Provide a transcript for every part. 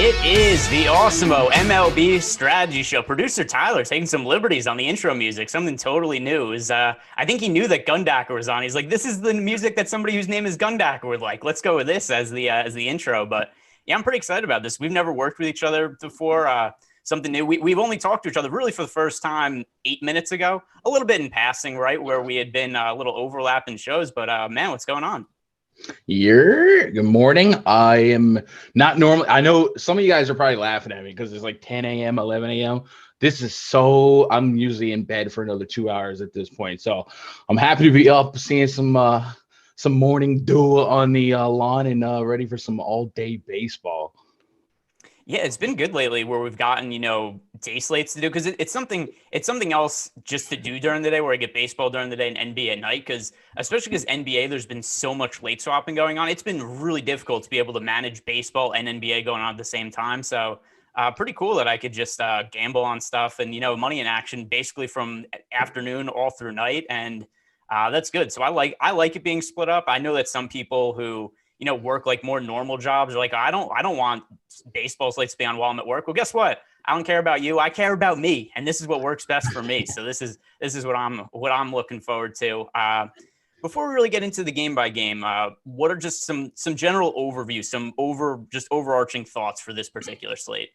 It is the Awesemo MLB Strategy Show. Producer Tyler taking some liberties on the intro music, something totally new. I think he knew that Gundacker was on. He's like, this is the music that somebody whose name is Gundacker would like. Let's go with this as the intro. But yeah, I'm pretty excited about this. We've never worked with each other before. Something new. We've only talked to each other really for the first time 8 minutes ago, a little bit in passing, right, where we had been a little overlap in shows. But man, what's going on? Good morning. I am not normal. I know some of you guys are probably laughing at me because it's like 10 a.m., 11 a.m. I'm usually in bed for another 2 hours at this point. So I'm happy to be up, seeing some morning dew on the lawn and ready for some all-day baseball. Yeah, it's been good lately where we've gotten, day slates to do because it's something else just to do during the day where I get baseball during the day and NBA at night especially because NBA, there's been so much late swapping going on. It's been really difficult to be able to manage baseball and NBA going on at the same time. So pretty cool that I could just gamble on stuff and, money in action basically from afternoon all through night. And that's good. So I like it being split up. I know that some people who work like more normal jobs are like, I don't want baseball slates to be on while I'm at work. Well, guess what? I don't care about you. I care about me. And this is what works best for me. So this is what I'm looking forward to. Before we really get into the game by game, what are just some general overview, overarching thoughts for this particular slate?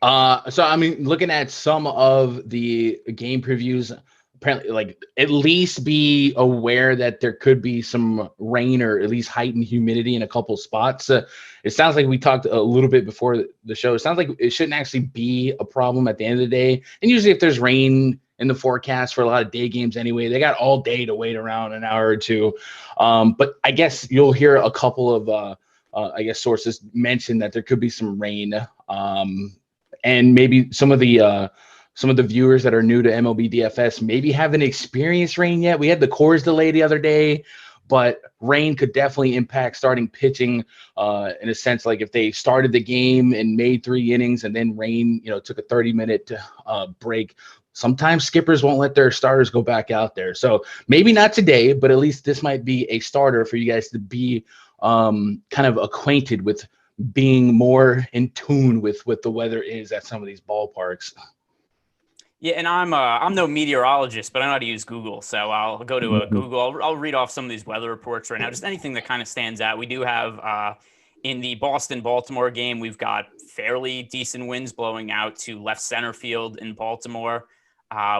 Looking at some of the game previews, apparently, like, at least be aware that there could be some rain or at least heightened humidity in a couple spots. It sounds like we talked a little bit before the show. It sounds like it shouldn't actually be a problem at the end of the day. And usually if there's rain in the forecast for a lot of day games anyway, they got all day to wait around an hour or two. But I guess you'll hear a couple of, sources mention that there could be some rain. And maybe some of the viewers that are new to MLB DFS maybe haven't experienced rain yet. We had the Coors delay the other day, but rain could definitely impact starting pitching in a sense. Like if they started the game and made 3 innings and then rain, took a 30-minute break, sometimes skippers won't let their starters go back out there. So maybe not today, but at least this might be a starter for you guys to be kind of acquainted with, being more in tune with what the weather is at some of these ballparks. Yeah, and I'm no meteorologist, but I know how to use Google. So I'll go to Google. I'll read off some of these weather reports right now, just anything that kind of stands out. We do have in the Boston-Baltimore game, we've got fairly decent winds blowing out to left center field in Baltimore.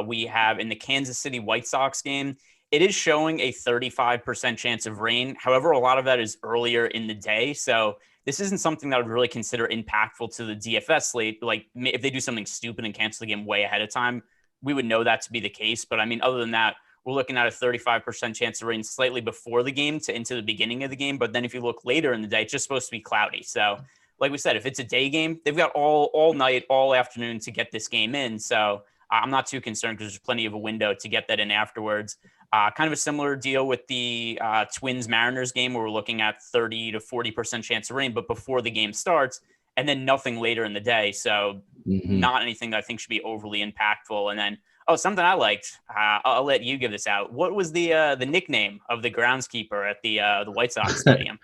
We have in the Kansas City White Sox game, it is showing a 35% chance of rain. However, a lot of that is earlier in the day. So this isn't something that I would really consider impactful to the DFS slate. Like if they do something stupid and cancel the game way ahead of time, we would know that to be the case. But I mean, other than that, we're looking at a 35% chance of rain slightly before the game to into the beginning of the game. But then if you look later in the day, it's just supposed to be cloudy. So like we said, if it's a day game, they've got all night, all afternoon to get this game in. So I'm not too concerned because there's plenty of a window to get that in afterwards. Kind of a similar deal with the Twins-Mariners game where we're looking at 30 to 40% chance of rain, but before the game starts, and then nothing later in the day. So not anything that I think should be overly impactful. And then, something I liked, I'll let you give this out. What was the nickname of the groundskeeper at the White Sox stadium?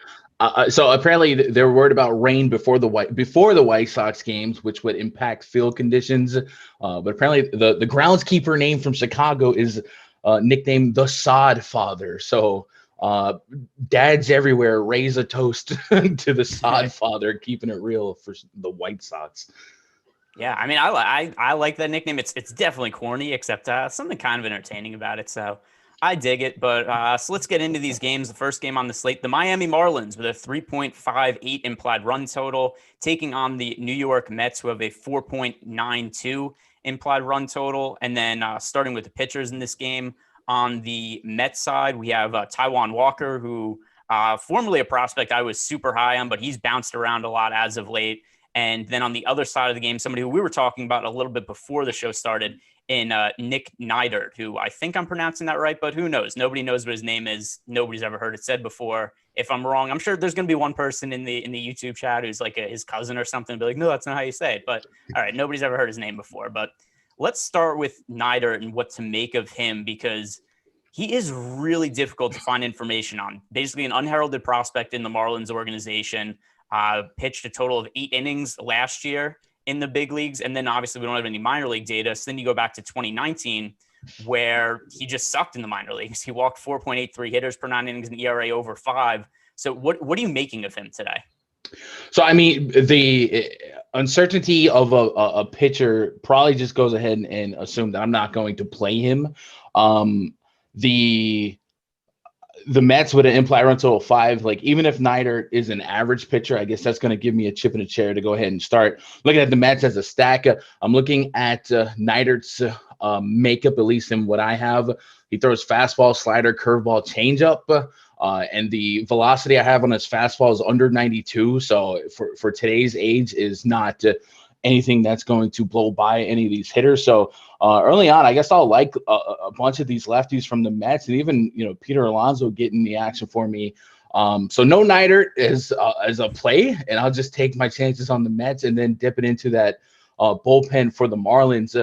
So apparently they're worried about rain before the White Sox games, which would impact field conditions. But apparently the groundskeeper name from Chicago is nicknamed the Sod Father. So dads everywhere raise a toast to the Sod Father, keeping it real for the White Sox. Yeah, I mean, I like that nickname. It's definitely corny, except something kind of entertaining about it. So I dig it. But so let's get into these games. The first game on the slate, the Miami Marlins with a 3.58 implied run total, taking on the New York Mets, who have a 4.92 implied run total. And then starting with the pitchers in this game, on the Mets side, we have Taijuan Walker, who formerly a prospect I was super high on, but he's bounced around a lot as of late. And then on the other side of the game, somebody who we were talking about a little bit before the show started in Nick Neidert, who I think I'm pronouncing that right, but who knows? Nobody knows what his name is. Nobody's ever heard it said before. If I'm wrong, I'm sure there's going to be one person in the YouTube chat who's like his cousin or something, be like, no, that's not how you say it. But all right, nobody's ever heard his name before. But let's start with Neidert and what to make of him, because he is really difficult to find information on. Basically an unheralded prospect in the Marlins organization. pitched a total of 8 innings last year in the big leagues. And then obviously we don't have any minor league data. So then you go back to 2019, where he just sucked in the minor leagues. He walked 4.83 hitters per 9 innings and ERA over 5. So what are you making of him today? So, I mean, the uncertainty of a pitcher probably just goes ahead and assume that I'm not going to play him. The Mets with an implied run total of 5, like even if Neidert is an average pitcher, I guess that's going to give me a chip in a chair to go ahead and start looking at the Mets as a stack. I'm looking at Neidert's makeup, at least in what I have. He throws fastball, slider, curveball, changeup. And the velocity I have on his fastball is under 92. So for today's age is not anything that's going to blow by any of these hitters. So early on, I guess I'll like a bunch of these lefties from the Mets, and even, Peter Alonso getting the action for me. So no Neidert is a play, and I'll just take my chances on the Mets and then dip it into that bullpen for the Marlins.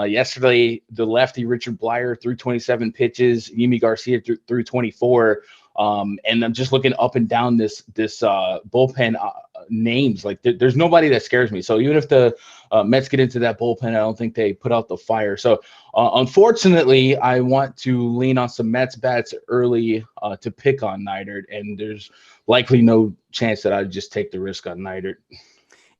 Yesterday, the lefty Richard Blyer threw 27 pitches, Yimi Garcia threw 24. And I'm just looking up and down this bullpen names. Like there's nobody that scares me. So even if the Mets get into that bullpen, I don't think they put out the fire. So unfortunately, I want to lean on some Mets bats early to pick on Neidert, and there's likely no chance that I'd just take the risk on Neidert.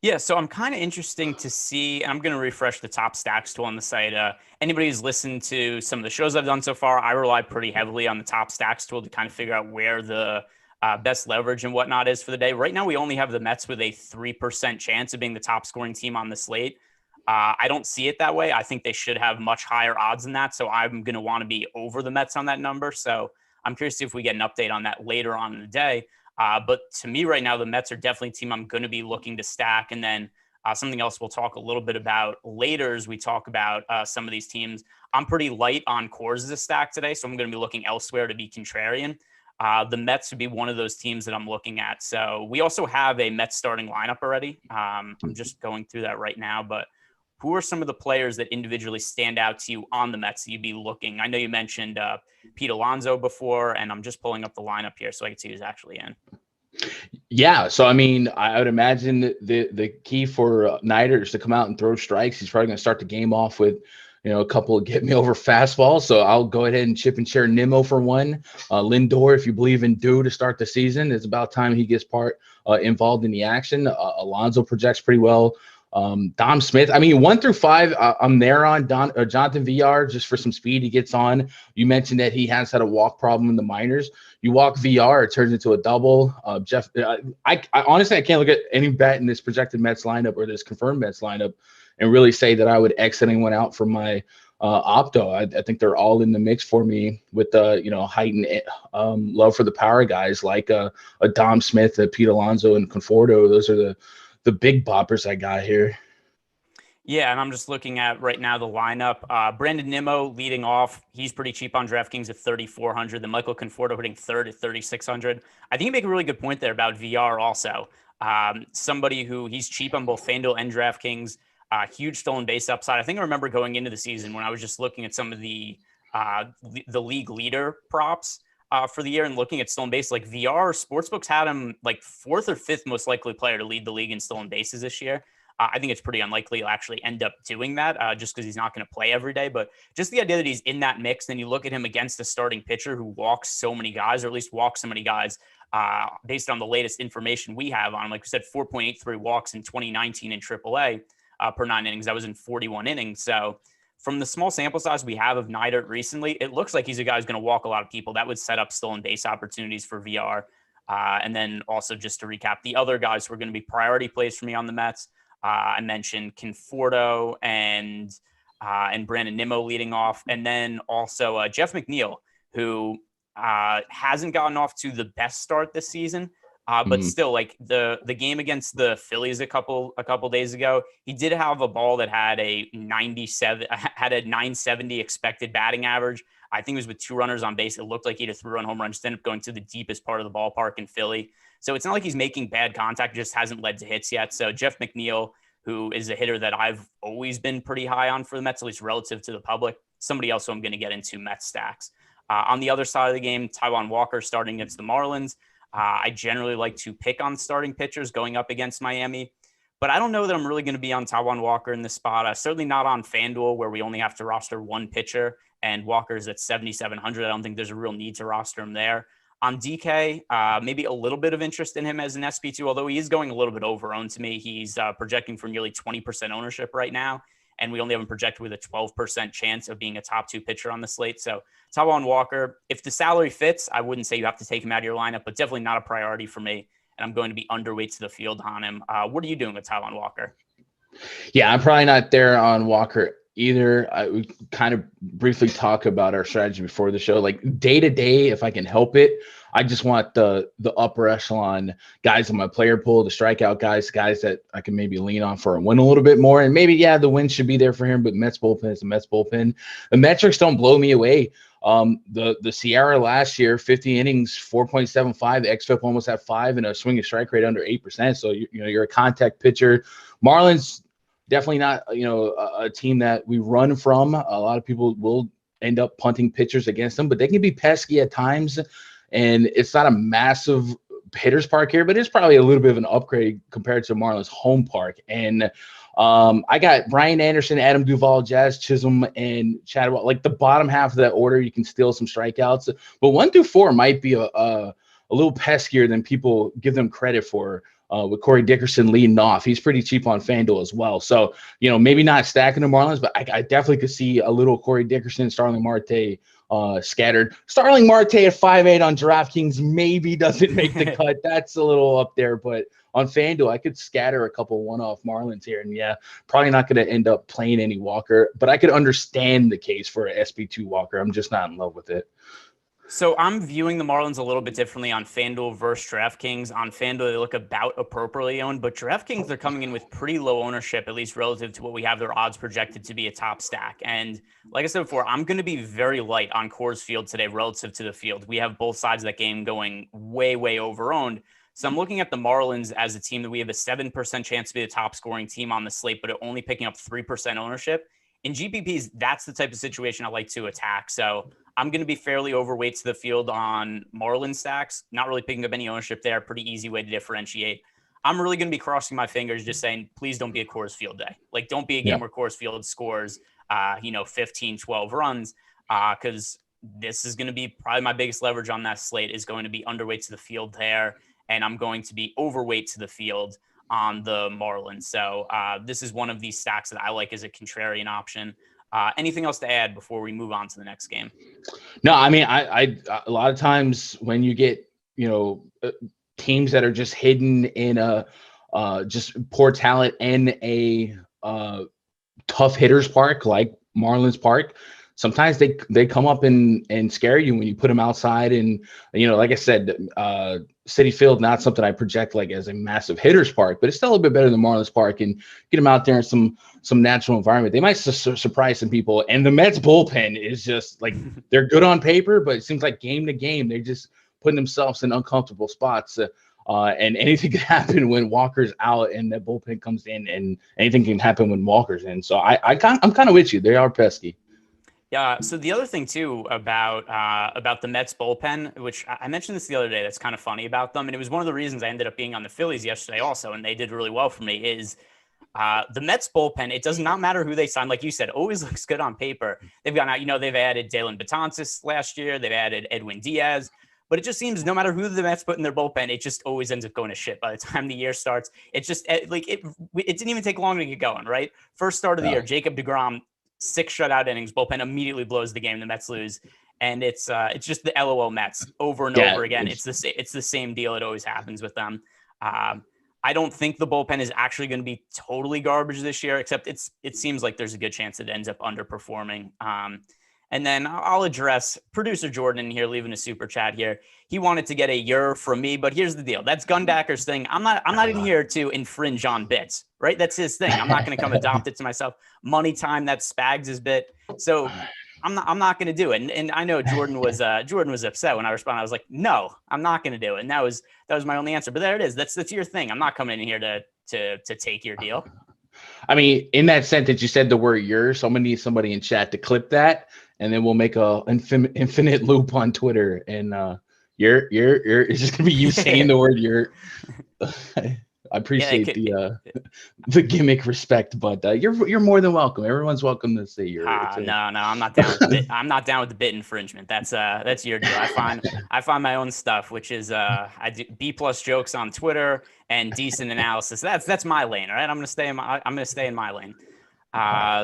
Yeah, so I'm kind of interesting to see, and I'm going to refresh the top stacks tool on the site. Anybody who's listened to some of the shows I've done so far, I rely pretty heavily on the top stacks tool to kind of figure out where the best leverage and whatnot is for the day. Right now, we only have the Mets with a 3% chance of being the top scoring team on the slate. I don't see it that way. I think they should have much higher odds than that. So I'm going to want to be over the Mets on that number. So I'm curious to see if we get an update on that later on in the day. But to me right now, the Mets are definitely a team I'm going to be looking to stack. And then something else we'll talk a little bit about later as we talk about some of these teams. I'm pretty light on Coors as a stack today, so I'm going to be looking elsewhere to be contrarian. The Mets would be one of those teams that I'm looking at. So we also have a Mets starting lineup already. I'm just going through that right now. But who are some of the players that individually stand out to you on the Mets that you'd be looking? I know you mentioned Pete Alonso before, and I'm just pulling up the lineup here so I can see who's actually in. Yeah, so I mean, I would imagine the key for Neidert is to come out and throw strikes. He's probably going to start the game off with, a couple of get me over fastballs. So I'll go ahead and chip and share Nimmo for one. Lindor, if you believe in due to start the season, it's about time he gets involved in the action. Alonso projects pretty well. Dom Smith, I mean, 1 through 5, I'm there on Jonathan VR just for some speed he gets on. You mentioned that he has had a walk problem in the minors. You walk VR, it turns into a double. Jeff, I honestly, I can't look at any bet in this projected Mets lineup or this confirmed Mets lineup and really say that I would X anyone out from my opto. I think they're all in the mix for me with heightened love for the power guys like a Dom Smith, a Pete Alonso, and Conforto. Those are the big boppers I got here. Yeah, and I'm just looking at right now the lineup. Brandon Nimmo leading off. He's pretty cheap on DraftKings at 3,400. Then Michael Conforto hitting third at 3,600. I think you make a really good point there about VR also. Somebody who he's cheap on both FanDuel and DraftKings. Huge stolen base upside. I think I remember going into the season when I was just looking at some of the league leader props for the year and looking at stolen base. Like VR Sportsbooks had him like 4th or 5th most likely player to lead the league in stolen bases this year. I think it's pretty unlikely he'll actually end up doing that just because he's not going to play every day. But just the idea that he's in that mix, then you look at him against a starting pitcher who walks so many guys, or at least walks so many guys based on the latest information we have on him. Like we said, 4.83 walks in 2019 in AAA per 9 innings. That was in 41 innings. So from the small sample size we have of Neidert recently, it looks like he's a guy who's going to walk a lot of people. That would set up stolen base opportunities for VR. And then also just to recap, the other guys who are going to be priority plays for me on the Mets, I mentioned Conforto and Brandon Nimmo leading off. And then also Jeff McNeil, who hasn't gotten off to the best start this season. But still, like the game against the Phillies a couple days ago, he did have a ball that had a 970 expected batting average. I think it was with 2 runners on base. It looked like he had a 3-run home run, just ended up going to the deepest part of the ballpark in Philly. So it's not like he's making bad contact, just hasn't led to hits yet. So Jeff McNeil, who is a hitter that I've always been pretty high on for the Mets, at least relative to the public, somebody else who I'm going to get into Mets stacks. On the other side of the game, Taijuan Walker starting against the Marlins. I generally like to pick on starting pitchers going up against Miami, but I don't know that I'm really going to be on Taijuan Walker in this spot. Certainly not on Fanduel, where we only have to roster one pitcher, and Walker's at 7,700. I don't think there's a real need to roster him there. On DK, maybe a little bit of interest in him as an SP2, although he is going a little bit over-owned to me. He's projecting for nearly 20% ownership right now, and we only have him projected with a 12% chance of being a top 2 pitcher on the slate. So Taijuan Walker, if the salary fits, I wouldn't say you have to take him out of your lineup, but definitely not a priority for me, and I'm going to be underweight to the field on him. What are you doing with Taijuan Walker? Yeah, I'm probably not there on Walker either. I would kind of briefly talk about our strategy before the show. Like day to day, if I can help it, I just want the upper echelon guys in my player pool, the strikeout guys that I can maybe lean on for a win a little bit more. And maybe, yeah, the win should be there for him, but Mets bullpen is the Mets bullpen. The metrics don't blow me away. The Sierra last year, 50 innings, 4.75, xFIP almost at 5, and a swing and strike rate under 8%. So you're a contact pitcher. Marlins, definitely not, a team that we run from. A lot of people will end up punting pitchers against them, but they can be pesky at times. And it's not a massive hitter's park here, but it's probably a little bit of an upgrade compared to Marlins home park. And I got Brian Anderson, Adam Duvall, Jazz Chisholm, and Chadwell. Like the bottom half of that order, you can steal some strikeouts. But 1 through 4 might be a little peskier than people give them credit for. With Corey Dickerson leading off. He's pretty cheap on FanDuel as well. So, maybe not stacking the Marlins, but I definitely could see a little Corey Dickerson, Starling Marte scattered. Starling Marte at 5.8 on DraftKings maybe doesn't make the cut. That's a little up there, but on FanDuel, I could scatter a couple one-off Marlins here. And yeah, probably not going to end up playing any Walker, but I could understand the case for an SP2 Walker. I'm just not in love with it. So I'm viewing the Marlins a little bit differently on FanDuel versus DraftKings. On FanDuel, they look about appropriately owned, but DraftKings, they're coming in with pretty low ownership, at least relative to what we have their odds projected to be a top stack. And like I said before, I'm going to be very light on Coors Field today relative to the field. We have both sides of that game going way, way over-owned. So I'm looking at the Marlins as a team that we have a 7% chance to be the top scoring team on the slate, but only picking up 3% ownership. In GPPs, that's the type of situation I like to attack. So I'm going to be fairly overweight to the field on Marlin stacks, not really picking up any ownership there. Pretty easy way to differentiate. I'm really going to be crossing my fingers, just saying, please don't be a Coors Field day. Like, don't be a game where Coors Field scores, 15, 12 runs, because this is going to be probably my biggest leverage on that slate is going to be underweight to the field there. And I'm going to be overweight to the field on the Marlins. So this is one of these stacks that I like as a contrarian option. Anything else to add before we move on to the next game? No, I mean, I a lot of times when you get, teams that are just hidden in a just poor talent and a tough hitters park like Marlins Park, sometimes they come up and scare you when you put them outside. And, like I said, Citi Field, not something I project like as a massive hitters park, but it's still a bit better than Marlins Park, and get them out there in some natural environment. They might surprise some people. And the Mets bullpen is just like, they're good on paper, but it seems like game to game, they're just putting themselves in uncomfortable spots. And anything can happen when Walker's out and the bullpen comes in, and anything can happen when Walker's in. So I'm kind of with you. They are pesky. Yeah. So the other thing too about the Mets bullpen, which I mentioned this the other day, that's kind of funny about them, and it was one of the reasons I ended up being on the Phillies yesterday also, and they did really well for me, is the Mets bullpen. It does not matter who they sign. Like you said, always looks good on paper. They've gone out, they've added Dalen Betances last year. They've added Edwin Diaz. But it just seems no matter who the Mets put in their bullpen, it just always ends up going to shit by the time the year starts. It's just like it didn't even take long to get going, right? First start of the year, Jacob deGrom, 6 shutout innings, bullpen immediately blows the game. The Mets lose, and it's just the LOL Mets over and over again. It's the same deal. It always happens with them. I don't think the bullpen is actually going to be totally garbage this year, except it seems like there's a good chance it ends up underperforming. And then I'll address producer Jordan in here, leaving a super chat here. He wanted to get a year from me, but here's the deal. That's Gundacker's thing. I'm not in here to infringe on bits, right? That's his thing. I'm not going to come adopt it to myself. Money time, that's Spags' bit. So I'm not going to do it. And I know Jordan was upset when I responded. I was like, no, I'm not going to do it. And that was my only answer. But there it is. That's your thing. I'm not coming in here to take your deal. I mean, in that sentence, you said the word yours. So I'm going to need somebody in chat to clip that, and then we'll make a infinite loop on Twitter and You're it's just gonna be you saying the word you're. I appreciate the gimmick respect, but you're more than welcome. Everyone's welcome to say you're. No, I'm not down with the bit. I'm not down with the bit infringement. That's your deal. I find my own stuff, which is I do B+ jokes on Twitter and decent analysis. That's my lane. All right, I'm gonna stay in my lane.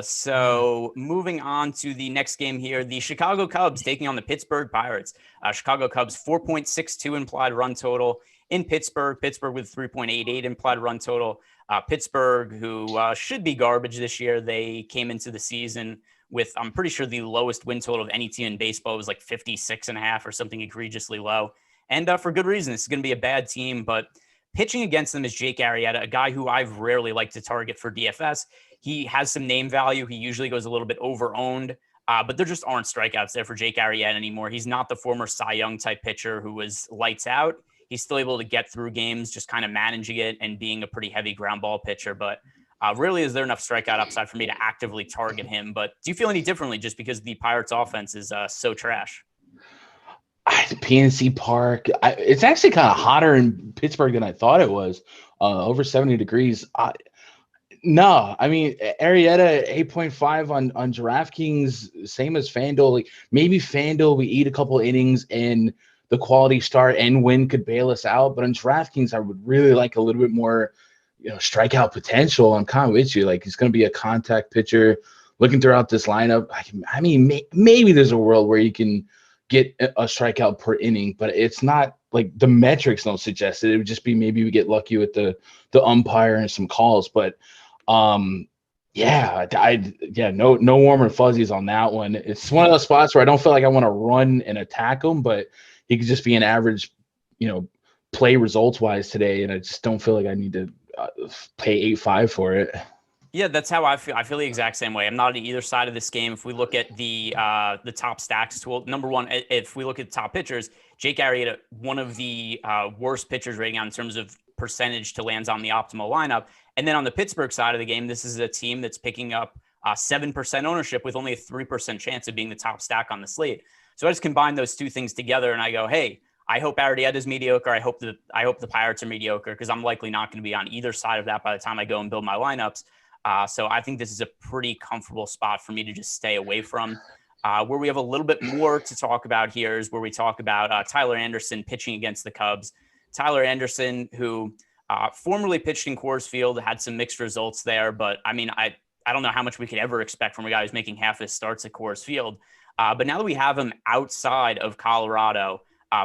So moving on to the next game here, the Chicago Cubs taking on the Pittsburgh Pirates. Chicago Cubs 4.62 implied run total in Pittsburgh. Pittsburgh with 3.88 implied run total. Pittsburgh, who should be garbage this year, they came into the season with, I'm pretty sure, the lowest win total of any team in baseball. It was like 56.5 or something egregiously low. And for good reason. This is going to be a bad team, but pitching against them is Jake Arrieta, a guy who I've rarely liked to target for DFS. He has some name value. He usually goes a little bit over-owned, but there just aren't strikeouts there for Jake Arrieta anymore. He's not the former Cy Young type pitcher who was lights out. He's still able to get through games, just kind of managing it and being a pretty heavy ground ball pitcher. But rarely is there enough strikeout upside for me to actively target him. But do you feel any differently just because the Pirates offense is so trash? PNC Park, it's actually kind of hotter in Pittsburgh than I thought it was. Over 70 degrees. No, I mean, Arrieta 8.5 on DraftKings, same as Fanduel. Like maybe Fanduel, we eat a couple innings and the quality start and win could bail us out. But on DraftKings, I would really like a little bit more, strikeout potential. I'm kind of with you. Like he's going to be a contact pitcher. Looking throughout this lineup, I mean, maybe there's a world where you can get a strikeout per inning, but it's not like the metrics don't suggest it. It would just be maybe we get lucky with the umpire and some calls. But no warm and fuzzies on that one. It's one of those spots where I don't feel like I want to run and attack him, but he could just be an average, play results wise today. And I just don't feel like I need to pay 8.5 for it. Yeah, that's how I feel. I feel the exact same way. I'm not on either side of this game. If we look at the top stacks tool, number one, if we look at the top pitchers, Jake Arrieta, one of the worst pitchers rating out in terms of percentage to lands on the optimal lineup. And then on the Pittsburgh side of the game, this is a team that's picking up 7% ownership with only a 3% chance of being the top stack on the slate. So I just combine those two things together and I go, hey, I hope Arrieta is mediocre. I hope the Pirates are mediocre because I'm likely not going to be on either side of that by the time I go and build my lineups. So I think this is a pretty comfortable spot for me to just stay away from. Where we have a little bit more to talk about here is where we talk about Tyler Anderson pitching against the Cubs. Tyler Anderson, who formerly pitched in Coors Field, had some mixed results there. But, I mean, I don't know how much we could ever expect from a guy who's making half his starts at Coors Field. But now that we have him outside of Colorado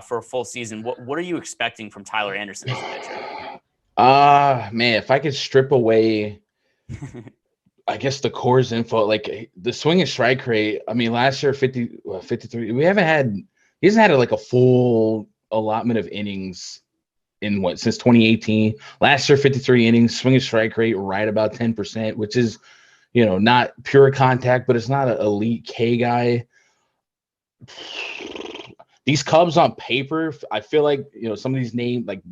for a full season, what are you expecting from Tyler Anderson as a pitcher? Man, if I could strip away – I guess the Coors info, like the swing and strike rate. I mean, last year 53. He hasn't had like a full allotment of innings in since 2018. Last year 53 innings, swing and strike rate right about 10%, which is not pure contact, but it's not an elite K guy. These Cubs on paper, I feel like some of these names like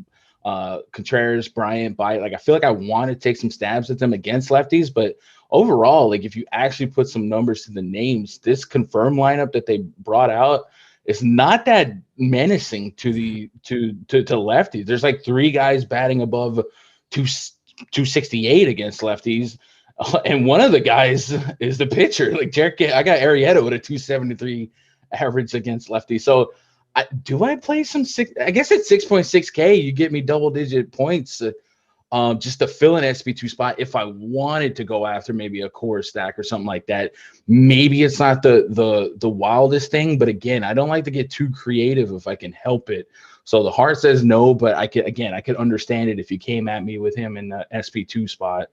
Contreras, Bryant, Byatt, like I feel like I want to take some stabs at them against lefties, but overall, like if you actually put some numbers to the names, this confirmed lineup that they brought out is not that menacing to lefties. There's like 3 guys batting above 268 against lefties, and one of the guys is the pitcher. Like Jarek, I got Arrieta with a 273 average against lefties. So do I play some six? I guess at 6.6K, you get me double-digit points just to fill an SB2 spot if I wanted to go after maybe a core stack or something like that. Maybe it's not the wildest thing, but again, I don't like to get too creative if I can help it. So the heart says no, but I could understand it if you came at me with him in the SB2 spot.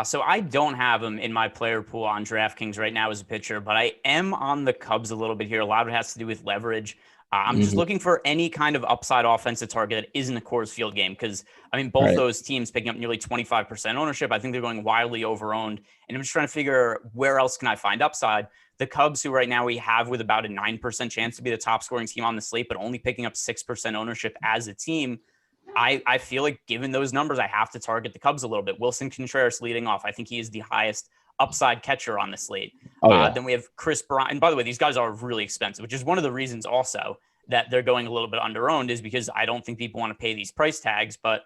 So I don't have him in my player pool on DraftKings right now as a pitcher, but I am on the Cubs a little bit here. A lot of it has to do with leverage. I'm just looking for any kind of upside offensive target that isn't a Coors Field game because, I mean, both those teams picking up nearly 25% ownership. I think they're going wildly over-owned, and I'm just trying to figure where else can I find upside. The Cubs, who right now we have with about a 9% chance to be the top-scoring team on the slate, but only picking up 6% ownership as a team, I feel like given those numbers, I have to target the Cubs a little bit. Wilson Contreras leading off. I think he is the highest upside catcher on the slate. Then we have Chris Bryant. And by the way, these guys are really expensive, which is one of the reasons also that they're going a little bit under-owned is because I don't think people want to pay these price tags. But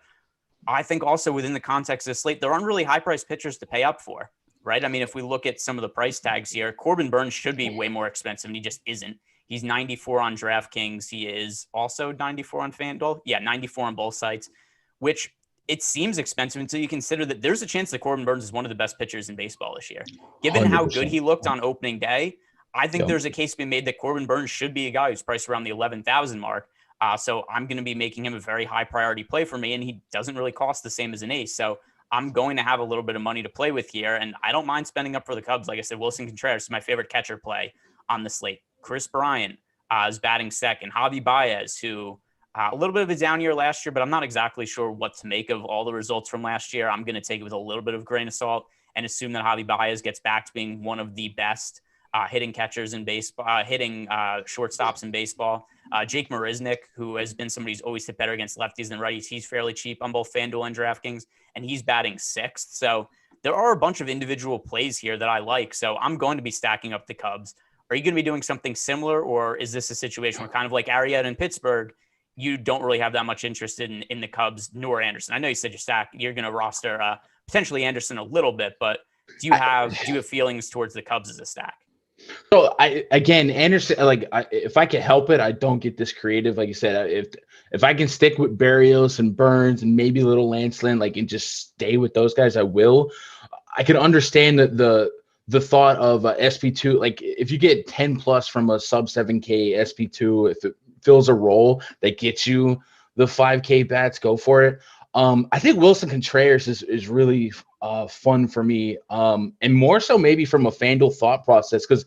I think also within the context of the slate, there aren't really high-priced pitchers to pay up for, right? I mean, if we look at some of the price tags here, Corbin Burns should be way more expensive, and he just isn't. He's 94 on DraftKings. He is also 94 on Fanduel. Yeah, 94 on both sites, which it seems expensive until you consider that there's a chance that Corbin Burns is one of the best pitchers in baseball this year. Given 100%. How good he looked on opening day, I think there's a case to be made that Corbin Burns should be a guy who's priced around the 11,000 mark. So I'm going to be making him a very high priority play for me, and he doesn't really cost the same as an ace. So I'm going to have a little bit of money to play with here, and I don't mind spending up for the Cubs. Like I said, Wilson Contreras is my favorite catcher play on the slate. Chris Bryant is batting second. Javi Baez, who a little bit of a down year last year, but I'm not exactly sure what to make of all the results from last year. I'm going to take it with a little bit of grain of salt and assume that Javi Baez gets back to being one of the best hitting catchers in baseball, hitting shortstops in baseball. Jake Marisnick, who has been somebody who's always hit better against lefties than righties. He's fairly cheap on both FanDuel and DraftKings, and he's batting sixth. So there are a bunch of individual plays here that I like. So I'm going to be stacking up the Cubs. Are you going to be doing something similar, or is this a situation where kind of like Arrieta in Pittsburgh, you don't really have that much interest in the Cubs nor Anderson? I know you said you're going to roster potentially Anderson a little bit, but do you have feelings towards the Cubs as a stack? So Anderson, if I can help it, I don't get this creative. Like you said, if I can stick with Berrios and Burns and maybe a little Lance Lynn, and just stay with those guys, I will. I can understand the thought of SP2. Like if you get 10 plus from a sub 7K SP2, if it fills a role that gets you the 5K bats, go for it. I think Wilson Contreras is really fun for me, and more so maybe from a FanDuel thought process, because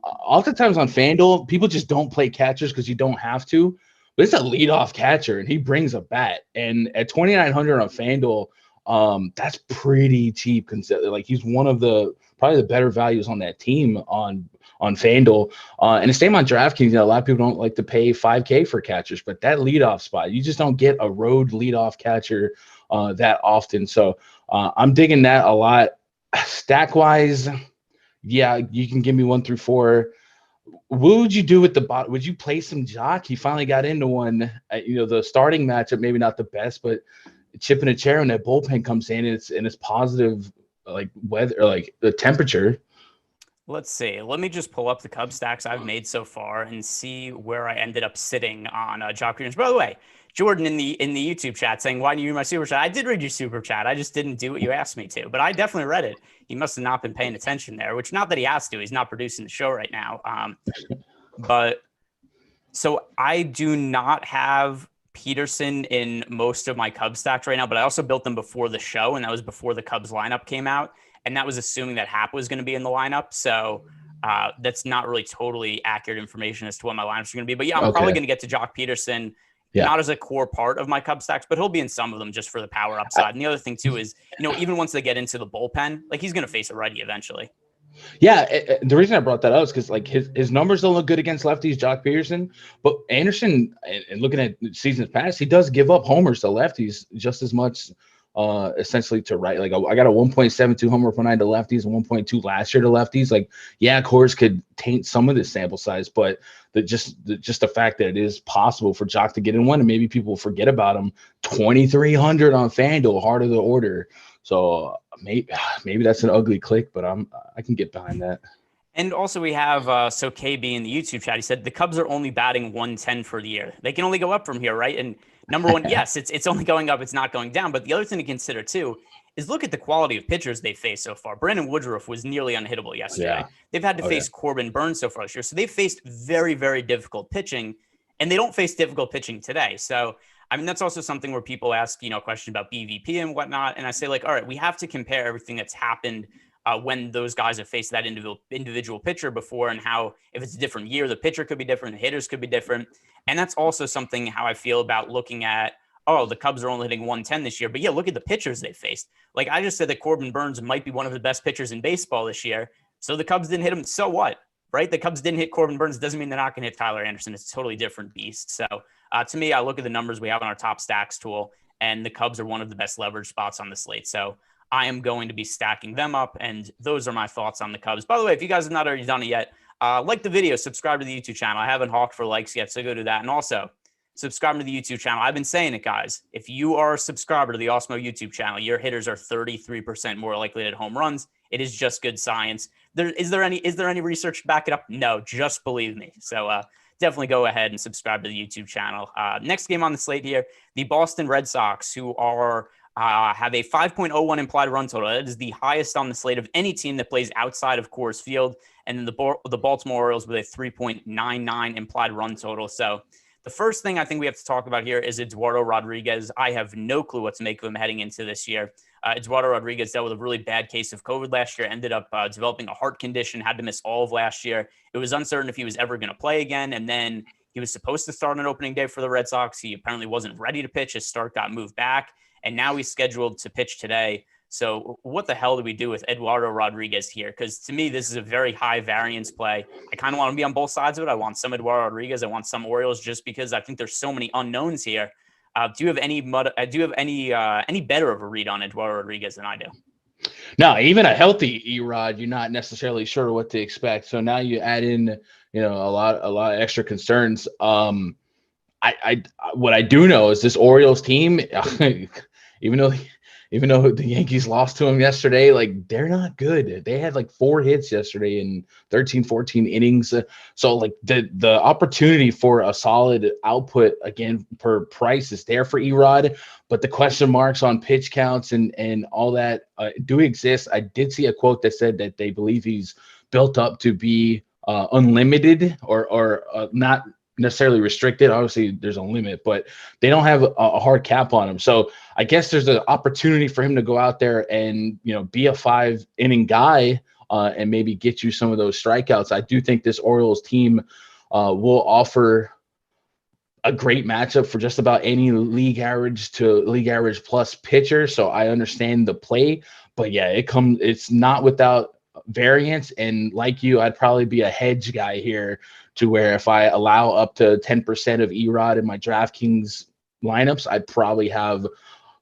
oftentimes on FanDuel, people just don't play catchers because you don't have to. But it's a leadoff catcher, and he brings a bat. And at 2,900 on FanDuel, that's pretty cheap. Like he's one of probably the better values on that team on FanDuel. And the same on DraftKings. A lot of people don't like to pay 5K for catchers, but that leadoff spot, you just don't get a road leadoff catcher that often. So I'm digging that a lot. Stack wise, yeah, you can give me 1 through 4. What would you do with the bot? Would you play some Jock? He finally got into one. The starting matchup, maybe not the best, but chipping a chair when that bullpen comes in and it's positive, like weather, or like the temperature. Let's see. Let me just pull up the Cub stacks I've made so far and see where I ended up sitting on Jock Green's. By the way, Jordan in the YouTube chat saying, "Why didn't you read my super chat?" I did read your super chat. I just didn't do what you asked me to, but I definitely read it. He must have not been paying attention there, which not that he has to. He's not producing the show right now. But so I do not have Peterson in most of my Cubs stacks right now, but I also built them before the show, and that was before the Cubs lineup came out. And that was assuming that Happ was going to be in the lineup. So that's not really totally accurate information as to what my lineups are going to be. But yeah, I'm probably going to get to Jock Peterson, not as a core part of my Cub stacks, but he'll be in some of them just for the power upside. And the other thing too is, even once they get into the bullpen, like he's going to face a righty eventually. Yeah, the reason I brought that up is because like his numbers don't look good against lefties, Jock Peterson, but Anderson, and looking at seasons past, he does give up homers to lefties just as much. Essentially to right, like I got a 1.72 homer per 9 to lefties and 1.2 last year to lefties. Like, yeah, Coors could taint some of this sample size, but just the fact that it is possible for Jock to get in one, and maybe people forget about him. 2,300 on FanDuel, heart of the order. So maybe that's an ugly click, but I can get behind that. And also we have, so KB in the YouTube chat, he said the Cubs are only batting 110 for the year. They can only go up from here, right? And number one, yes, it's only going up. It's not going down. But the other thing to consider, too, is look at the quality of pitchers they faced so far. Brandon Woodruff was nearly unhittable yesterday. Yeah. They've had to face Corbin Burns so far this year. So they've faced very, very difficult pitching, and they don't face difficult pitching today. So, I mean, that's also something where people ask, a question about BVP and whatnot. And I say, like, all right, we have to compare everything that's happened when those guys have faced that individual pitcher before, and how if it's a different year, the pitcher could be different, the hitters could be different. And that's also something how I feel about looking at, the Cubs are only hitting 110 this year. But yeah, look at the pitchers they faced. Like I just said that Corbin Burns might be one of the best pitchers in baseball this year. So the Cubs didn't hit him. So what, right? The Cubs didn't hit Corbin Burns. Doesn't mean they're not going to hit Tyler Anderson. It's a totally different beast. So to me, I look at the numbers we have on our top stacks tool, and the Cubs are one of the best leverage spots on the slate. So I am going to be stacking them up, and those are my thoughts on the Cubs. By the way, if you guys have not already done it yet, Like the video, subscribe to the YouTube channel. I haven't hawked for likes yet, so go do that. And also, subscribe to the YouTube channel. I've been saying it, guys. If you are a subscriber to the Osmo YouTube channel, your hitters are 33% more likely to hit home runs. It is just good science. Is there any research to back it up? No, just believe me. So definitely go ahead and subscribe to the YouTube channel. Next game on the slate here, the Boston Red Sox, who are have a 5.01 implied run total. That is the highest on the slate of any team that plays outside of Coors Field. And then the Baltimore Orioles with a 3.99 implied run total. So the first thing I think we have to talk about here is Eduardo Rodriguez. I have no clue what to make of him heading into this year. Eduardo Rodriguez dealt with a really bad case of COVID last year, ended up developing a heart condition, had to miss all of last year. It was uncertain if he was ever going to play again. And then he was supposed to start on opening day for the Red Sox. He apparently wasn't ready to pitch. His start got moved back, and now he's scheduled to pitch today. So what the hell do we do with Eduardo Rodriguez here? Because to me, this is a very high variance play. I kind of want to be on both sides of it. I want some Eduardo Rodriguez. I want some Orioles, just because I think there's so many unknowns here. Do you have any better of a read on Eduardo Rodriguez than I do? No, even a healthy Erod, you're not necessarily sure what to expect. So now you add in, a lot of extra concerns. What I do know is this Orioles team, even though the Yankees lost to them yesterday, like, they're not good. They had like 4 hits yesterday in 13, 14 innings. So like the opportunity for a solid output again per price is there for Erod, but the question marks on pitch counts and all that do exist. I did see a quote that said that they believe he's built up to be unlimited or not necessarily restricted. Obviously there's a limit, but they don't have a hard cap on him. So I guess there's an opportunity for him to go out there and, be a 5-inning guy and maybe get you some of those strikeouts. I do think this Orioles team will offer a great matchup for just about any league average to league average plus pitcher. So I understand the play, but yeah, it's not without variance. And like you, I'd probably be a hedge guy here, to where if I allow up to 10% of Erod in my Draftkings lineups, I'd probably have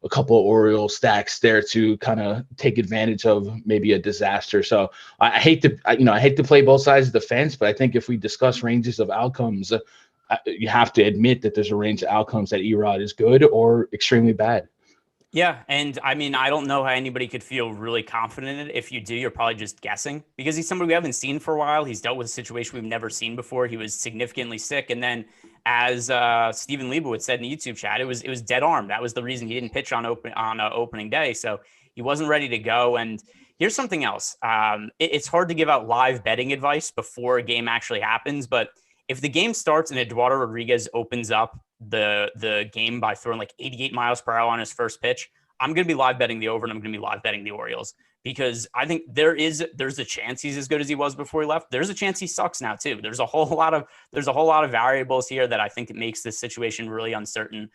a couple of Orioles stacks there to kind of take advantage of maybe a disaster. So I hate to play both sides of the fence, but I think if we discuss ranges of outcomes, you have to admit that there's a range of outcomes that Erod is good or extremely bad. Yeah, and I mean, I don't know how anybody could feel really confident in it. If you do, you're probably just guessing, because he's somebody we haven't seen for a while. He's dealt with a situation we've never seen before. He was significantly sick, and then as Stephen Leibowitz said in the YouTube chat, it was dead arm. That was the reason he didn't pitch on opening day, so he wasn't ready to go. And here's something else. It's hard to give out live betting advice before a game actually happens, but if the game starts and Eduardo Rodriguez opens up the game by throwing like 88 miles per hour on his first pitch, I'm going to be live betting the over, and I'm going to be live betting the Orioles, because I think there's a chance he's as good as he was before he left. There's a chance he sucks now too. There's a whole lot of variables here that I think it makes this situation really uncertain.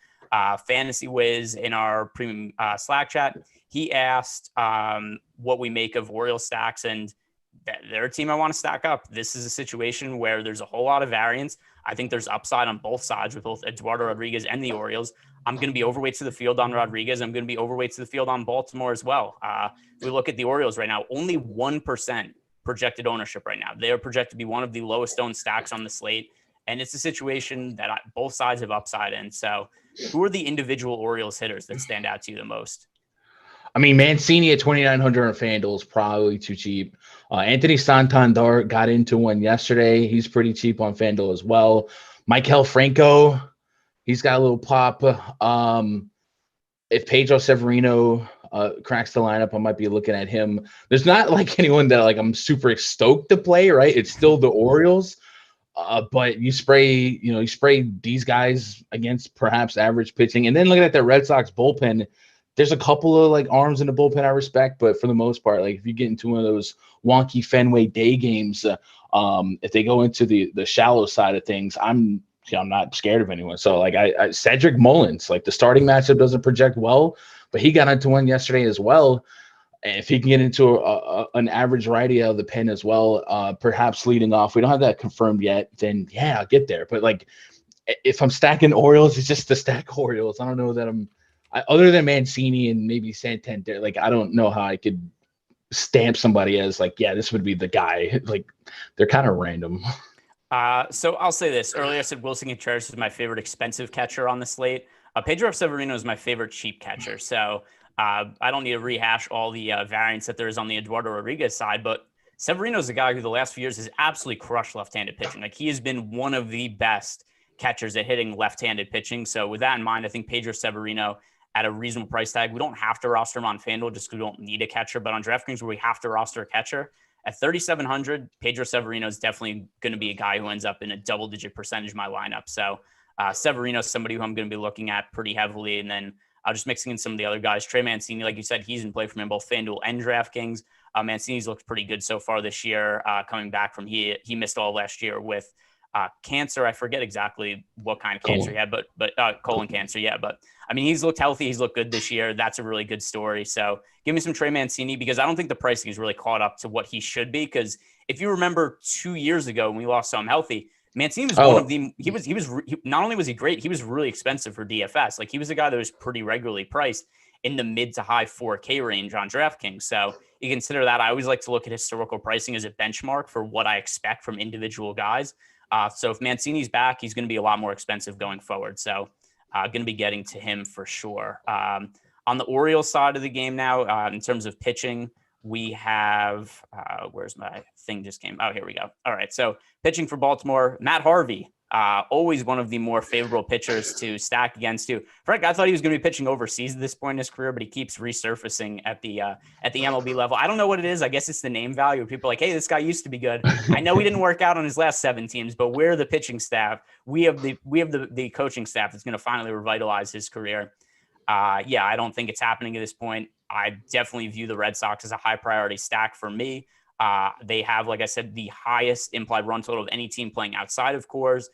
Fantasy Wiz in our premium Slack chat, he asked what we make of Orioles stacks, and they're a team I want to stack up. This is a situation where there's a whole lot of variance. I think there's upside on both sides with both Eduardo Rodriguez and the Orioles. I'm going to be overweight to the field on Rodriguez. I'm going to be overweight to the field on Baltimore as well. If we look at the Orioles right now, only 1% projected ownership right now. They are projected to be one of the lowest owned stacks on the slate. And it's a situation that both sides have upside in. So who are the individual Orioles hitters that stand out to you the most? I mean, Mancini at 2,900 on FanDuel is probably too cheap. Anthony Santander got into one yesterday. He's pretty cheap on FanDuel as well. Maikel Franco, he's got a little pop. If Pedro Severino cracks the lineup, I might be looking at him. There's not like anyone that like I'm super stoked to play, right? It's still the Orioles. But you spray these guys against perhaps average pitching. And then looking at that Red Sox bullpen, there's a couple of like arms in the bullpen I respect, but for the most part, like if you get into one of those wonky Fenway day games, if they go into the shallow side of things, I'm not scared of anyone. So like I Cedric Mullins, like the starting matchup doesn't project well, but he got into one yesterday as well. And if he can get into an average righty out of the pen as well, perhaps leading off, we don't have that confirmed yet, then yeah, I'll get there. But like if I'm stacking Orioles, it's just to stack Orioles. I don't know that other than Mancini and maybe Santander, like I don't know how I could stamp somebody as like, yeah, this would be the guy. Like they're kind of random. So I'll say this. Earlier I said Wilson Contreras is my favorite expensive catcher on the slate. Pedro Severino is my favorite cheap catcher. So I don't need to rehash all the variants that there is on the Eduardo Rodriguez side, but Severino is a guy who the last few years has absolutely crushed left-handed pitching. Like he has been one of the best catchers at hitting left-handed pitching. So with that in mind, I think Pedro Severino at a reasonable price tag, we don't have to roster him on FanDuel just because we don't need a catcher, but on DraftKings where we have to roster a catcher, at 3,700, Pedro Severino is definitely going to be a guy who ends up in a double-digit percentage of my lineup. So Severino is somebody who I'm going to be looking at pretty heavily. And then just mixing in some of the other guys. Trey Mancini, like you said, he's in play for me in both FanDuel and DraftKings. Mancini's looked pretty good so far this year, coming back from he missed all last year with cancer. I forget exactly what kind of cancer he had, but colon cancer. Yeah. But I mean, he's looked healthy. He's looked good this year. That's a really good story. So give me some Trey Mancini because I don't think the pricing is really caught up to what he should be. Because if you remember 2 years ago when we lost him healthy, Mancini was one of the, he not only was he great, he was really expensive for DFS. Like he was a guy that was pretty regularly priced in the mid to high 4K range on DraftKings. So you consider that. I always like to look at historical pricing as a benchmark for what I expect from individual guys. So if Mancini's back, he's going to be a lot more expensive going forward. So going to be getting to him for sure. On the Orioles side of the game now, in terms of pitching, we have, where's my thing just came? Oh, here we go. All right. So pitching for Baltimore, Matt Harvey, always one of the more favorable pitchers to stack against too. Frank, I thought he was going to be pitching overseas at this point in his career, but he keeps resurfacing at the MLB level. I don't know what it is. I guess it's the name value. People are like, hey, this guy used to be good. I know he didn't work out on his last 7 teams, but we're the pitching staff. We have the coaching staff that's going to finally revitalize his career. Yeah, I don't think it's happening at this point. I definitely view the Red Sox as a high priority stack for me. They have, like I said, the highest implied run total of any team playing outside of Coors.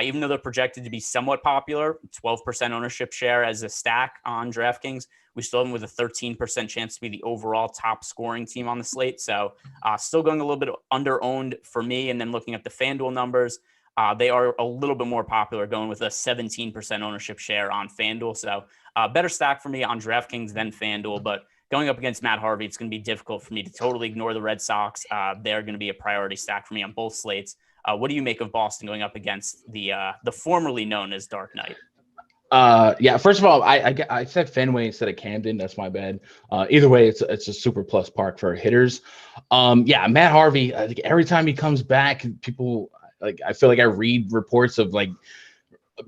Even though they're projected to be somewhat popular, 12% ownership share as a stack on DraftKings, we still have them with a 13% chance to be the overall top scoring team on the slate. So still going a little bit under-owned for me. And then looking at the FanDuel numbers, they are a little bit more popular, going with a 17% ownership share on FanDuel. So better stack for me on DraftKings than FanDuel. But going up against Matt Harvey, it's going to be difficult for me to totally ignore the Red Sox. They're going to be a priority stack for me on both slates. What do you make of Boston going up against the formerly known as Dark Knight? Yeah, first of all, I said Fenway instead of Camden. That's my bad. Either way, it's a super plus park for hitters. Yeah, Matt Harvey, I think every time he comes back, people like, I feel like I read reports of like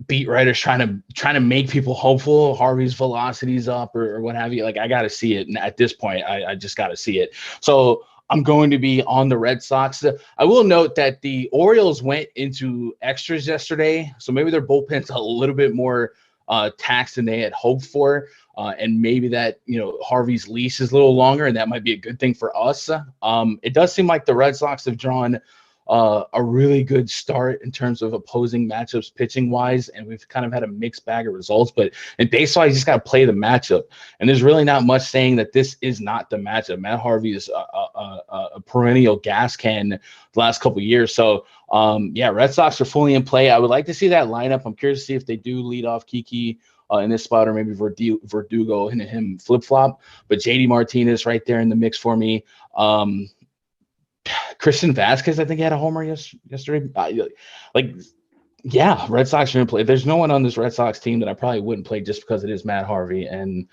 beat writers trying to make people hopeful. Harvey's velocity's up or what have you. Like, I got to see it. And at this point, I just got to see it. So I'm going to be on the Red Sox. I will note that the Orioles went into extras yesterday, so maybe their bullpen's a little bit more taxed than they had hoped for, and maybe that, you know, Harvey's leash is a little longer, and that might be a good thing for us. It does seem like the Red Sox have drawn a really good start in terms of opposing matchups pitching wise, and we've kind of had a mixed bag of results, but in baseball you just got to play the matchup, and there's really not much saying that this is not the matchup. Matt Harvey is a perennial gas can the last couple of years. So yeah, Red Sox are fully in play. I would like to see that lineup. I'm curious to see if they do lead off Kiki in this spot, or maybe Verdugo and him flip-flop, but JD Martinez right there in the mix for me. Christian Vasquez, I think he had a homer yesterday. Yeah, Red Sox are in play. There's no one on this Red Sox team that I probably wouldn't play just because it is Matt Harvey, and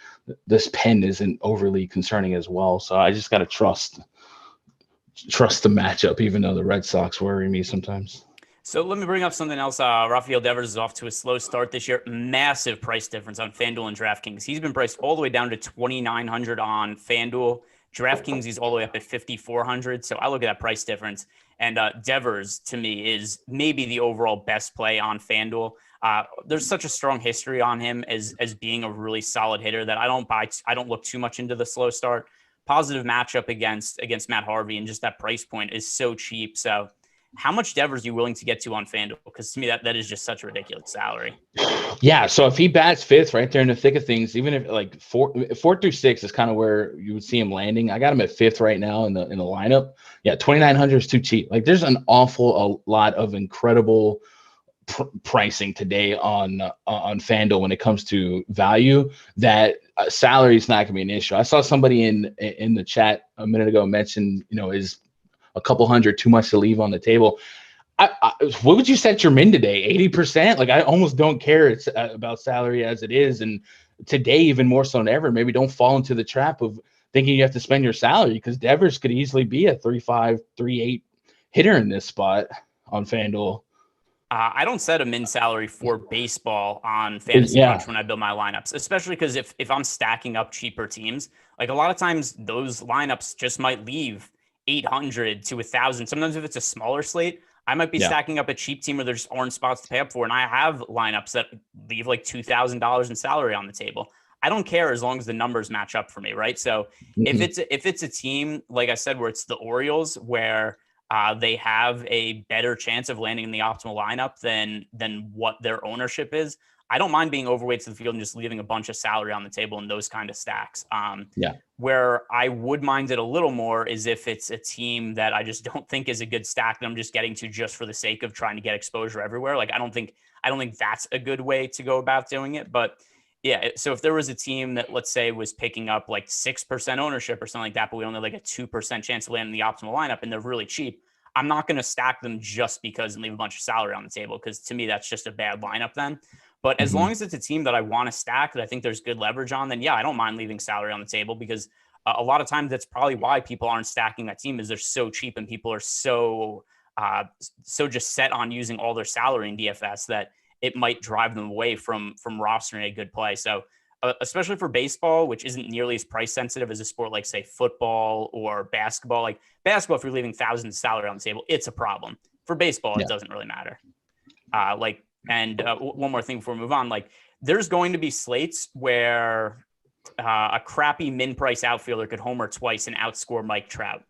this pen isn't overly concerning as well. So I just got to trust the matchup, even though the Red Sox worry me sometimes. So let me bring up something else. Rafael Devers is off to a slow start this year. Massive price difference on FanDuel and DraftKings. He's been priced all the way down to $2,900 on FanDuel. DraftKings, he's all the way up at $5,400. So I look at that price difference. And Devers, to me, is maybe the overall best play on FanDuel. There's such a strong history on him as being a really solid hitter that I don't look too much into the slow start. Positive matchup against Matt Harvey, and just that price point is so cheap. So how much Devers are you willing to get to on FanDuel? Because to me, that is just such a ridiculous salary. Yeah, so if he bats fifth right there in the thick of things, even if like four through six is kind of where you would see him landing. I got him at fifth right now in the lineup. Yeah, $2,900 is too cheap. Like, there's an awful lot of incredible pricing today on FanDuel when it comes to value, that salary is not going to be an issue. I saw somebody in the chat a minute ago mention, is a couple hundred too much to leave on the table. What would you set your min today? 80%? Like, I almost don't care about salary as it is. And today, even more so than ever, maybe don't fall into the trap of thinking you have to spend your salary, because Devers could easily be a 3.5, 3.8 hitter in this spot on FanDuel. I don't set a min salary for baseball on Fantasy Punch when I build my lineups, especially because if I'm stacking up cheaper teams, like a lot of times those lineups just might leave 800 to 1,000. Sometimes if it's a smaller slate, I might be stacking up a cheap team where there's orange spots to pay up for. And I have lineups that leave like $2,000 in salary on the table. I don't care as long as the numbers match up for me, right? So if it's a team, like I said, where it's the Orioles, where they have a better chance of landing in the optimal lineup than what their ownership is, I don't mind being overweight to the field and just leaving a bunch of salary on the table in those kind of stacks. Where I would mind it a little more is if it's a team that I just don't think is a good stack that I'm just getting to just for the sake of trying to get exposure everywhere. Like, I don't think that's a good way to go about doing it. But yeah, so if there was a team that, let's say, was picking up like 6% ownership or something like that, but we only like a 2% chance of landing in the optimal lineup and they're really cheap, I'm not going to stack them just because and leave a bunch of salary on the table, because to me, that's just a bad lineup then. But as long as it's a team that I want to stack, that I think there's good leverage on, then yeah, I don't mind leaving salary on the table, because a lot of times that's probably why people aren't stacking that team, is they're so cheap and people are so just set on using all their salary in DFS that it might drive them away from rostering a good play. So especially for baseball, which isn't nearly as price sensitive as a sport like, say, football or basketball. Like basketball, if you're leaving thousands of salary on the table, it's a problem. For baseball, it doesn't really matter. One more thing before we move on, like there's going to be slates where a crappy min price outfielder could homer twice and outscore Mike Trout.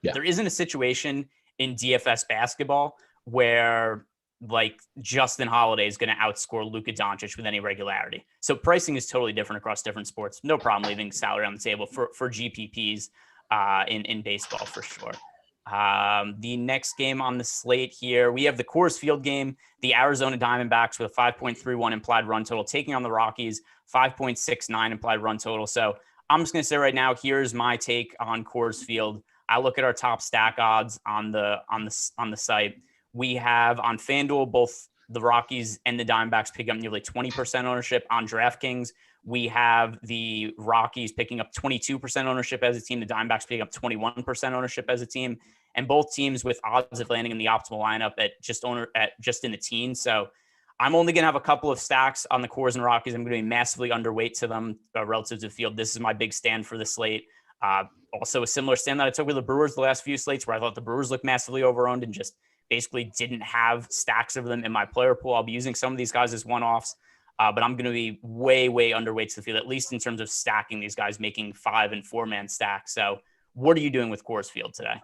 There isn't a situation in DFS basketball where like Justin Holiday is going to outscore Luka Doncic with any regularity. So pricing is totally different across different sports. No problem leaving salary on the table for GPPs in baseball for sure. The next game on the slate here, we have the Coors Field game, the Arizona Diamondbacks with a 5.31 implied run total, taking on the Rockies, 5.69 implied run total. So I'm just going to say right now, here's my take on Coors Field. I look at our top stack odds on the site. We have on FanDuel, both the Rockies and the Diamondbacks picking up nearly 20% ownership. On Draftkings, we have the Rockies picking up 22% ownership as a team, the Diamondbacks picking up 21% ownership as a team, and both teams with odds of landing in the optimal lineup at just in the teens. So I'm only going to have a couple of stacks on the Coors and Rockies. I'm going to be massively underweight to them relative to the field. This is my big stand for the slate. Also a similar stand that I took with the Brewers the last few slates, where I thought the Brewers looked massively overowned and just basically didn't have stacks of them in my player pool. I'll be using some of these guys as one-offs, but I'm going to be way, way underweight to the field, at least in terms of stacking these guys, making 5- and 4-man stacks. So what are you doing with Coors Field today?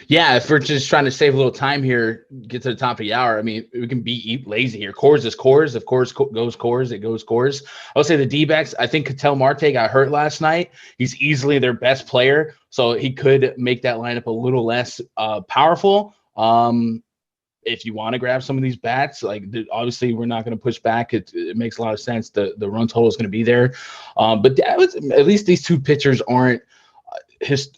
Yeah, if we're just trying to save a little time here, get to the top of the hour, I mean, we can be lazy here. Coors is Coors. If Coors goes Coors, it goes Coors. I'll say the D-backs, I think Ketel Marte got hurt last night. He's easily their best player, so he could make that lineup a little less powerful. If you want to grab some of these bats, like obviously we're not going to push back. It makes a lot of sense. The run total is going to be there. But at least these two pitchers aren't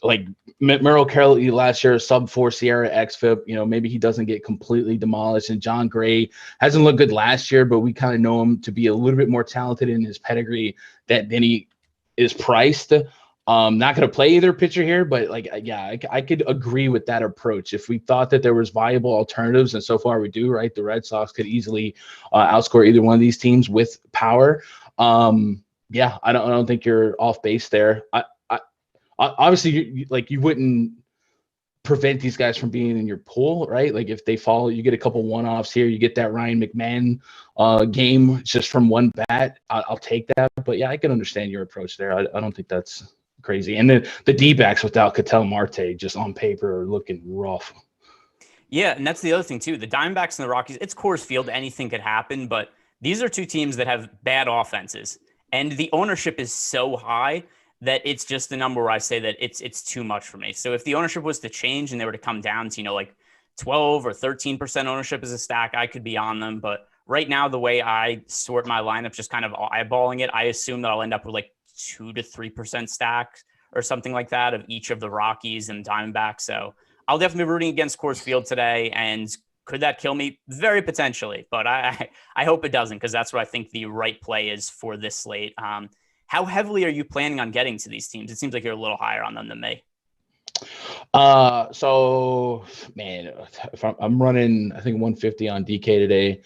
like Merrill Kelly last year, sub-4 Sierra xFIP. Maybe he doesn't get completely demolished. And John Gray hasn't looked good last year, but we kind of know him to be a little bit more talented in his pedigree than he is priced. Not going to play either pitcher here, but I could agree with that approach. If we thought that there was viable alternatives, and so far we do, right? The Red Sox could easily outscore either one of these teams with power. I don't think you're off base there. Obviously, you wouldn't prevent these guys from being in your pool, right? Like if they fall, you get a couple one-offs here, you get that Ryan McMahon game just from one bat. I'll take that. But yeah, I can understand your approach there. I don't think that's crazy. And then the D-backs without Ketel Marte just on paper are looking rough. Yeah, and that's the other thing too. The Diamondbacks and the Rockies, it's Coors Field, anything could happen, but these are two teams that have bad offenses. And the ownership is so high that it's just the number where I say that it's too much for me. So if the ownership was to change and they were to come down to, 12 or 13% ownership as a stack, I could be on them. But right now, the way I sort my lineup, just kind of eyeballing it, I assume that I'll end up with like 2 to 3% stacks or something like that of each of the Rockies and Diamondbacks. So I'll definitely be rooting against Coors Field today. And could that kill me? Very potentially, but I hope it doesn't, because that's what I think the right play is for this slate. How heavily are you planning on getting to these teams? It seems like you're a little higher on them than me. So man, if I'm running, I think 150 on DK today.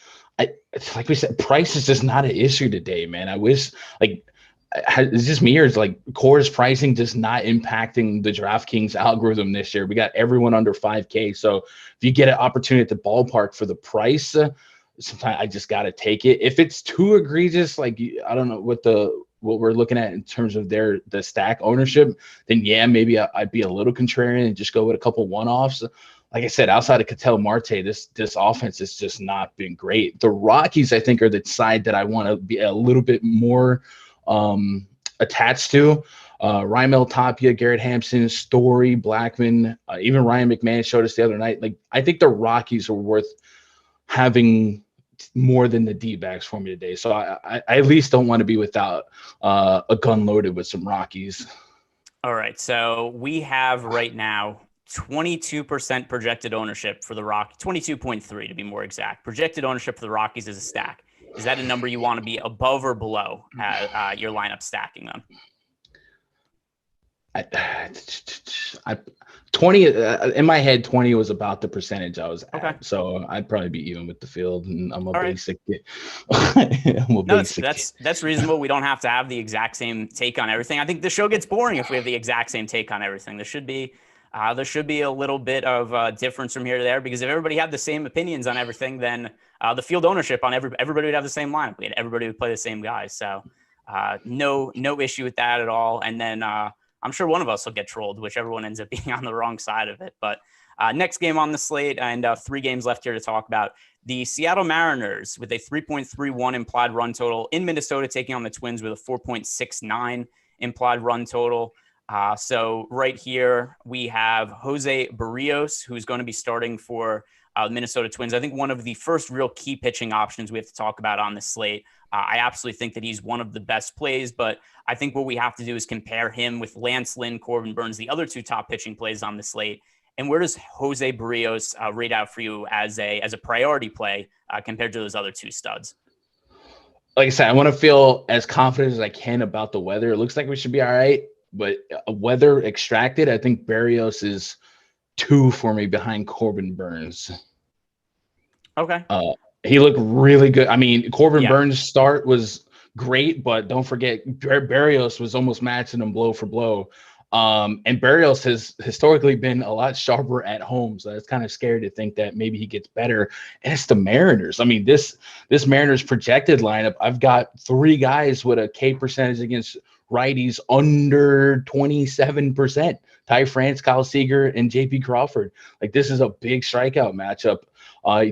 Like we said, price is just not an issue today, man. I wish it's just me, or it's like Coors pricing just not impacting the DraftKings algorithm this year. We got everyone under 5K. So if you get an opportunity at the ballpark for the price, sometimes I just got to take it. If it's too egregious, like I don't know what we're looking at in terms of the stack ownership, then yeah, maybe I'd be a little contrarian and just go with a couple one-offs. Like I said, outside of Ketel Marte, this offense has just not been great. The Rockies, I think, are the side that I want to be a little bit more attached to. Raimel Tapia, Garrett Hampson, Story, Blackman, even Ryan McMahon showed us the other night. Like, I think the Rockies are worth having more than the D-backs for me today. So I at least don't want to be without a gun loaded with some Rockies. All right. So we have right now 22% projected ownership for the Rockies, 22.3 to be more exact. Projected ownership for the Rockies as a stack. Is that a number you want to be above or below your lineup stacking them? 20 in my head, 20 was about the percentage I was at. Okay. So I'd probably be even with the field, and I'm a All basic. That's reasonable. We don't have to have the exact same take on everything. I think the show gets boring if we have the exact same take on everything. There should be a little bit of difference from here to there, because if everybody had the same opinions on everything, then the field ownership on everybody would have the same lineup. Everybody would play the same guys. So no issue with that at all. And then I'm sure one of us will get trolled, whichever one ends up being on the wrong side of it. But next game on the slate, and 3 games left here to talk about. The Seattle Mariners with a 3.31 implied run total in Minnesota, taking on the Twins with a 4.69 implied run total. So right here we have Jose Berrios, who's going to be starting for the Minnesota Twins. I think one of the first real key pitching options we have to talk about on the slate. I absolutely think that he's one of the best plays, but I think what we have to do is compare him with Lance Lynn, Corbin Burnes, the other 2 top pitching plays on the slate. And where does Jose Berrios rate out for you as a priority play compared to those other 2 studs? Like I said, I want to feel as confident as I can about the weather. It looks like we should be all right, but weather extracted, I think Berrios is 2 for me behind Corbin Burnes. Okay. He looked really good. I mean, Corbin Burnes' start was great, but don't forget, Berrios was almost matching him blow for blow. And Berrios has historically been a lot sharper at home, so it's kind of scary to think that maybe he gets better. And it's the Mariners. I mean, this Mariners projected lineup, I've got 3 guys with a K percentage against righties under 27%. Ty France, Kyle Seager, and JP Crawford. Like, this is a big strikeout matchup. I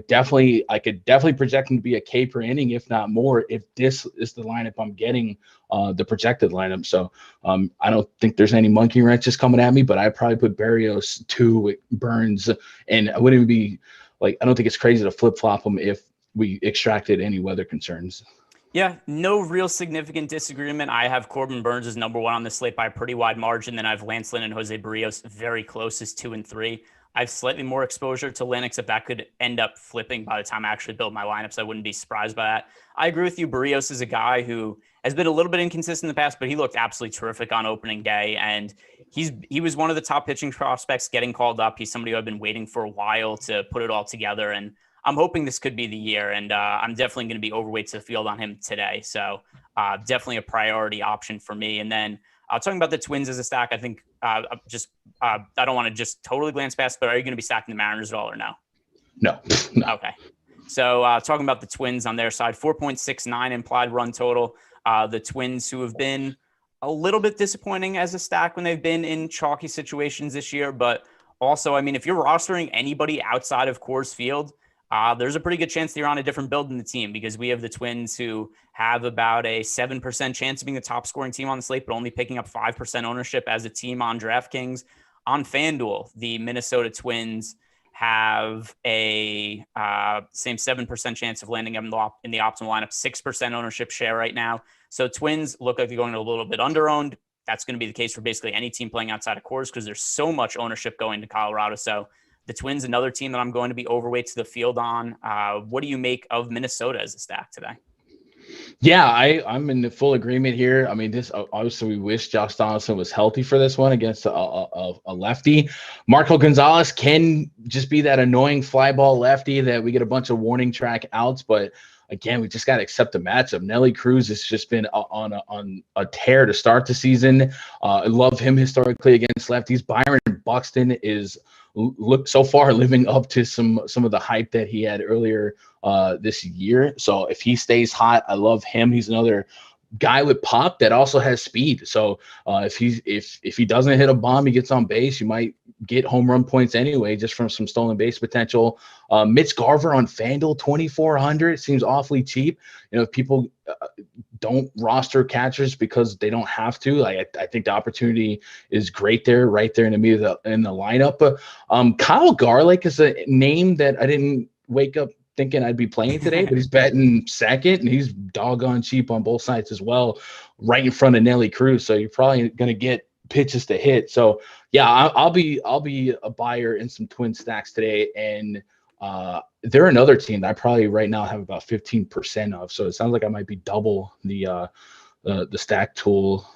could definitely project him to be a K per inning, if not more, if this is the lineup I'm getting, the projected lineup. So I don't think there's any monkey wrenches coming at me, but I probably put Berrios 2 with Burnes, and I wouldn't even be like, I don't think it's crazy to flip flop him if we extracted any weather concerns. Yeah, no real significant disagreement. I have Corbin Burnes as number 1 on the slate by a pretty wide margin. Then I have Lance Lynn and Jose Berrios very close as 2 and 3. I have slightly more exposure to Lynn, except that could end up flipping by the time I actually build my lineup, so I wouldn't be surprised by that. I agree with you. Berrios is a guy who has been a little bit inconsistent in the past, but he looked absolutely terrific on opening day, and he was one of the top pitching prospects getting called up. He's somebody who I've been waiting for a while to put it all together, and I'm hoping this could be the year, and I'm definitely going to be overweight to the field on him today. So definitely a priority option for me. And then talking about the Twins as a stack, I think I don't want to just totally glance past, but are you going to be stacking the Mariners at all or no? No. Okay. So talking about the Twins on their side, 4.69 implied run total. The Twins, who have been a little bit disappointing as a stack when they've been in chalky situations this year, but also, I mean, if you're rostering anybody outside of Coors Field, there's a pretty good chance that you're on a different build in the team, because we have the Twins who have about a 7% chance of being the top scoring team on the slate, but only picking up 5% ownership as a team on DraftKings. On Fanduel, the Minnesota Twins have a same 7% chance of landing him in the optimal lineup, 6% ownership share right now. So Twins look like they're going a little bit under-owned. That's going to be the case for basically any team playing outside of Coors because there's so much ownership going to Colorado. So the Twins, another team that I'm going to be overweight to the field on. What do you make of Minnesota as a stack today? Yeah, I'm in full agreement here. I mean, this obviously we wish Josh Donaldson was healthy for this one against a lefty. Marco Gonzalez can just be that annoying fly ball lefty that we get a bunch of warning track outs, but again, we just got to accept the matchup. Nelly Cruz has just been on a tear to start the season. I love him historically against lefties. Byron Buxton is so far living up to some of the hype that he had earlier this year. So if he stays hot, I love him. He's another guy with pop that also has speed. So if he doesn't hit a bomb, he gets on base, you might get home run points anyway, just from some stolen base potential. Mitch Garver on Fanduel, 2,400 seems awfully cheap. You know, if people don't roster catchers because they don't have to, I think the opportunity is great there, right there in the lineup. Kyle Garlick is a name that I didn't wake up thinking I'd be playing today, but he's batting second and he's doggone cheap on both sides as well, right in front of Nelly Cruz. So you're probably going to get pitches to hit. So yeah, I'll be a buyer in some Twin stacks today. And they're another team that I probably right now have about 15% of. So it sounds like I might be double the stack tool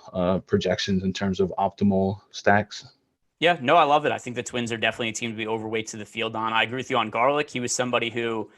projections in terms of optimal stacks. Yeah, no, I love it. I think the Twins are definitely a team to be overweight to the field on. I agree with you on Garlick. He was somebody who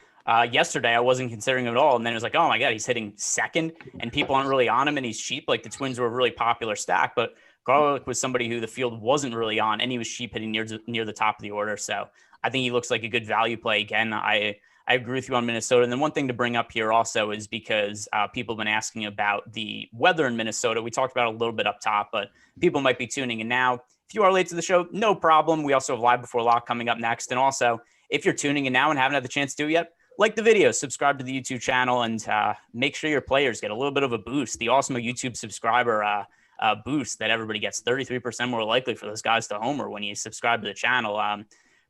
yesterday I wasn't considering at all. And then it was like, oh my God, he's hitting second and people aren't really on him and he's cheap. Like the Twins were a really popular stack, but Garlick was somebody who the field wasn't really on and he was cheap hitting near the top of the order. So I think he looks like a good value play. Again, I agree with you on Minnesota. And then one thing to bring up here also is because people have been asking about the weather in Minnesota. We talked about it a little bit up top, but people might be tuning in now. If you are late to the show, no problem. We also have Live Before Lock coming up next. And also, if you're tuning in now and haven't had the chance to do it yet, like the video, subscribe to the YouTube channel, and make sure your players get a little bit of a boost. The awesome YouTube subscriber boost that everybody gets, 33% more likely for those guys to homer when you subscribe to the channel.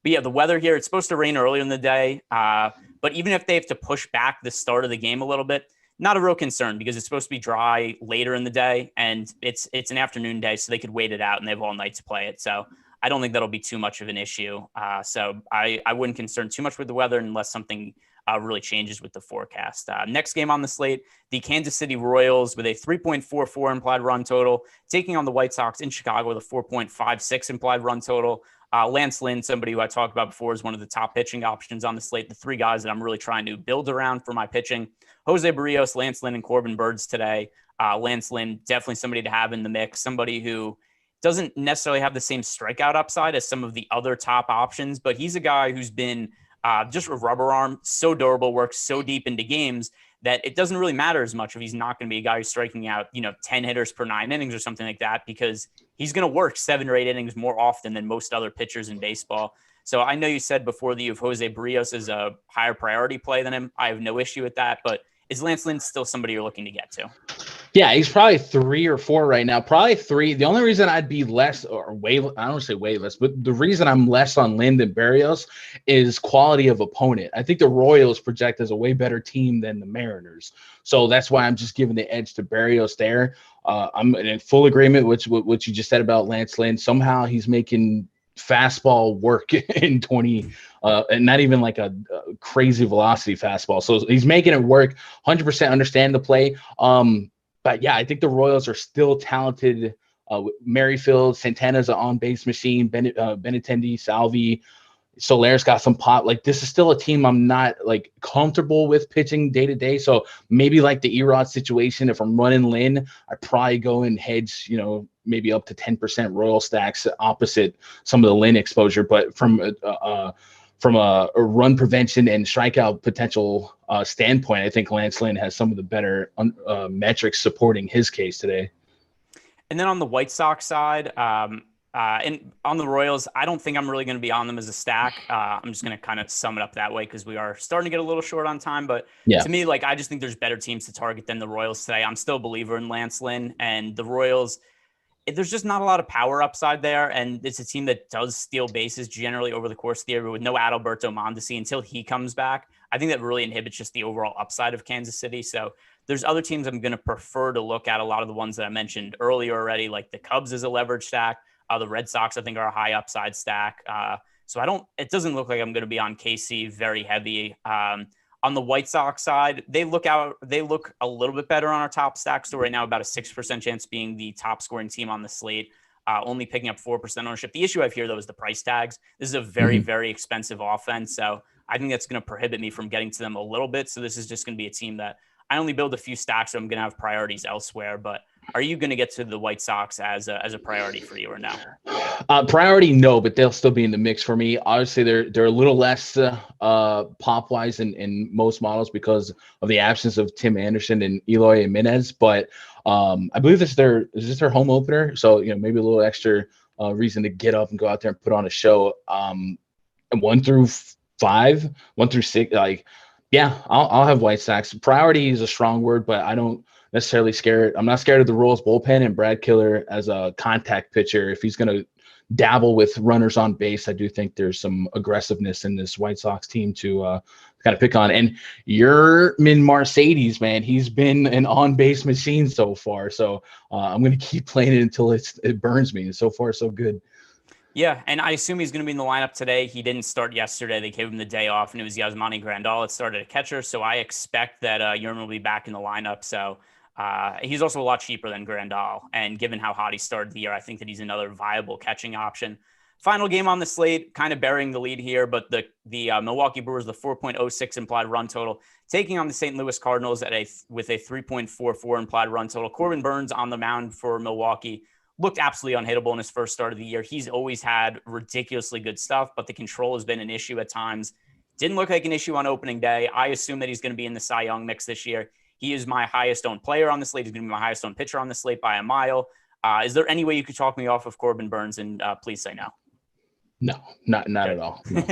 But yeah, the weather here, it's supposed to rain earlier in the day. But even if they have to push back the start of the game a little bit, not a real concern because it's supposed to be dry later in the day and it's an afternoon day, so they could wait it out and they have all night to play it. So I don't think that'll be too much of an issue. So I wouldn't concern too much with the weather unless something really changes with the forecast. Next game on the slate, the Kansas City Royals with a 3.44 implied run total, taking on the White Sox in Chicago with a 4.56 implied run total. Lance Lynn, somebody who I talked about before, is one of the top pitching options on the slate. The three guys that I'm really trying to build around for my pitching: Jose Berrios, Lance Lynn, and Corbin Burns today. Lance Lynn, definitely somebody to have in the mix, somebody who doesn't necessarily have the same strikeout upside as some of the other top options, but he's a guy who's been just a rubber arm, so durable, works so deep into games that it doesn't really matter as much if he's not going to be a guy who's striking out, 10 hitters per 9 innings or something like that, because he's going to work 7 or 8 innings more often than most other pitchers in baseball. So I know you said before that you have Jose Berrios as a higher priority play than him. I have no issue with that, but is Lance Lynn still somebody you're looking to get to? Yeah, he's probably 3 or 4 right now. Probably 3. The only reason I'd be less or way, I don't want to say way less, but the reason I'm less on Lynn than Berrios is quality of opponent. I think the Royals project as a way better team than the Mariners. So that's why I'm just giving the edge to Berrios there. I'm in full agreement with what you just said about Lance Lynn. Somehow he's making fastball work in 20 and not even like a crazy velocity fastball. So he's making it work. 100% understand the play. But yeah, I think the Royals are still talented. Merrifield, Santana's an on-base machine. Benintendi, Salvi, Soler's got some pop. Like, this is still a team I'm not like comfortable with pitching day to day. So maybe like the Erod situation, if I'm running Lynn, I probably go and hedge, maybe up to 10% Royal stacks opposite some of the Lynn exposure. But from a run prevention and strikeout potential standpoint, I think Lance Lynn has some of the better metrics supporting his case today. And then on the White Sox side, and on the Royals, I don't think I'm really going to be on them as a stack. I'm just going to kind of sum it up that way because we are starting to get a little short on time. But to me, I just think there's better teams to target than the Royals today. I'm still a believer in Lance Lynn, and the Royals, there's just not a lot of power upside there. And it's a team that does steal bases generally over the course of the year, but with no Adalberto Mondesi until he comes back. I think that really inhibits just the overall upside of Kansas City. So there's other teams I'm going to prefer to look at. A lot of the ones that I mentioned earlier already, like the Cubs is a leverage stack. The Red Sox, I think, are a high upside stack. So it doesn't look like I'm going to be on KC very heavy. On the White Sox side, they look a little bit better on our top stack. So right now, about a 6% chance being the top scoring team on the slate, only picking up 4% ownership. The issue I have here, though, is the price tags. This is a very, very expensive offense. So I think that's going to prohibit me from getting to them a little bit. So this is just going to be a team that I only build a few stacks, so I'm going to have priorities elsewhere. But are you going to get to the White Sox as a priority for you or no? Priority, no, but they'll still be in the mix for me. Obviously, they're a little less pop-wise in most models because of the absence of Tim Anderson and Eloy Jimenez. But I believe is this their home opener? So maybe a little extra reason to get up and go out there and put on a show. 1 through 5, 1 through 6, I'll have White Sox. Priority is a strong word, but I don't necessarily scared. I'm not scared of the Royals bullpen and Brad Killer as a contact pitcher. If he's going to dabble with runners on base, I do think there's some aggressiveness in this White Sox team to kind of pick on. And Yermin Mercedes, man, he's been an on-base machine so far. So I'm going to keep playing it until it burns me. So far, so good. Yeah, and I assume he's going to be in the lineup today. He didn't start yesterday. They gave him the day off, and it was Yasmani Grandal that started at catcher. So I expect that Yermin will be back in the lineup. So he's also a lot cheaper than Grandal. And given how hot he started the year, I think that he's another viable catching option. Final game on the slate, kind of burying the lead here, but the Milwaukee Brewers, the 4.06 implied run total, taking on the St. Louis Cardinals with a 3.44 implied run total. Corbin Burns on the mound for Milwaukee looked absolutely unhittable in his first start of the year. He's always had ridiculously good stuff, but the control has been an issue at times. Didn't look like an issue on opening day. I assume that he's going to be in the Cy Young mix this year. He is my highest owned player on the slate. He's going to be my highest owned pitcher on the slate by a mile. Is there any way you could talk me off of Corbin Burns? And please say no. No, not at all. No.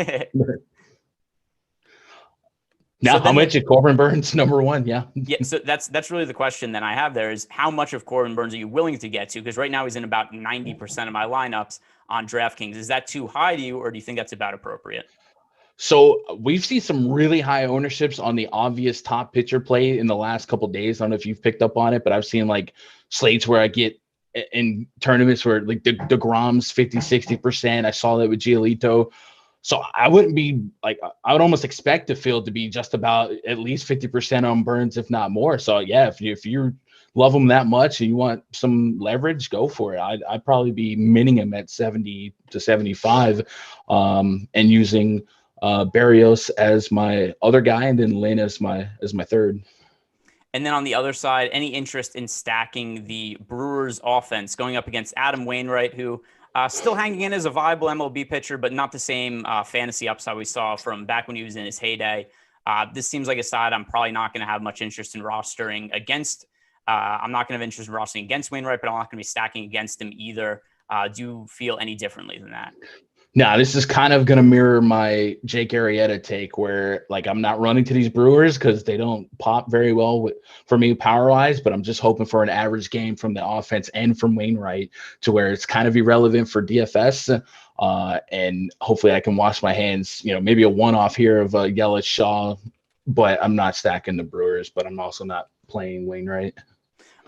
Now, so how much is Corbin Burns number one? Yeah. Yeah. So that's really the question that I have there is how much of Corbin Burns are you willing to get to? Because right now he's in about 90% of my lineups on DraftKings. Is that too high to you, or do you think that's about appropriate? So we've seen some really high ownerships on the obvious top pitcher play in the last couple of days. I don't know if you've picked up on it, but I've seen like slates where I get in tournaments where like the DeGrom's 50-60%. I saw that with Giolito. So I wouldn't be like, I would almost expect the field to be just about at least 50% on Burns, if not more. So yeah, if you love him that much and you want some leverage, go for it. I'd probably be minting him at 70 to 75 and using Berrios as my other guy and then Lynn as my third. And then on the other side, any interest in stacking the Brewers offense going up against Adam Wainwright, who still hanging in as a viable MLB pitcher, but not the same fantasy upside we saw from back when he was in his heyday. This seems like a side I'm probably not going to have much interest in rostering against. I'm not going to have interest in rostering against Wainwright, but I'm not going to be stacking against him either. Do you feel any differently than that? No, this is kind of going to mirror my Jake Arrieta take where like I'm not running to these Brewers because they don't pop very well for me power-wise, but I'm just hoping for an average game from the offense and from Wainwright to where it's kind of irrelevant for DFS. And hopefully I can wash my hands, maybe a one-off here of Yelich Shaw, but I'm not stacking the Brewers, but I'm also not playing Wainwright.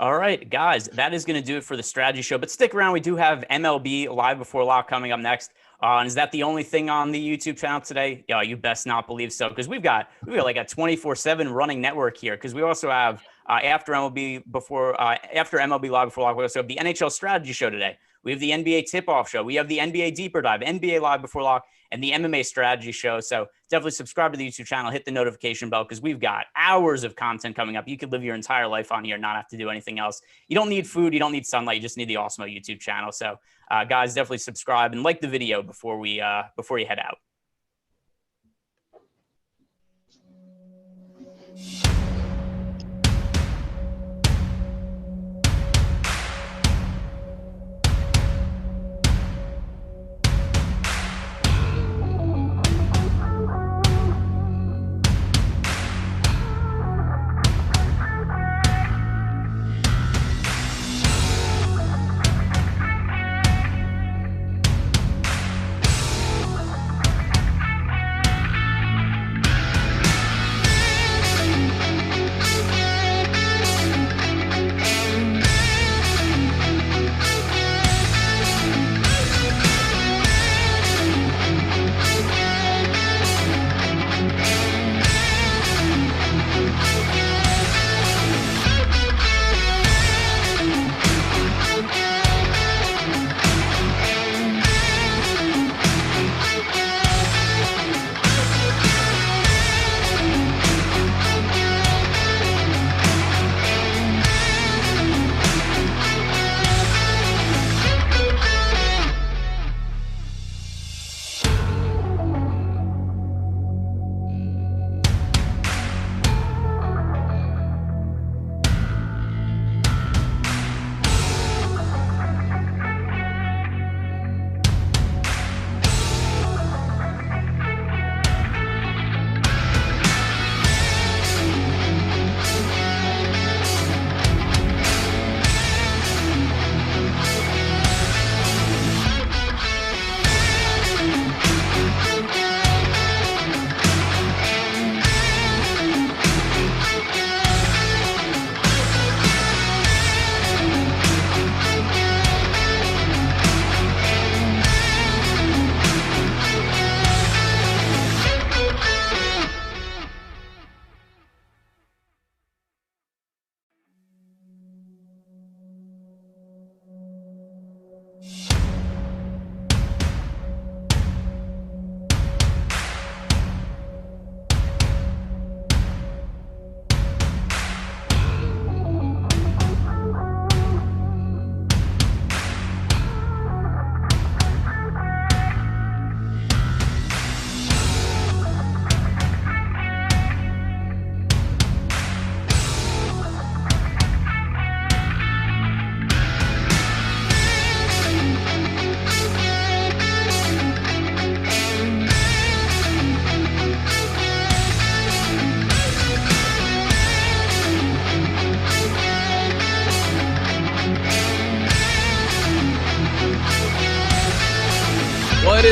All right, guys, that is going to do it for the strategy show, but stick around. We do have MLB Live Before Lock coming up next. And is that the only thing on the YouTube channel today? Yeah, you best not believe so, because we've got like a 24/7 running network here. Because we also have after MLB Live Before Lock, we also have the NHL Strategy Show today. We have the NBA Tip-Off Show. We have the NBA Deeper Dive, NBA Live Before Lock, and the MMA Strategy Show. So definitely subscribe to the YouTube channel, hit the notification bell, because we've got hours of content coming up. You could live your entire life on here and not have to do anything else. You don't need food. You don't need sunlight. You just need the Awesemo YouTube channel. So guys, definitely subscribe and like the video before you head out.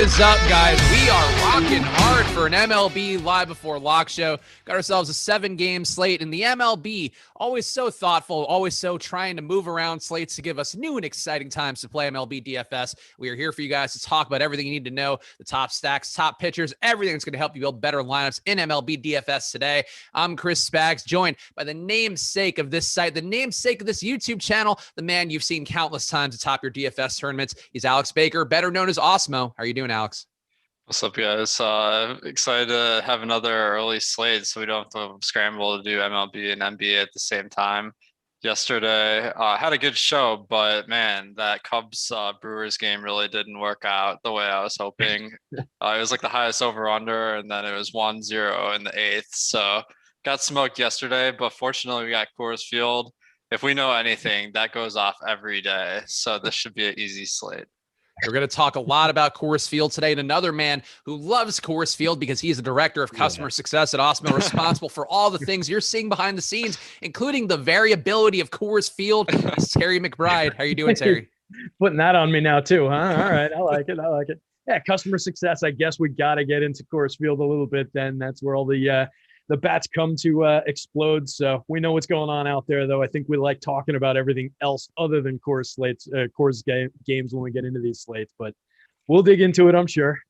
is up, guys? We are rocking hard for an MLB Live Before Lock show. Got ourselves a 7-game slate, and the MLB, always so thoughtful, always so trying to move around slates to give us new and exciting times to play MLB DFS. We are here for you guys to talk about everything you need to know, the top stacks, top pitchers, everything that's going to help you build better lineups in MLB DFS today. I'm Chris Spags, joined by the namesake of this site, the namesake of this YouTube channel, the man you've seen countless times atop your DFS tournaments. He's Alex Baker, better known as Osmo. How are you doing, Alex? What's up, guys? Excited to have another early slate so we don't have to scramble to do MLB and NBA at the same time. Yesterday, had a good show, but man, that Cubs Brewers game really didn't work out the way I was hoping. It was like the highest over-under, and then it was 1-0 in the 8th. So got smoked yesterday, but fortunately we got Coors Field. If we know anything, that goes off every day. So this should be an easy slate. We're going to talk a lot about Coors Field today, and another man who loves Coors Field because he's the director of customer success at Osmo, responsible for all the things you're seeing behind the scenes, including the variability of Coors Field. It's Terry McBride. How are you doing, Terry? Putting that on me now too, huh? All right, I like it. Yeah, customer success. I guess we got to get into Coors Field a little bit. Then that's where all the bats come to explode. So we know what's going on out there, though. I think we like talking about everything else other than Coors games when we get into these slates, but we'll dig into it, I'm sure.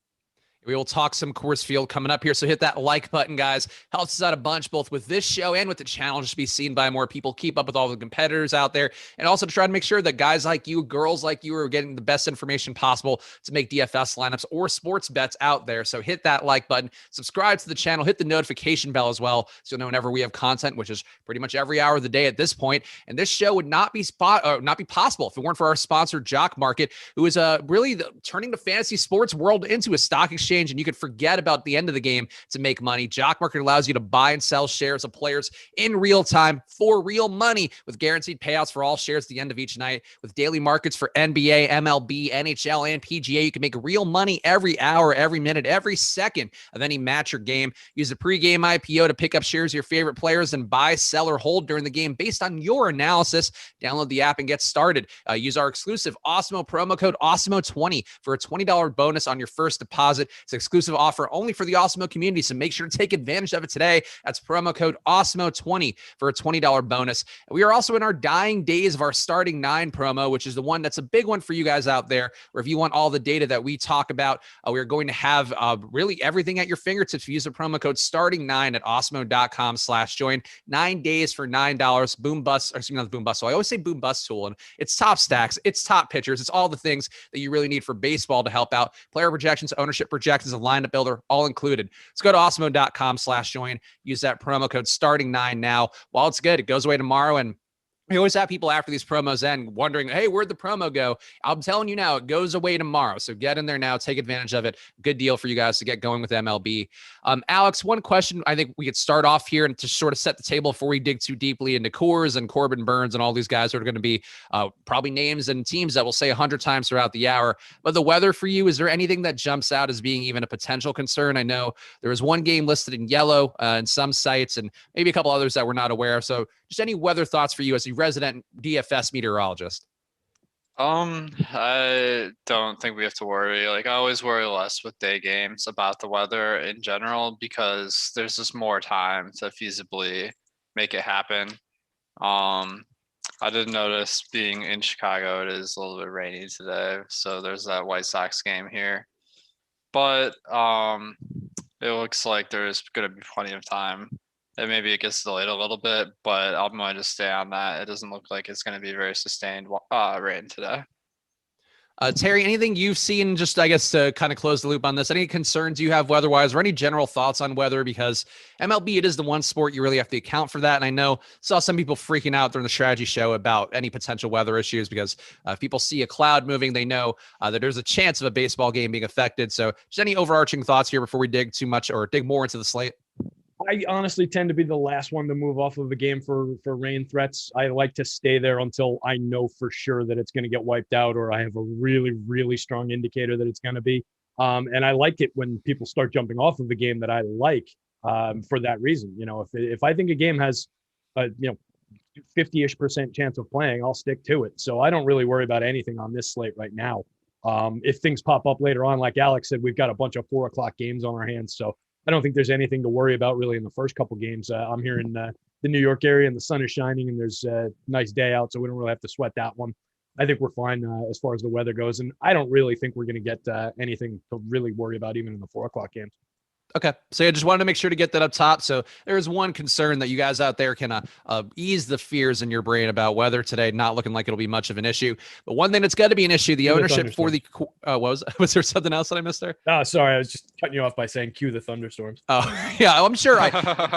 We will talk some Coors Field coming up here, so hit that like button, guys. Helps us out a bunch, both with this show and with the channel, just to be seen by more people, keep up with all the competitors out there, and also to try to make sure that guys like you, girls like you, are getting the best information possible to make DFS lineups or sports bets out there. So hit that like button, subscribe to the channel, hit the notification bell as well, so you'll know whenever we have content, which is pretty much every hour of the day at this point. And this show would not be possible if it weren't for our sponsor, Jock Market, who is really turning the fantasy sports world into a stock exchange. And you could forget about the end of the game to make money. Jock Market allows you to buy and sell shares of players in real time for real money with guaranteed payouts for all shares at the end of each night. With daily markets for NBA, MLB, NHL, and PGA, you can make real money every hour, every minute, every second of any match or game. Use the pregame IPO to pick up shares of your favorite players and buy, sell, or hold during the game based on your analysis. Download the app and get started. Use our exclusive Osmo promo code OSMO20 for a $20 bonus on your first deposit. It's an exclusive offer only for the Osmo community, so make sure to take advantage of it today. That's promo code OSMO20 for a $20 bonus. And we are also in our dying days of our starting 9 promo, which is the one that's a big one for you guys out there, where if you want all the data that we talk about, we are going to have really everything at your fingertips. Use the promo code starting9 at osmo.com/join. 9 days for $9. Boom bust, or excuse me, not the boom bust. So I always say boom bust tool, and it's top stacks, it's top pitchers, it's all the things that you really need for baseball to help out. Player projections, ownership projections, as a lineup builder, all included. Let's go to osmo.com/join. Use that promo code starting9 now. While it's good, it goes away tomorrow, and we always have people after these promos end wondering, hey, where'd the promo go? I'm telling you now, it goes away tomorrow. So get in there now, take advantage of it. Good deal for you guys to get going with MLB. Alex, one question I think we could start off here and to sort of set the table before we dig too deeply into Coors and Corbin Burns and all these guys that are going to be probably names and teams that we'll say 100 times throughout the hour. But the weather for you, is there anything that jumps out as being even a potential concern? I know there was one game listed in yellow in some sites and maybe a couple others that we're not aware of. So just any weather thoughts for you as a resident DFS meteorologist? I don't think we have to worry. Like, I always worry less with day games about the weather in general because there's just more time to feasibly make it happen. I did notice being in Chicago, it is a little bit rainy today, so there's that White Sox game here. But it looks like there's going to be plenty of time. And maybe it gets delayed a little bit, but I'm going to stay on that. It doesn't look like it's going to be very sustained rain today. Terry, anything you've seen, just I guess to kind of close the loop on this, any concerns you have weather-wise or any general thoughts on weather? Because MLB, it is the one sport you really have to account for that. And I know saw some people freaking out during the strategy show about any potential weather issues because if people see a cloud moving, they know that there's a chance of a baseball game being affected. So just any overarching thoughts here before we dig too much or dig more into the slate? I honestly tend to be the last one to move off of a game for rain threats. I like to stay there until I know for sure that it's going to get wiped out or I have a really, really strong indicator that it's going to be. And I like it when people start jumping off of a game that I like for that reason. You know, if I think a game has a 50-ish% chance of playing, I'll stick to it. So I don't really worry about anything on this slate right now. If things pop up later on, like Alex said, we've got a bunch of 4 o'clock games on our hands. So I don't think there's anything to worry about really in the first couple games. I'm here in the New York area and the sun is shining and there's a nice day out. So we don't really have to sweat that one. I think we're fine as far as the weather goes. And I don't really think we're going to get anything to really worry about even in the 4 o'clock games. Okay. So I just wanted to make sure to get that up top. So there's one concern that you guys out there can ease the fears in your brain about weather today, not looking like it'll be much of an issue. But one thing that's got to be an issue, the ownership for the, was there something else that I missed there? Oh, sorry. I was just cutting you off by saying cue the thunderstorms. Oh, yeah. I'm sure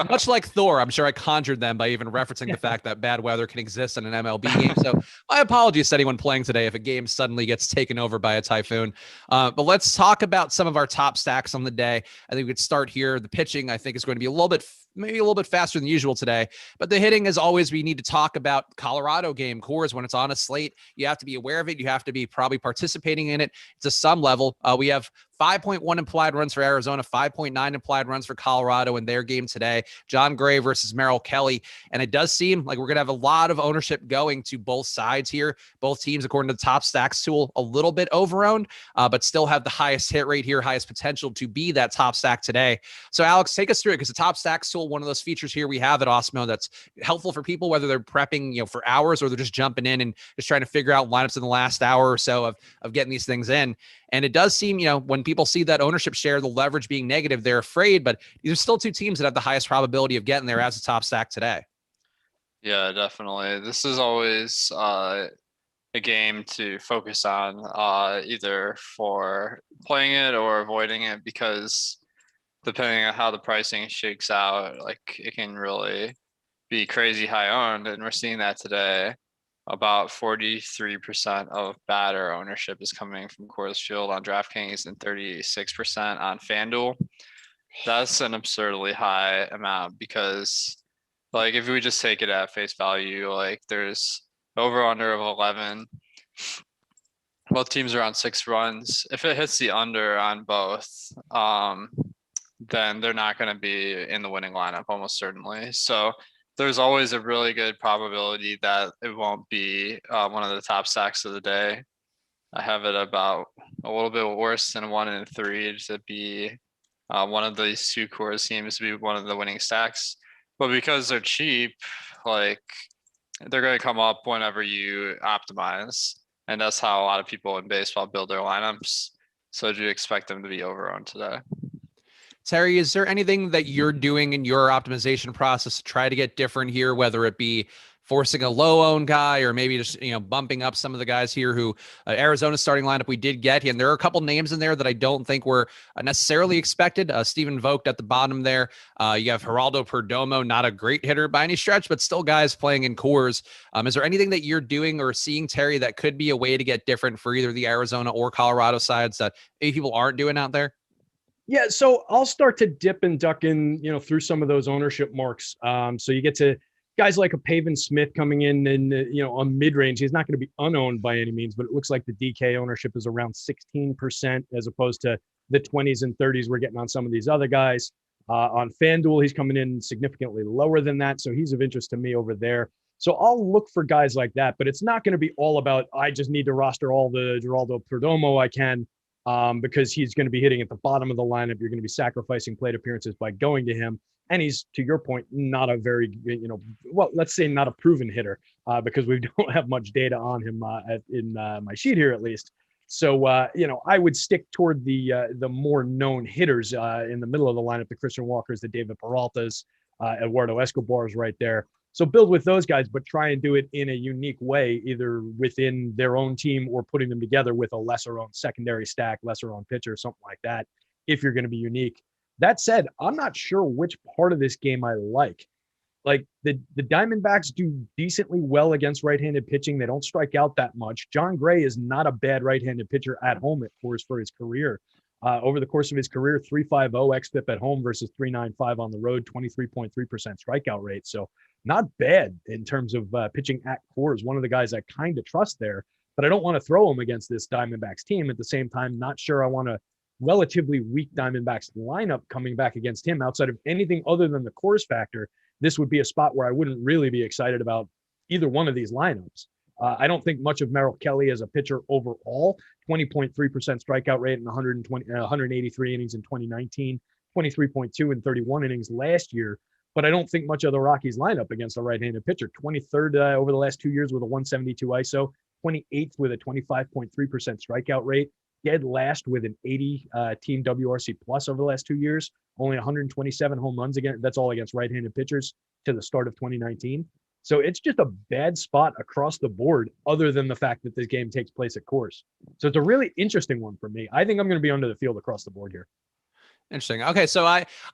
much like Thor, I'm sure I conjured them by even referencing the fact that bad weather can exist in an MLB game. So my apologies to anyone playing today if a game suddenly gets taken over by a typhoon. But let's talk about some of our top stacks on the day. I think we could start here. The pitching, I think, is going to be maybe a little bit faster than usual today. But the hitting, as always, we need to talk about Colorado game. Coors, when it's on a slate, you have to be aware of it. You have to be probably participating in it to some level. We have 5.1 implied runs for Arizona, 5.9 implied runs for Colorado in their game today. John Gray versus Merrill Kelly. And it does seem like we're going to have a lot of ownership going to both sides here. Both teams, according to the top stacks tool, a little bit over-owned, but still have the highest hit rate here, highest potential to be that top stack today. So Alex, take us through it, because the top stacks tool, one of those features here we have at Osmo that's helpful for people, whether they're prepping, for hours or they're just jumping in and just trying to figure out lineups in the last hour or so of getting these things in. And it does seem, when people see that ownership share, the leverage being negative, they're afraid, but these are still two teams that have the highest probability of getting there as a top stack today. Yeah, definitely. This is always a game to focus on, either for playing it or avoiding it, because depending on how the pricing shakes out, like it can really be crazy high owned. And we're seeing that today. About 43% of batter ownership is coming from Coors Field on Draftkings and 36% on Fanduel. That's an absurdly high amount, because like if we just take it at face value, like there's over under of 11. Both teams are on 6 runs. If it hits the under on both, then they're not going to be in the winning lineup almost certainly. So there's always a really good probability that it won't be one of the top stacks of the day. I have it about a little bit worse than 1 in 3 to be one of these two Coors teams to be one of the winning stacks. But because they're cheap, like they're going to come up whenever you optimize. And that's how a lot of people in baseball build their lineups. So do you expect them to be overowned today? Terry, is there anything that you're doing in your optimization process to try to get different here, whether it be forcing a low-owned guy or maybe just, bumping up some of the guys here who Arizona's starting lineup we did get? And there are a couple names in there that I don't think were necessarily expected. Stephen Vogt at the bottom there. You have Geraldo Perdomo, not a great hitter by any stretch, but still guys playing in Coors. Is there anything that you're doing or seeing, Terry, that could be a way to get different for either the Arizona or Colorado sides that maybe people aren't doing out there? Yeah, so I'll start to dip and duck in, through some of those ownership marks. So you get to guys like a Pavin Smith coming in and, on mid-range. He's not going to be unowned by any means, but it looks like the DK ownership is around 16% as opposed to the 20s and 30s we're getting on some of these other guys. On FanDuel, he's coming in significantly lower than that, so he's of interest to me over there. So I'll look for guys like that, but it's not going to be all about, I just need to roster all the Geraldo Perdomo I can. Because he's going to be hitting at the bottom of the lineup. You're going to be sacrificing plate appearances by going to him. And he's, to your point, not a very, let's say not a proven hitter because we don't have much data on him in my sheet here, at least. So, I would stick toward the more known hitters in the middle of the lineup, the Christian Walkers, the David Peraltas, Eduardo Escobar's right there. So build with those guys, but try and do it in a unique way, either within their own team or putting them together with a lesser-owned secondary stack, lesser-owned pitcher, something like that, if you're going to be unique. That said, I'm not sure which part of this game I like. Like, the Diamondbacks do decently well against right-handed pitching. They don't strike out that much. John Gray is not a bad right-handed pitcher at home at Coors for his career. Over the course of his career, 3.50 xFIP at home versus 3.95 on the road, 23.3% strikeout rate. So not bad in terms of pitching at Coors. One of the guys I kind of trust there, but I don't want to throw him against this Diamondbacks team. At the same time, not sure I want a relatively weak Diamondbacks lineup coming back against him outside of anything other than the Coors factor. This would be a spot where I wouldn't really be excited about either one of these lineups. I don't think much of Merrill Kelly as a pitcher overall. 20.3% strikeout rate in 183 innings in 2019, 23.2 in 31 innings last year. But I don't think much of the Rockies lineup against a right-handed pitcher. 23rd over the last 2 years with a 172 ISO, 28th with a 25.3% strikeout rate, dead last with an 80 team WRC plus over the last 2 years, only 127 home runs again. That's all against right-handed pitchers to the start of 2019. So it's just a bad spot across the board, other than the fact that this game takes place at Coors. So it's a really interesting one for me. I think I'm going to be under the field across the board here. Interesting. Okay, so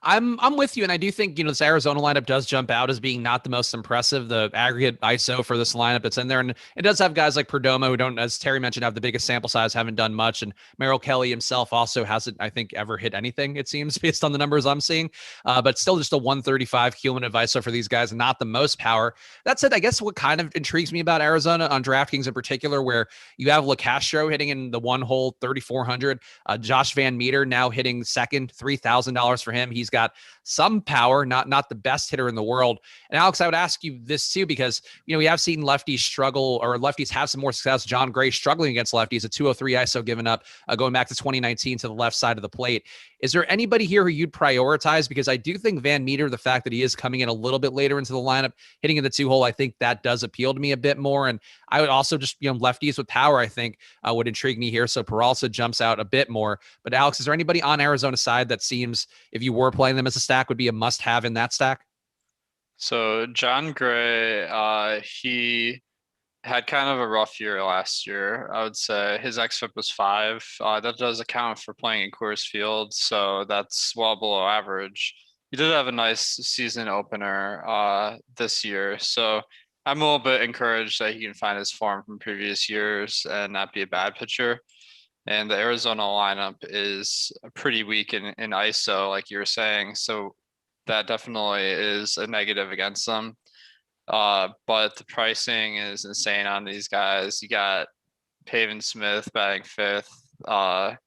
I'm with you, and I do think this Arizona lineup does jump out as being not the most impressive. The aggregate ISO for this lineup that's in there, and it does have guys like Perdomo who don't, as Terry mentioned, have the biggest sample size, haven't done much, and Merrill Kelly himself also hasn't, I think, ever hit anything. It seems based on the numbers I'm seeing, but still just a 135 cumulative ISO for these guys, not the most power. That said, I guess what kind of intrigues me about Arizona on DraftKings in particular, where you have LeCastro hitting in the one hole 3,400, Josh Van Meter now hitting second, $3,000 for him. He's got some power, not the best hitter in the world. And Alex, I would ask you this too, because we have seen lefties struggle, or lefties have some more success. John Gray struggling against lefties, a 203 ISO given up going back to 2019 to the left side of the plate. Is there anybody here who you'd prioritize? Because I do think Van Meter, the fact that he is coming in a little bit later into the lineup, hitting in the 2-hole, I think that does appeal to me a bit more. And I would also just, lefties with power, I think would intrigue me here. So Peralta jumps out a bit more. But Alex, is there anybody on Arizona's side that seems, if you were playing them as a stack, would be a must-have in that stack? So John Gray, he had kind of a rough year last year. I would say his xFIP was 5. That does account for playing in Coors Field, so that's well below average. He did have a nice season opener this year, so I'm a little bit encouraged that he can find his form from previous years and not be a bad pitcher. And the Arizona lineup is pretty weak in ISO, like you were saying, so that definitely is a negative against them. But the pricing is insane on these guys. You got Pavin Smith batting 5th for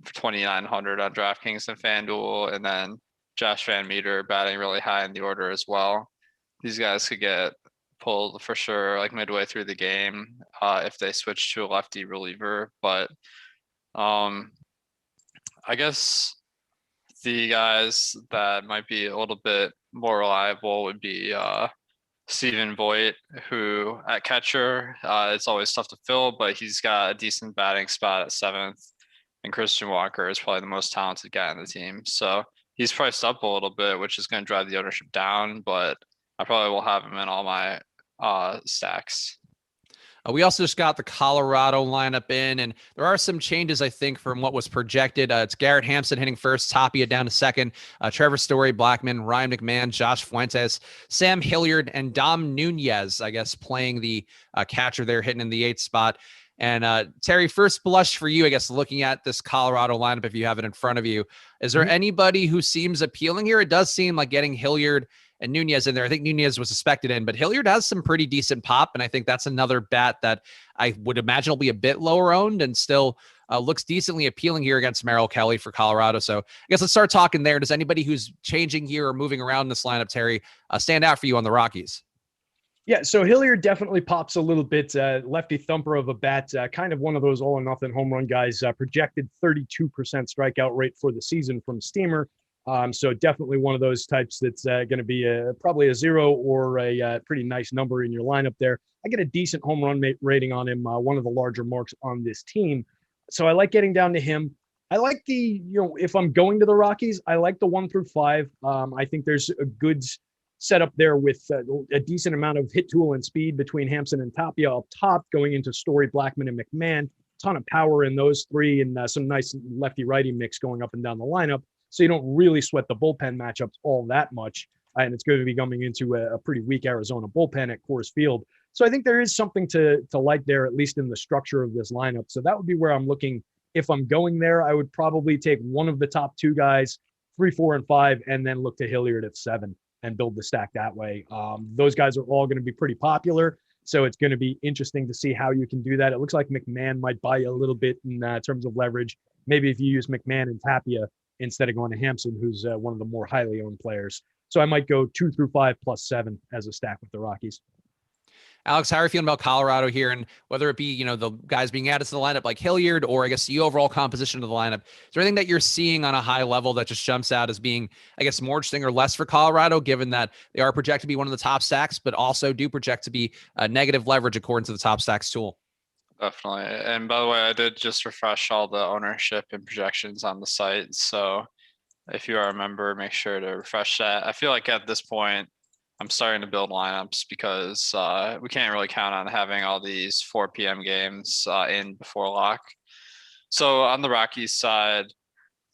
2,900 on DraftKings and FanDuel, and then Josh Van Meter batting really high in the order as well. These guys could get pulled for sure, like midway through the game, if they switch to a lefty reliever. But I guess the guys that might be a little bit more reliable would be Stephen Voigt, who at catcher, it's always tough to fill, but he's got a decent batting spot at 7th. And Christian Walker is probably the most talented guy on the team. So he's priced up a little bit, which is going to drive the ownership down, but I probably will have him in all my stacks. We also just got the Colorado lineup in, and there are some changes, I think, from what was projected. It's Garrett Hampson hitting first, Tapia down to second, Trevor Story, Blackman, Ryan McMahon, Josh Fuentes, Sam Hilliard, and Dom Nunez, I guess, playing the catcher there, hitting in the 8th spot. And Terry, first blush for you, I guess, looking at this Colorado lineup, if you have it in front of you, is there anybody who seems appealing here? It does seem like getting Hilliard and Nunez in there. I think Nunez was suspected in, but Hilliard has some pretty decent pop. And I think that's another bat that I would imagine will be a bit lower owned and still looks decently appealing here against Merrill Kelly for Colorado. So I guess let's start talking there. Does anybody who's changing here or moving around this lineup, Terry, stand out for you on the Rockies? Yeah, so Hilliard definitely pops a little bit. Lefty thumper of a bat, kind of one of those all-or-nothing home run guys. Projected 32% strikeout rate for the season from Steamer. So definitely one of those types that's going to be probably a 0 or a pretty nice number in your lineup there. I get a decent home run rating on him, one of the larger marks on this team. So I like getting down to him. I like the, if I'm going to the Rockies, I like the 1 through 5. I think there's a good setup there with a decent amount of hit tool and speed between Hampson and Tapia up top, going into Story, Blackman, and McMahon. Ton of power in those three, and some nice lefty-righty mix going up and down the lineup. So you don't really sweat the bullpen matchups all that much. And it's going to be coming into a pretty weak Arizona bullpen at Coors Field. So I think there is something to like there, at least in the structure of this lineup. So that would be where I'm looking. If I'm going there, I would probably take one of the top 2 guys, 3, 4, and 5, and then look to Hilliard at 7 and build the stack that way. Those guys are all going to be pretty popular. So it's going to be interesting to see how you can do that. It looks like McMahon might buy you a little bit in terms of leverage. Maybe if you use McMahon and Tapia instead of going to Hampson, who's one of the more highly owned players. So I might go 2 through 5 plus 7 as a stack with the Rockies. Alex, how are you feeling about Colorado here? And whether it be, the guys being added to the lineup like Hilliard, or I guess the overall composition of the lineup, is there anything that you're seeing on a high level that just jumps out as being, I guess, more interesting or less for Colorado, given that they are projected to be one of the top stacks, but also do project to be a negative leverage according to the top stacks tool? Definitely. And by the way, I did just refresh all the ownership and projections on the site. So if you are a member, make sure to refresh that. I feel like at this point, I'm starting to build lineups because we can't really count on having all these 4 p.m. games in before lock. So on the Rockies side,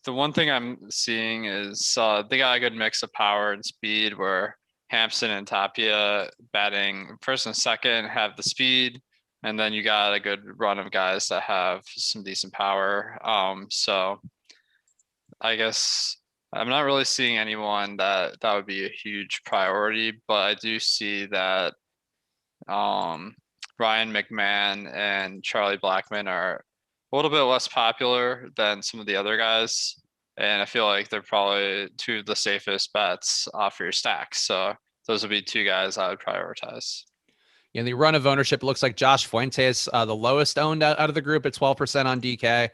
the one thing I'm seeing is they got a good mix of power and speed, where Hampson and Tapia batting first and second have the speed, and then you got a good run of guys that have some decent power. So I guess I'm not really seeing anyone that would be a huge priority, but I do see that Ryan McMahon and Charlie Blackmon are a little bit less popular than some of the other guys. And I feel like they're probably two of the safest bets for your stack. So those would be 2 guys I would prioritize. In the run of ownership, it looks like Josh Fuentes, the lowest owned out of the group at 12% on DK.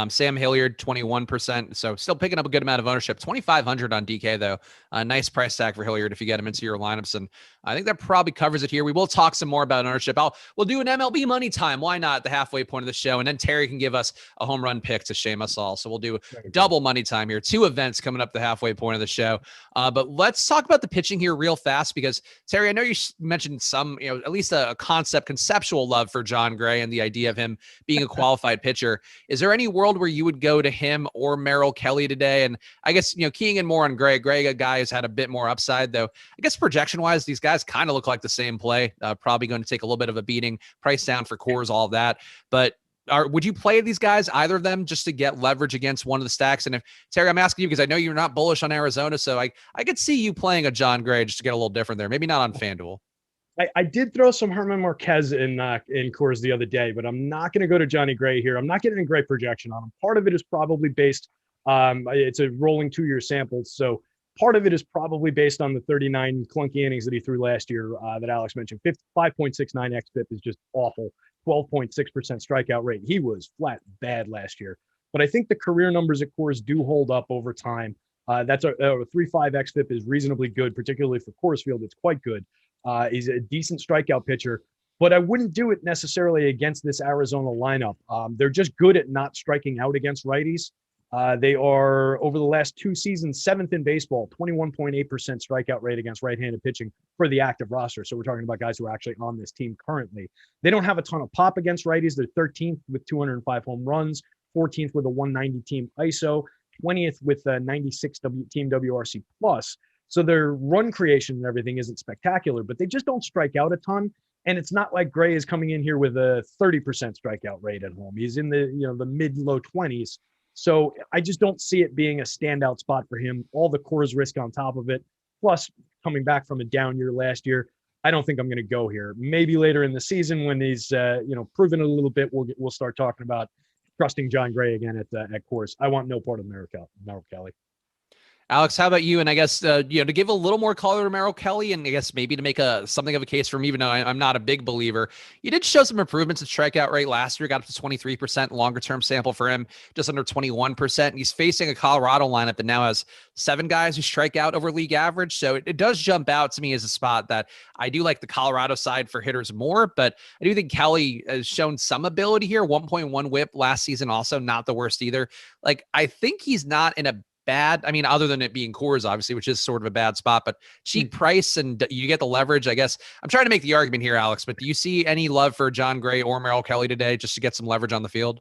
Sam Hilliard, 21%. So still picking up a good amount of ownership. 2,500 on DK, though. A nice price tag for Hilliard if you get him into your lineups. And I think that probably covers it here. We will talk some more about ownership. We'll do an MLB money time. Why not? The halfway point of the show. And then Terry can give us a home run pick to shame us all. So we'll do double money time here. 2 events coming up the halfway point of the show. But let's talk about the pitching here real fast, because Terry, I know you mentioned some, at least a conceptual love for John Gray and the idea of him being a qualified pitcher. Is there any world where you would go to him or Merrill Kelly today? And I guess, keying in more on Gray, a guy who's had a bit more upside, though. I guess projection wise, these guys kind of look like the same play, probably going to take a little bit of a beating, price down for Coors, all of that. But would you play these guys, either of them, just to get leverage against one of the stacks? And if, Terry, I'm asking you because I know you're not bullish on Arizona, so I could see you playing a John Gray just to get a little different there. Maybe not on FanDuel. I did throw some Herman Marquez in Coors the other day, but I'm not going to go to Johnny Gray here. I'm not getting a great projection on him. Part of it is probably based, it's a rolling 2-year sample, so part of it is probably based on the 39 clunky innings that he threw last year that Alex mentioned. 5.69 xFIP is just awful. 12.6% strikeout rate. He was flat bad last year. But I think the career numbers at Coors do hold up over time. That's a 3.5 xFIP is reasonably good, particularly for Coors Field. It's quite good. He's a decent strikeout pitcher, but I wouldn't do it necessarily against this Arizona lineup. They're just good at not striking out against righties. They are, over the last 2 seasons, 7th in baseball, 21.8% strikeout rate against right-handed pitching for the active roster. So we're talking about guys who are actually on this team currently. They don't have a ton of pop against righties. They're 13th with 205 home runs, 14th with a 190 team ISO, 20th with a 96 team WRC plus. So their run creation and everything isn't spectacular, but they just don't strike out a ton. And it's not like Gray is coming in here with a 30% strikeout rate at home. He's in the mid-low 20s. So I just don't see it being a standout spot for him. All the Coors risk on top of it, plus coming back from a down year last year. I don't think I'm going to go here. Maybe later in the season when he's proven it a little bit, we'll start talking about trusting John Gray again at Coors. I want no part of Merrill Kelly. Alex, how about you? And I guess, to give a little more color to Merrill Kelly, and I guess maybe to make something of a case for me, even though I'm not a big believer, you did show some improvements in strikeout rate last year, got up to 23%, longer term sample for him, just under 21%. And he's facing a Colorado lineup that now has 7 guys who strike out over league average. So it does jump out to me as a spot that I do like the Colorado side for hitters more, but I do think Kelly has shown some ability here. 1.1 whip last season, also not the worst either. Like, I think he's not in a bad, other than it being Coors, obviously, which is sort of a bad spot, but cheap price and you get the leverage. I guess I'm trying to make the argument here, Alex, but do you see any love for John Gray or Merrill Kelly today just to get some leverage on the field?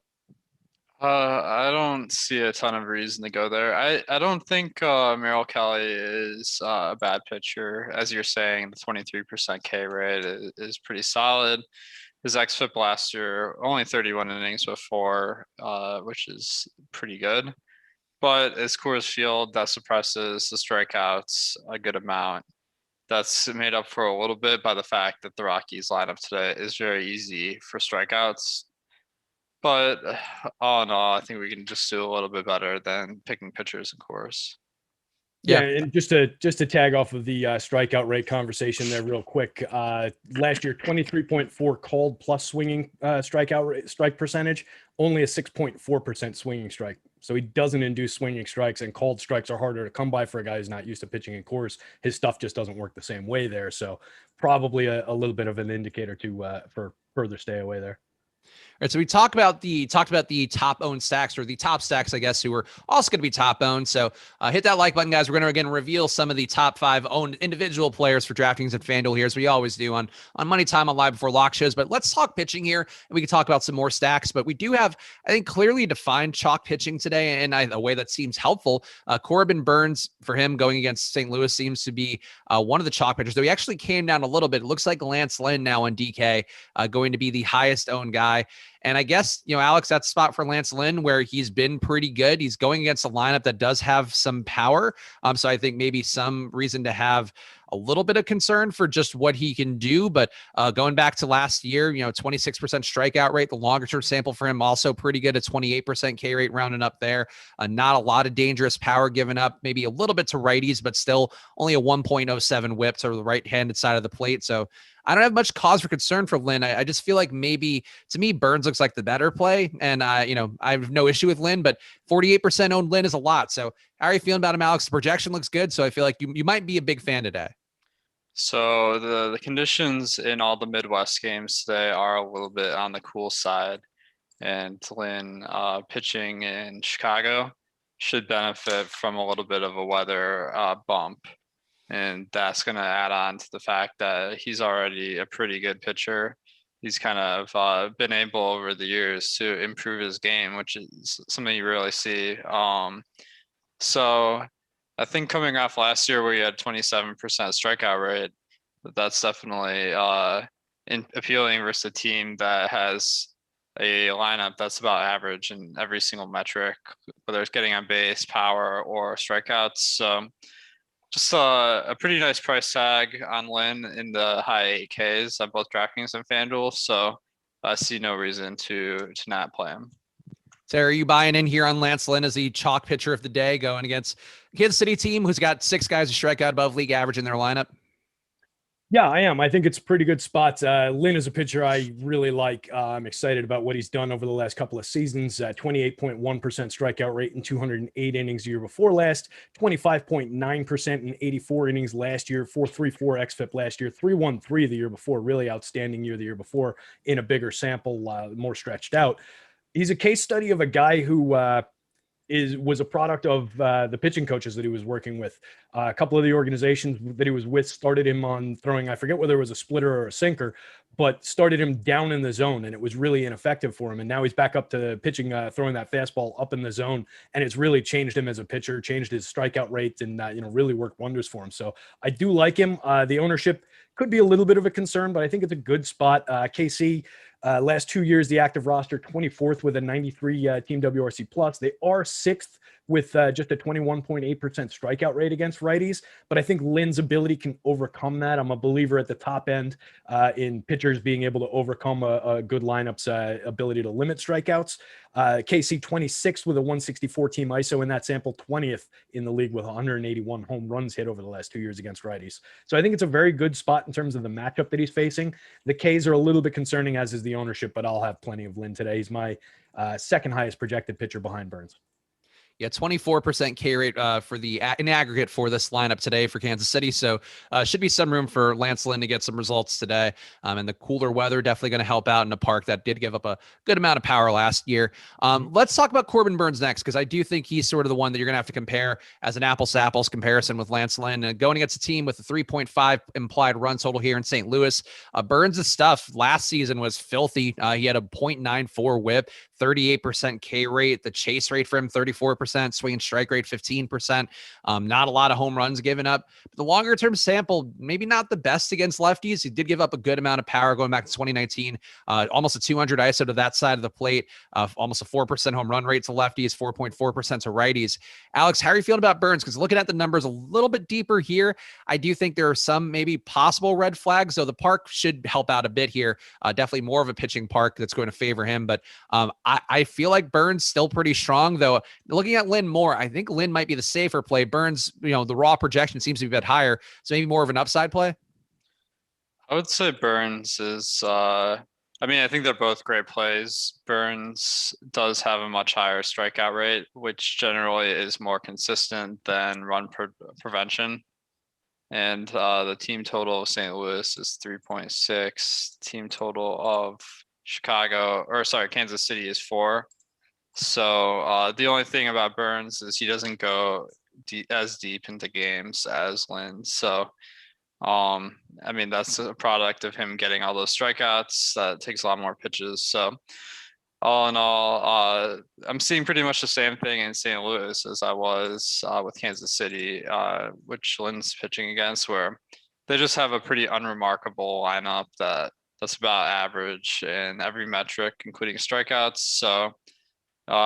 I don't see a ton of reason to go there. I don't think Merrill Kelly is a bad pitcher. As you're saying, the 23% K rate is pretty solid. His xFIP last year, only 31 innings before, which is pretty good. But it's Coors Field that suppresses the strikeouts a good amount. That's made up for a little bit by the fact that the Rockies lineup today is very easy for strikeouts. But all in all, I think we can just do a little bit better than picking pitchers in Coors. Yeah, and just to tag off of the strikeout rate conversation there real quick. Last year, 23.4 called plus swinging strike percentage, only a 6.4% swinging strike. So he doesn't induce swinging strikes, and called strikes are harder to come by for a guy who's not used to pitching in Coors. His stuff just doesn't work the same way there. So probably a little bit of an indicator for further stay away there. All right, so we talked about the top owned stacks, or the top stacks, I guess, who are also going to be top owned. So hit that like button, guys. We're going to again reveal some of the top 5 owned individual players for DraftKings and Fanduel here, as we always do on Money Time on Live Before Lock shows. But let's talk pitching here, and we can talk about some more stacks. But we do have, I think, clearly defined chalk pitching today in a way that seems helpful. Corbin Burnes, for him going against St. Louis, seems to be one of the chalk pitchers. Though he actually came down a little bit. It looks like Lance Lynn now on DK going to be the highest owned guy. And I guess, Alex, that's a spot for Lance Lynn where he's been pretty good. He's going against a lineup that does have some power. So I think maybe some reason to have a little bit of concern for just what he can do. But going back to last year, 26% strikeout rate, the longer term sample for him also pretty good at 28% K rate rounding up there. Not a lot of dangerous power given up, maybe a little bit to righties, but still only a 1.07 whip to the right-handed side of the plate. So I don't have much cause for concern for Lynn. I just feel like maybe, to me, Burnes looks like the better play. And, I have no issue with Lynn, but 48% owned Lynn is a lot. So how are you feeling about him, Alex? The projection looks good. So I feel like you might be a big fan today. So the conditions in all the Midwest games today are a little bit on the cool side. And Lynn pitching in Chicago should benefit from a little bit of a weather bump. And that's going to add on to the fact that he's already a pretty good pitcher. He's kind of been able over the years to improve his game, which is something you rarely see. So I think coming off last year where he had 27% strikeout rate, that's definitely appealing versus a team that has a lineup that's about average in every single metric, whether it's getting on base, power, or strikeouts. So just a pretty nice price tag on Lynn in the high 8Ks on both DraftKings and FanDuel. So I see no reason to not play him. So are you buying in here on Lance Lynn as the chalk pitcher of the day going against Kansas City team who's got 6 guys who strike out above league average in their lineup? Yeah, I am. I think it's a pretty good spot. Lynn is a pitcher I really like. I'm excited about what he's done over the last couple of seasons. 28.1% strikeout rate in 208 innings the year before last, 25.9% in 84 innings last year, 4.34 xFIP last year, 3.13 the year before, really outstanding year the year before in a bigger sample, more stretched out. He's a case study of a guy who was a product of the pitching coaches that he was working with. A couple of the organizations that he was with started him on throwing, I forget whether it was a splitter or a sinker, but started him down in the zone, and it was really ineffective for him. And now he's back up to pitching, throwing that fastball up in the zone, and it's really changed him as a pitcher, changed his strikeout rates, and really worked wonders for him. So I do like him. The ownership could be a little bit of a concern, but I think it's a good spot. KC, last 2 years, the active roster 24th with a 93 team WRC plus. They are 6th with just a 21.8% strikeout rate against righties, but I think Lynn's ability can overcome that. I'm a believer at the top end in pitchers being able to overcome a good lineup's ability to limit strikeouts. KC 26th with a 164 team ISO in that sample, 20th in the league with 181 home runs hit over the last 2 years against righties. So I think it's a very good spot in terms of the matchup that he's facing. The Ks are a little bit concerning, as is the ownership, but I'll have plenty of Lynn today. He's my second highest projected pitcher behind Burnes. Yeah, 24% K rate for in aggregate for this lineup today for Kansas City. So should be some room for Lance Lynn to get some results today. And the cooler weather definitely going to help out in a park that did give up a good amount of power last year. Let's talk about Corbin Burnes next, because I do think he's sort of the one that you're going to have to compare as an apples to apples comparison with Lance Lynn. Going against a team with a 3.5 implied run total here in St. Louis. Burnes' stuff last season was filthy. He had a 0.94 whip, 38% K rate. The chase rate for him, 34%. Swing and strike rate 15%. Not a lot of home runs given up. But the longer term sample, maybe not the best against lefties. He did give up a good amount of power going back to 2019. Almost a 200 ISO to that side of the plate. Almost a 4% home run rate to lefties, 4.4% to righties. Alex, how are you feeling about Burnes? Because looking at the numbers a little bit deeper here, I do think there are some maybe possible red flags. So the park should help out a bit here. Definitely more of a pitching park that's going to favor him. But I feel like Burns still pretty strong, though. Looking at Lynn more, I think Lynn might be the safer play. Burns, the raw projection seems to be a bit higher, so maybe more of an upside play. I would say Burns is, I think they're both great plays. Burns does have a much higher strikeout rate, which generally is more consistent than run prevention. And the team total of St. Louis is 3.6. Team total of Kansas City is 4. So the only thing about Burns is he doesn't go as deep into games as Lynn. So that's a product of him getting all those strikeouts. That takes a lot more pitches. So all in all, I'm seeing pretty much the same thing in St. Louis as I was with Kansas City, which Lynn's pitching against, where they just have a pretty unremarkable lineup that's about average in every metric, including strikeouts. So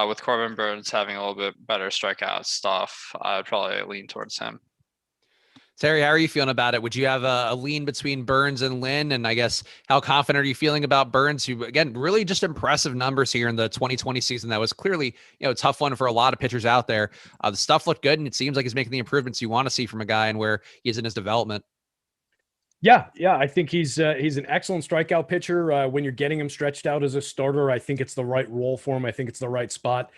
with Corbin Burns having a little bit better strikeout stuff, I would probably lean towards him. Terry, how are you feeling about it? Would you have a lean between Burns and Lynn? And I guess how confident are you feeling about Burns, who, again, really just impressive numbers here in the 2020 season? That was clearly, a tough one for a lot of pitchers out there. The stuff looked good, and it seems like he's making the improvements you want to see from a guy and where he is in his development. Yeah, I think he's an excellent strikeout pitcher. When you're getting him stretched out as a starter, I think it's the right role for him. I think it's the right spot.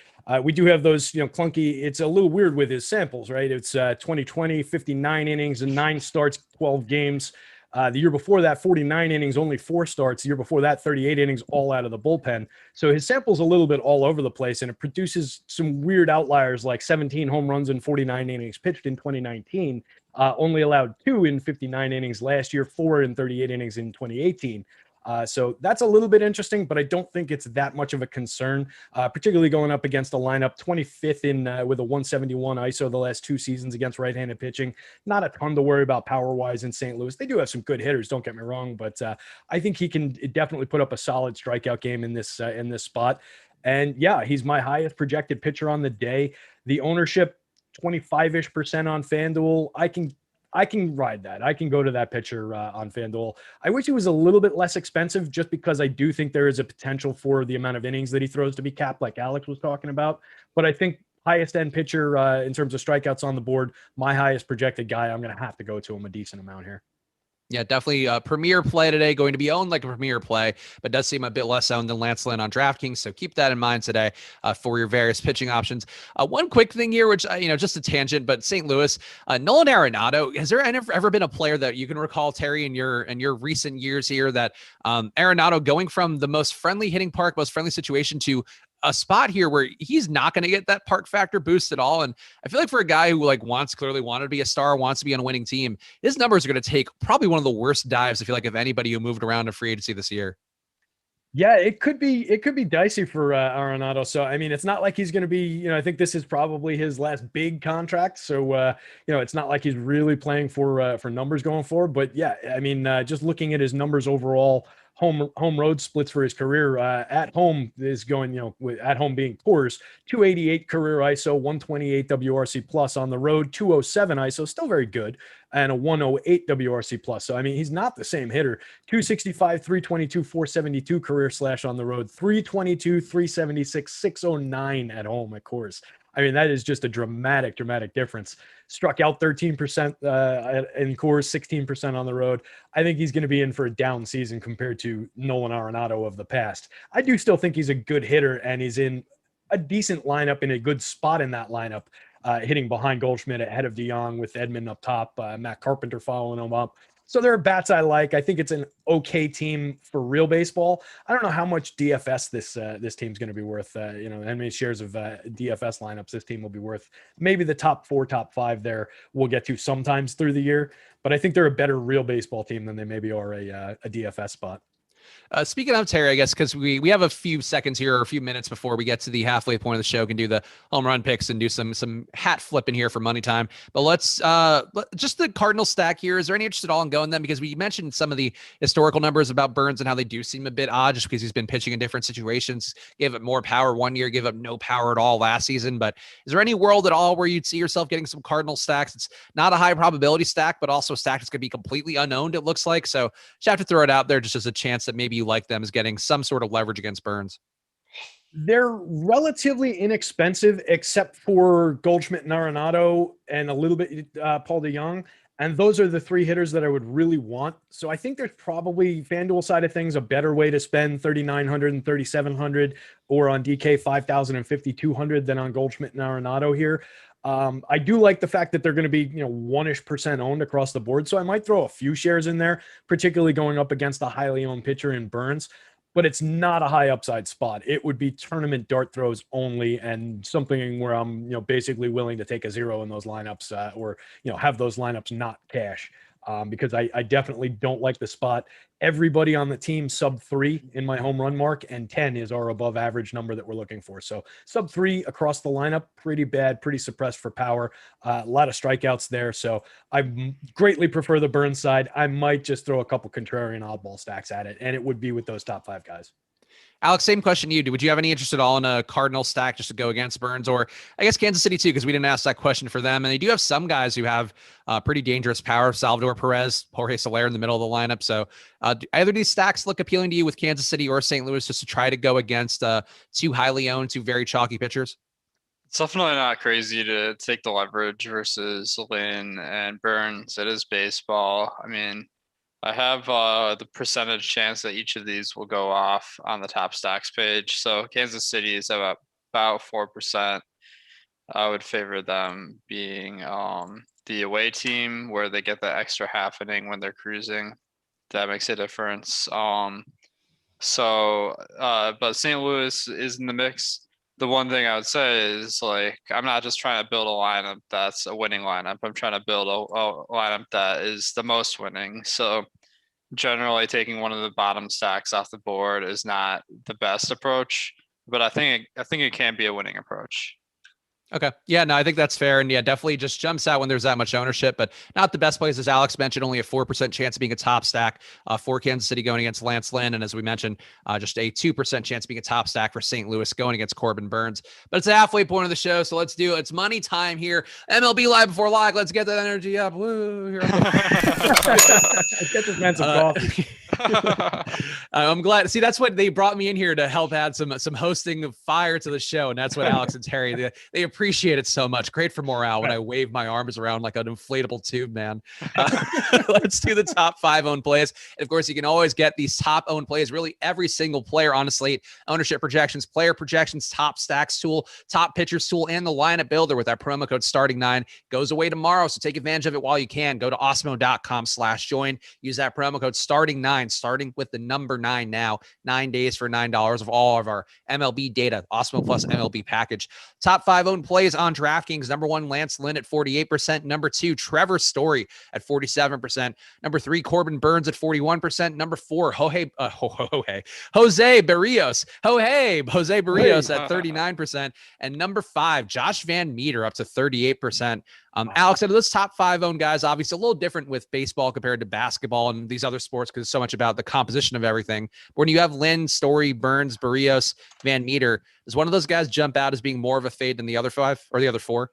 We do have those, clunky. It's a little weird with his samples, right? It's 2020, 59 innings and 9 starts, 12 games. The year before that, 49 innings, only 4 starts. The year before that, 38 innings, all out of the bullpen. So his sample's a little bit all over the place, and it produces some weird outliers like 17 home runs and 49 innings pitched in 2019. Only allowed 2 in 59 innings last year, 4 in 38 innings in 2018. So that's a little bit interesting, but I don't think it's that much of a concern, particularly going up against a lineup 25th in with a 171 ISO the last 2 seasons against right-handed pitching. Not a ton to worry about power-wise in St. Louis. They do have some good hitters, don't get me wrong, but I think he can definitely put up a solid strikeout game in this spot. And yeah, he's my highest projected pitcher on the day. The ownership, 25-ish% on Fanduel. I can ride that. I can go to that pitcher on Fanduel. I wish he was a little bit less expensive, just because I do think there is a potential for the amount of innings that he throws to be capped, like Alex was talking about. But I think highest end pitcher in terms of strikeouts on the board, my highest projected guy, I'm going to have to go to him a decent amount here. Yeah, definitely a premier play today, going to be owned like a premier play, but does seem a bit less owned than Lance Lynn on DraftKings. So keep that in mind today for your various pitching options. One quick thing here, which, just a tangent, but St. Louis, Nolan Arenado, has there ever been a player that you can recall, Terry, in your recent years here, that Arenado going from the most friendly hitting park, most friendly situation to a spot here where he's not going to get that park factor boost at all? And I feel like for a guy who clearly wanted to be a star, wants to be on a winning team, his numbers are going to take probably one of the worst dives, I feel like, of anybody who moved around in free agency this year. Yeah, it could be dicey for Arenado. So, it's not like he's going to be, I think this is probably his last big contract. So, it's not like he's really playing for numbers going forward. But yeah, just looking at his numbers overall, home road splits for his career, at home is going, at home being Coors, 288 career ISO, 128 WRC plus. On the road, 207 ISO, still very good, and a 108 WRC plus. So, he's not the same hitter. 265, 322, 472 career slash on the road, 322, 376, 609 at home at Coors. That is just a dramatic difference. Struck out 13% in Coors, 16% on the road. I think he's going to be in for a down season compared to Nolan Arenado of the past. I do still think he's a good hitter, and he's in a decent lineup, in a good spot in that lineup, hitting behind Goldschmidt, ahead of DeYoung, with Edman up top, Matt Carpenter following him up. So there are bats I like. I think it's an okay team for real baseball. I don't know how much DFS this team's going to be worth. How many shares of DFS lineups this team will be worth. Maybe the top 4, top 5 there we'll get to sometimes through the year. But I think they're a better real baseball team than they maybe are a DFS spot. Speaking of Terry, I guess, because we have a few seconds here, or a few minutes before we get to the halfway point of the show, can do the home run picks and do some hat flipping here for money time. But let's just the Cardinal stack here. Is there any interest at all in going them? Because we mentioned some of the historical numbers about Burns and how they do seem a bit odd, just because he's been pitching in different situations. Gave up more power one year, gave up no power at all last season. But is there any world at all where you'd see yourself getting some Cardinal stacks? It's not a high probability stack, but also a stack that's going to be completely unowned, it looks like. So just have to throw it out there just as a chance that maybe you like them as getting some sort of leverage against Burns. They're relatively inexpensive, except for Goldschmidt and Arenado and a little bit Paul DeJong. And those are the three hitters that I would really want. So I think there's probably FanDuel side of things a better way to spend 3,900 and 3,700, or on DK 5,000 and 5,200 than on Goldschmidt and Arenado here. I do like the fact that they're going to be 1-ish% owned across the board. So I might throw a few shares in there, particularly going up against a highly owned pitcher in Burns. But it's not a high upside spot. It would be tournament dart throws only, and something where I'm, basically willing to take a zero in those lineups, or have those lineups not cash, because I definitely don't like the spot. Everybody on the team sub 3 in my home run mark, and 10 is our above average number that we're looking for. So sub 3 across the lineup, pretty bad, pretty suppressed for power. A lot of strikeouts there. So I greatly prefer the Burns side. I might just throw a couple contrarian oddball stacks at it, and it would be with those top 5 guys. Alex, same question to you. Would you have any interest at all in a Cardinal stack just to go against Burns, or I guess Kansas City too, because we didn't ask that question for them. And they do have some guys who have pretty dangerous power. Salvador Perez, Jorge Soler in the middle of the lineup. So do either of these stacks look appealing to you with Kansas City or St. Louis, just to try to go against two highly owned, two very chalky pitchers? It's definitely not crazy to take the leverage versus Lynn and Burns. It is baseball. I mean, I have the percentage chance that each of these will go off on the top stacks page. So Kansas City is about 4%. I would favor them being the away team, where they get the extra half inning when they're cruising. That makes a difference. But St. Louis is in the mix. The one thing I would say is, I'm not just trying to build a lineup that's a winning lineup. I'm trying to build a lineup that is the most winning. So generally taking one of the bottom stacks off the board is not the best approach, but I think it can be a winning approach. Okay. Yeah, no, I think that's fair. And yeah, definitely just jumps out when there's that much ownership, but not the best plays. As Alex mentioned, only a 4% chance of being a top stack for Kansas City going against Lance Lynn. And as we mentioned, just a 2% chance of being a top stack for St. Louis going against Corbin Burns. But it's the halfway point of the show, so let's do it. It's money time here. MLB Live Before Live. Let's get that energy up. Woo! Here Get this man some coffee. I'm glad. See, that's what they brought me in here to help add some hosting of fire to the show, and that's what Alex and Terry they appreciate it so much. Great for morale when I wave my arms around like an inflatable tube, man. Let's do the top 5 owned plays. And of course, you can always get these top owned plays. Really, every single player on a slate, ownership projections, player projections, top stacks tool, top pitchers tool, and the lineup builder with our promo code starting9 goes away tomorrow. So take advantage of it while you can. Go to awesemo.com/join. Use that promo code starting9. Starting with the number 9 now. 9 days for $9 of all of our MLB data. Awesemo plus MLB package. Top 5 owned plays on DraftKings. Number 1, Lance Lynn at 48%. Number 2, Trevor Story at 47%. Number 3, Corbin Burns at 41%. Number 4, Jose Berrios. Jose Berrios at 39%. And number 5, Josh Van Meter up to 38%. Alex, out of those top 5 owned guys, obviously a little different with baseball compared to basketball and these other sports because it's so much about the composition of everything. But when you have Lynn, Story, Burns, Berrios, Van Meter, does one of those guys jump out as being more of a fade than the other 5 or the other 4?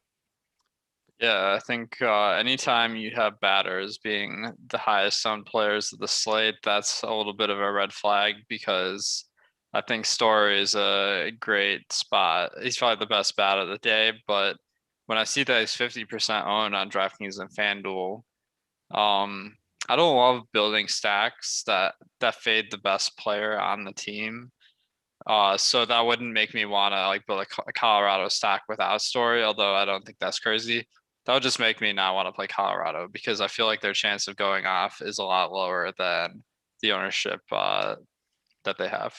Yeah, I think anytime you have batters being the highest owned players of the slate, that's a little bit of a red flag, because I think Story is a great spot. He's probably the best bat of the day, but when I see that he's 50% owned on DraftKings and FanDuel, I don't love building stacks that fade the best player on the team. So that wouldn't make me want to build a Colorado stack without Story, although I don't think that's crazy. That would just make me not want to play Colorado, because I feel like their chance of going off is a lot lower than the ownership that they have.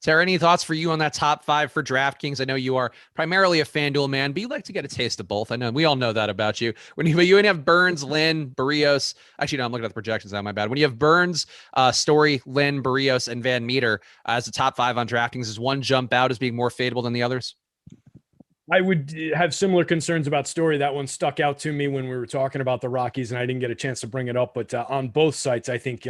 Tara, any thoughts for you on that top 5 for DraftKings? I know you are primarily a FanDuel man, but you like to get a taste of both. I know we all know that about you. When you have Burns, Lynn, Berrios. Actually, no, I'm looking at the projections now. My bad. When you have Burns, Story, Lynn, Berrios, and Van Meter as the top 5 on DraftKings, does one jump out as being more favorable than the others? I would have similar concerns about Story. That one stuck out to me when we were talking about the Rockies, and I didn't get a chance to bring it up. But on both sites, I think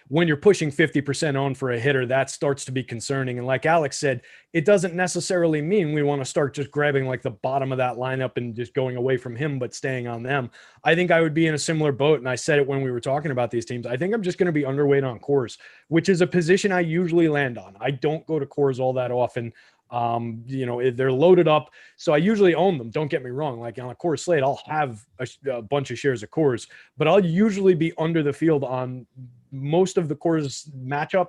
when you're pushing 50% owned for a hitter, that starts to be concerning. And like Alex said, it doesn't necessarily mean we want to start just grabbing the bottom of that lineup and just going away from him, but staying on them. I think I would be in a similar boat. And I said it when we were talking about these teams. I think I'm just going to be underweight on Coors, which is a position I usually land on. I don't go to Coors all that often. They're loaded up. So I usually own them. Don't get me wrong. Like on a Coors slate, I'll have a bunch of shares of Coors, but I'll usually be under the field on most of the Coors matchup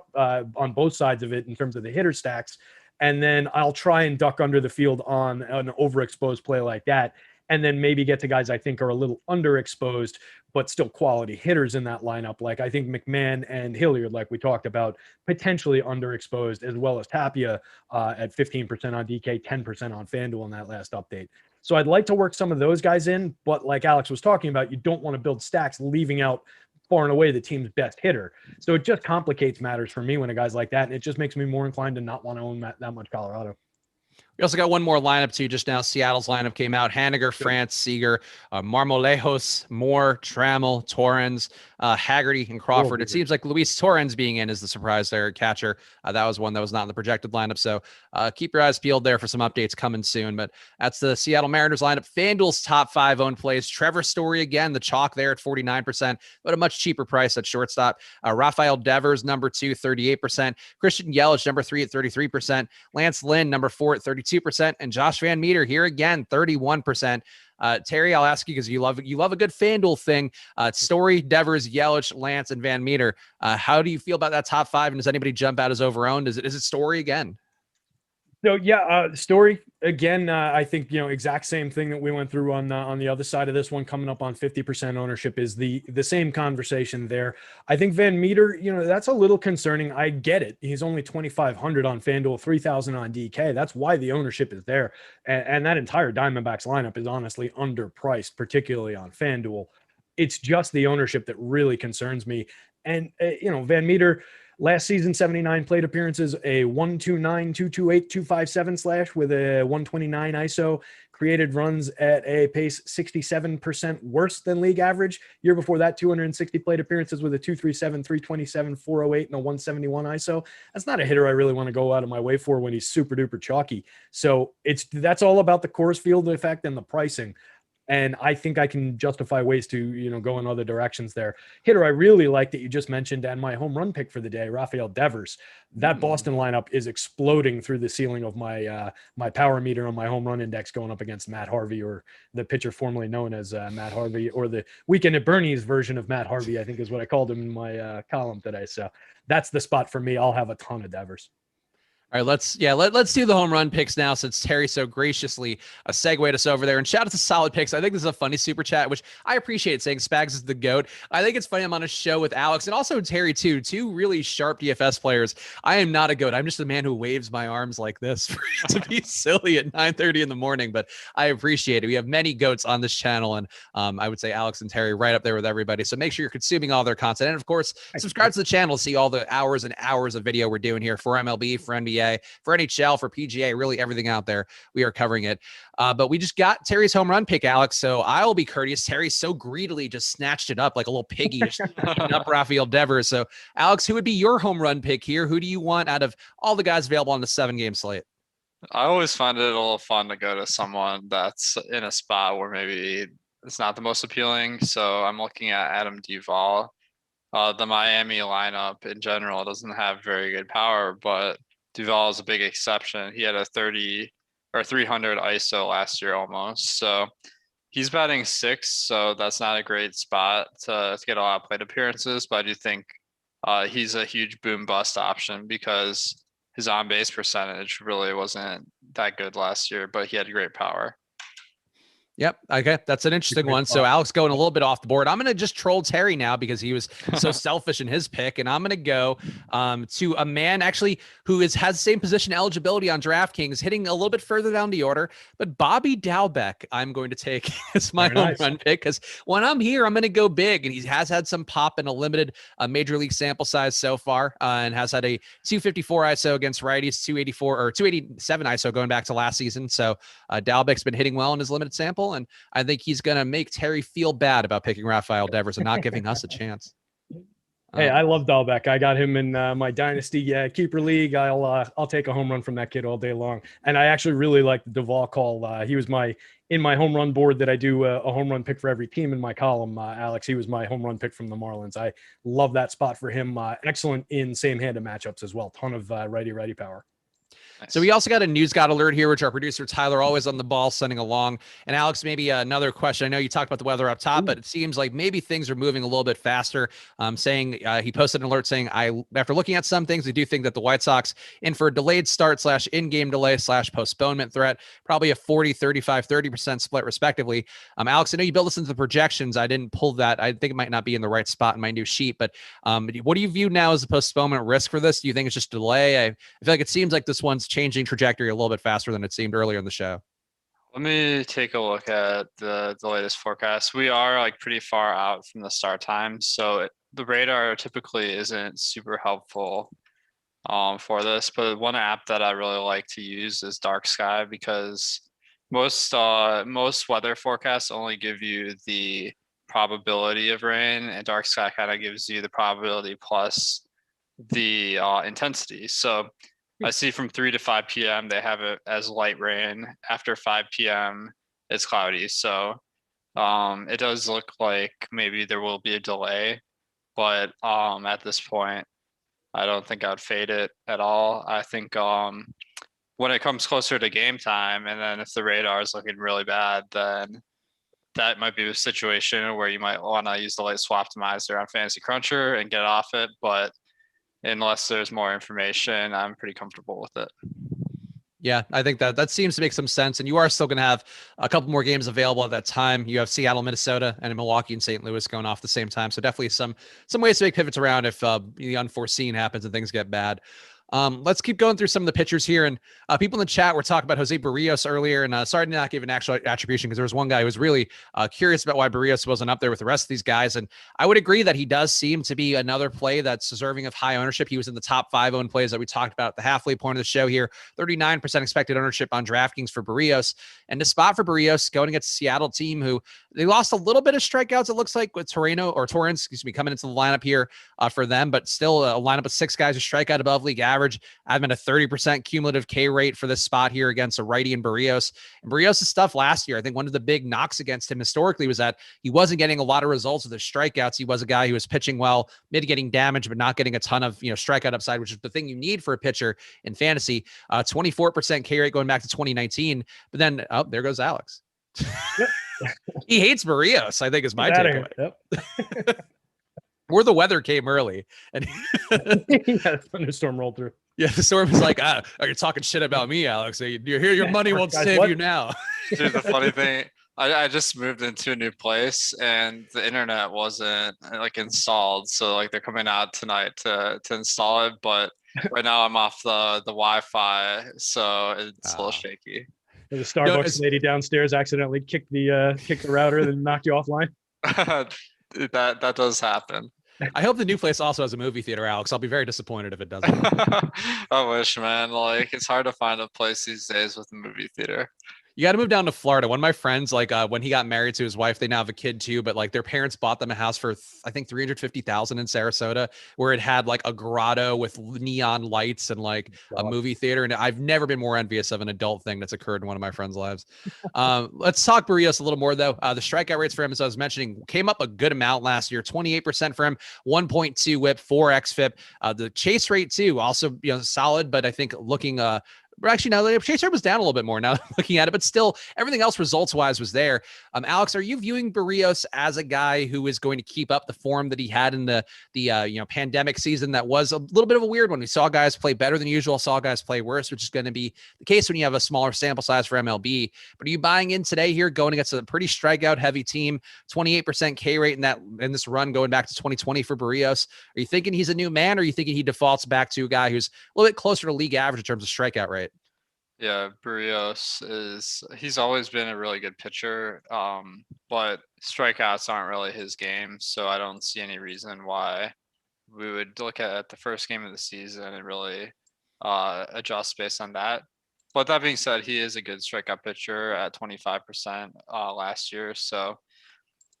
on both sides of it in terms of the hitter stacks. And then I'll try and duck under the field on an overexposed play like that. And then maybe get to guys I think are a little underexposed, but still quality hitters in that lineup. Like I think McMahon and Hilliard, like we talked about, potentially underexposed, as well as Tapia at 15% on DK, 10% on FanDuel in that last update. So I'd like to work some of those guys in, but like Alex was talking about, you don't want to build stacks leaving out far and away the team's best hitter. So it just complicates matters for me when a guy's like that, and it just makes me more inclined to not want to own that much Colorado. We also got one more lineup too. Just now, Seattle's lineup came out. Haniger, France, Seager, Marmolejos, Moore, Trammell, Torrens, Haggerty, and Crawford. It seems like Luis Torrens being in is the surprise there at catcher. That was one that was not in the projected lineup. So keep your eyes peeled there for some updates coming soon. But that's the Seattle Mariners lineup. FanDuel's top 5 owned plays. Trevor Story again, the chalk there at 49%, but a much cheaper price at shortstop. Rafael Devers, number 2, 38%. Christian Yelich, number 3 at 33%. Lance Lynn, number 4 at 32%. And Josh Van Meter here again, 31%. Terry, I'll ask you because you love a good FanDuel thing. Story, Devers, Yelich, Lance, and Van Meter. How do you feel about that top 5? And does anybody jump out as overowned? Is it Story again? So Story again. I think exact same thing that we went through on the other side of this one. Coming up on 50% ownership is the same conversation there. I think Van Meter, that's a little concerning. I get it. He's only 2,500 on FanDuel, 3,000 on DK. That's why the ownership is there, and that entire Diamondbacks lineup is honestly underpriced, particularly on FanDuel. It's just the ownership that really concerns me. And Van Meter. Last season, 79 plate appearances, a 129, 228, 257 slash with a 129 ISO, created runs at a pace 67% worse than league average. Year before that, 260 plate appearances with a 237, 327, 408, and a 171 ISO. That's not a hitter I really want to go out of my way for when he's super duper chalky. So that's all about the Coors Field effect and the pricing. And I think I can justify ways to, go in other directions there. Hitter I really like that you just mentioned, and my home run pick for the day, Rafael Devers. That Boston lineup is exploding through the ceiling of my my power meter on my home run index going up against Matt Harvey, or the pitcher formerly known as Matt Harvey, or the Weekend at Bernie's version of Matt Harvey, I think is what I called him in my column today. So that's the spot for me. I'll have a ton of Devers. All right, let's do the home run picks now, since Terry so graciously segued us over there. And shout out to Solid Picks. I think this is a funny super chat, which I appreciate, saying Spags is the GOAT. I think it's funny I'm on a show with Alex and also Terry too, two really sharp DFS players. I am not a GOAT. I'm just a man who waves my arms like this to be silly at 9:30 in the morning, but I appreciate it. We have many GOATs on this channel, and I would say Alex and Terry right up there with everybody. So make sure you're consuming all their content. And of course, subscribe to the channel to see all the hours and hours of video we're doing here for MLB, for NBA, for NHL, for PGA, really everything out there. We are covering it. But we just got Terry's home run pick, Alex. So I will be courteous. Terry so greedily just snatched it up like a little piggy, just up Rafael Devers. So Alex, who would be your home run pick here? Who do you want out of all the guys available on the 7-game slate? I always find it a little fun to go to someone that's in a spot where maybe it's not the most appealing. So I'm looking at Adam Duvall. The Miami lineup in general doesn't have very good power, but Duvall is a big exception. He had a 30 or 300 ISO last year almost. So he's batting 6th. So that's not a great spot to get a lot of plate appearances. But I do think he's a huge boom bust option because his on base percentage really wasn't that good last year, but he had great power. Yep. Okay. That's an interesting one. So Alex going a little bit off the board. I'm going to just troll Terry now because he was so selfish in his pick. And I'm going to go to a man actually who has the same position eligibility on DraftKings, hitting a little bit further down the order, but Bobby Dalbec, I'm going to take as my home run pick, because when I'm here, I'm going to go big. And he has had some pop in a limited major league sample size so far, and has had a 254 ISO against righties, 284 or 287 ISO going back to last season. So Dalbec's been hitting well in his limited sample. And I think he's going to make Terry feel bad about picking Rafael Devers and not giving us a chance. Hey, I love Dalbec. I got him in my dynasty keeper league. I'll take a home run from that kid all day long. And I actually really like the Duvall call. He was in my home run board that I do a home run pick for every team in my column. Alex, he was my home run pick from the Marlins. I love that spot for him. Excellent in same-handed matchups as well. Ton of righty power. So we also got a news got alert here, which our producer Tyler, always on the ball, sending along. And Alex, maybe another question. I know you talked about the weather up top, but it seems like maybe things are moving a little bit faster. Saying he posted an alert saying, after looking at some things, we do think that the White Sox in for a delayed start / in-game delay / postponement threat, probably a 40, 35, 30% split respectively. Alex, I know you built this into the projections. I didn't pull that. I think it might not be in the right spot in my new sheet, but what do you view now as the postponement risk for this? Do you think it's just delay? I feel like it seems like this one's changing trajectory a little bit faster than it seemed earlier in the show. Let me take a look at the latest forecast. We are like pretty far out from the start time, so the radar typically isn't super helpful for this. But one app that I really like to use is Dark Sky, because most weather forecasts only give you the probability of rain, and Dark Sky kind of gives you the probability plus the intensity. So I see from 3 to 5 p.m. they have it as light rain. After 5 p.m. it's cloudy. So it does look like maybe there will be a delay, but at this point, I don't think I'd fade it at all. I think when it comes closer to game time, and then if the radar is looking really bad, then that might be a situation where you might want to use the light swap optimizer on Fantasy Cruncher and get off it. But unless there's more information, I'm pretty comfortable with it. Yeah, I think that seems to make some sense. And you are still going to have a couple more games available at that time. You have Seattle, Minnesota, and Milwaukee and St. Louis going off at the same time. So definitely some ways to make pivots around if the unforeseen happens and things get bad. Let's keep going through some of the pitchers here. And people in the chat were talking about Jose Berrios earlier. And sorry to not give an actual attribution, because there was one guy who was really curious about why Berrios wasn't up there with the rest of these guys. And I would agree that he does seem to be another play that's deserving of high ownership. He was in the top 5 owned plays that we talked about at the halfway point of the show here. 39% expected ownership on DraftKings for Berrios. And the spot for Berrios going against a Seattle team who they lost a little bit of strikeouts, it looks like, with Torrens, coming into the lineup here for them, but still a lineup of 6 guys who strike out above league average. I've been a 30% cumulative K rate for this spot here against a righty in Berrios. And Berrios' stuff last year, I think one of the big knocks against him historically was that he wasn't getting a lot of results with his strikeouts. He was a guy who was pitching well, mitigating damage, but not getting a ton of strikeout upside, which is the thing you need for a pitcher in fantasy. 24% K rate going back to 2019. But then, there goes Alex. He hates Berrios, I think, is my takeaway. Yep. Or the weather came early and yeah, thunderstorm rolled through. Yeah, the storm was like, you're talking shit about me, Alex. You're here, your money won't save you now. Dude, the funny thing, I just moved into a new place and the internet wasn't like installed. So like they're coming out tonight to install it. But right now I'm off the Wi-Fi, so it's a little shaky. The Starbucks lady downstairs accidentally kicked the router and knocked you offline. That does happen. I hope the new place also has a movie theater, Alex. I'll be very disappointed if it doesn't. I wish, man. Like, it's hard to find a place these days with a movie theater. You got to move down to Florida. One of my friends, like when he got married to his wife, they now have a kid too, but like their parents bought them a house for, I think, $350,000 in Sarasota, where it had like a grotto with neon lights and like a movie theater. And I've never been more envious of an adult thing that's occurred in one of my friends' lives. Let's talk Berrios a little more though. The strikeout rates for him, as I was mentioning, came up a good amount last year, 28% for him, 1.2 whip, 4x FIP. The chase rate too, also, solid, but I think looking, actually, now the chase rate was down a little bit more now looking at it, but still everything else results wise was there. Alex, are you viewing Berrios as a guy who is going to keep up the form that he had in the pandemic season? That was a little bit of a weird one. We saw guys play better than usual, saw guys play worse, which is going to be the case when you have a smaller sample size for MLB. But are you buying in today here, going against a pretty strikeout heavy team, 28% K rate in this run going back to 2020 for Berrios? Are you thinking he's a new man, or are you thinking he defaults back to a guy who's a little bit closer to league average in terms of strikeout rate? Yeah, Berrios he's always been a really good pitcher, but strikeouts aren't really his game. So I don't see any reason why we would look at the first game of the season and really adjust based on that. But that being said, he is a good strikeout pitcher at 25% last year. So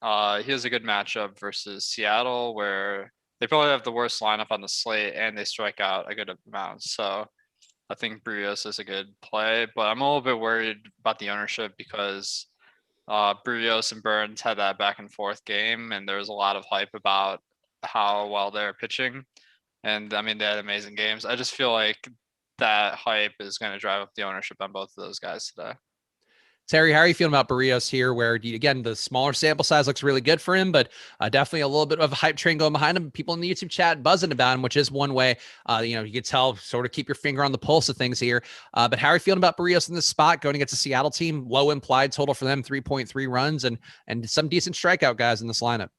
he has a good matchup versus Seattle, where they probably have the worst lineup on the slate and they strike out a good amount. So I think Berrios is a good play, but I'm a little bit worried about the ownership because Berrios and Burns had that back and forth game, and there was a lot of hype about how well they're pitching. And I mean, they had amazing games. I just feel like that hype is going to drive up the ownership on both of those guys today. Terry, how are you feeling about Berrios here? Where again, the smaller sample size looks really good for him, but definitely a little bit of a hype train going behind him. People in the YouTube chat buzzing about him, which is one way, you can tell, sort of keep your finger on the pulse of things here. But how are you feeling about Berrios in this spot going against a Seattle team? Low implied total for them, 3.3 runs, and some decent strikeout guys in this lineup.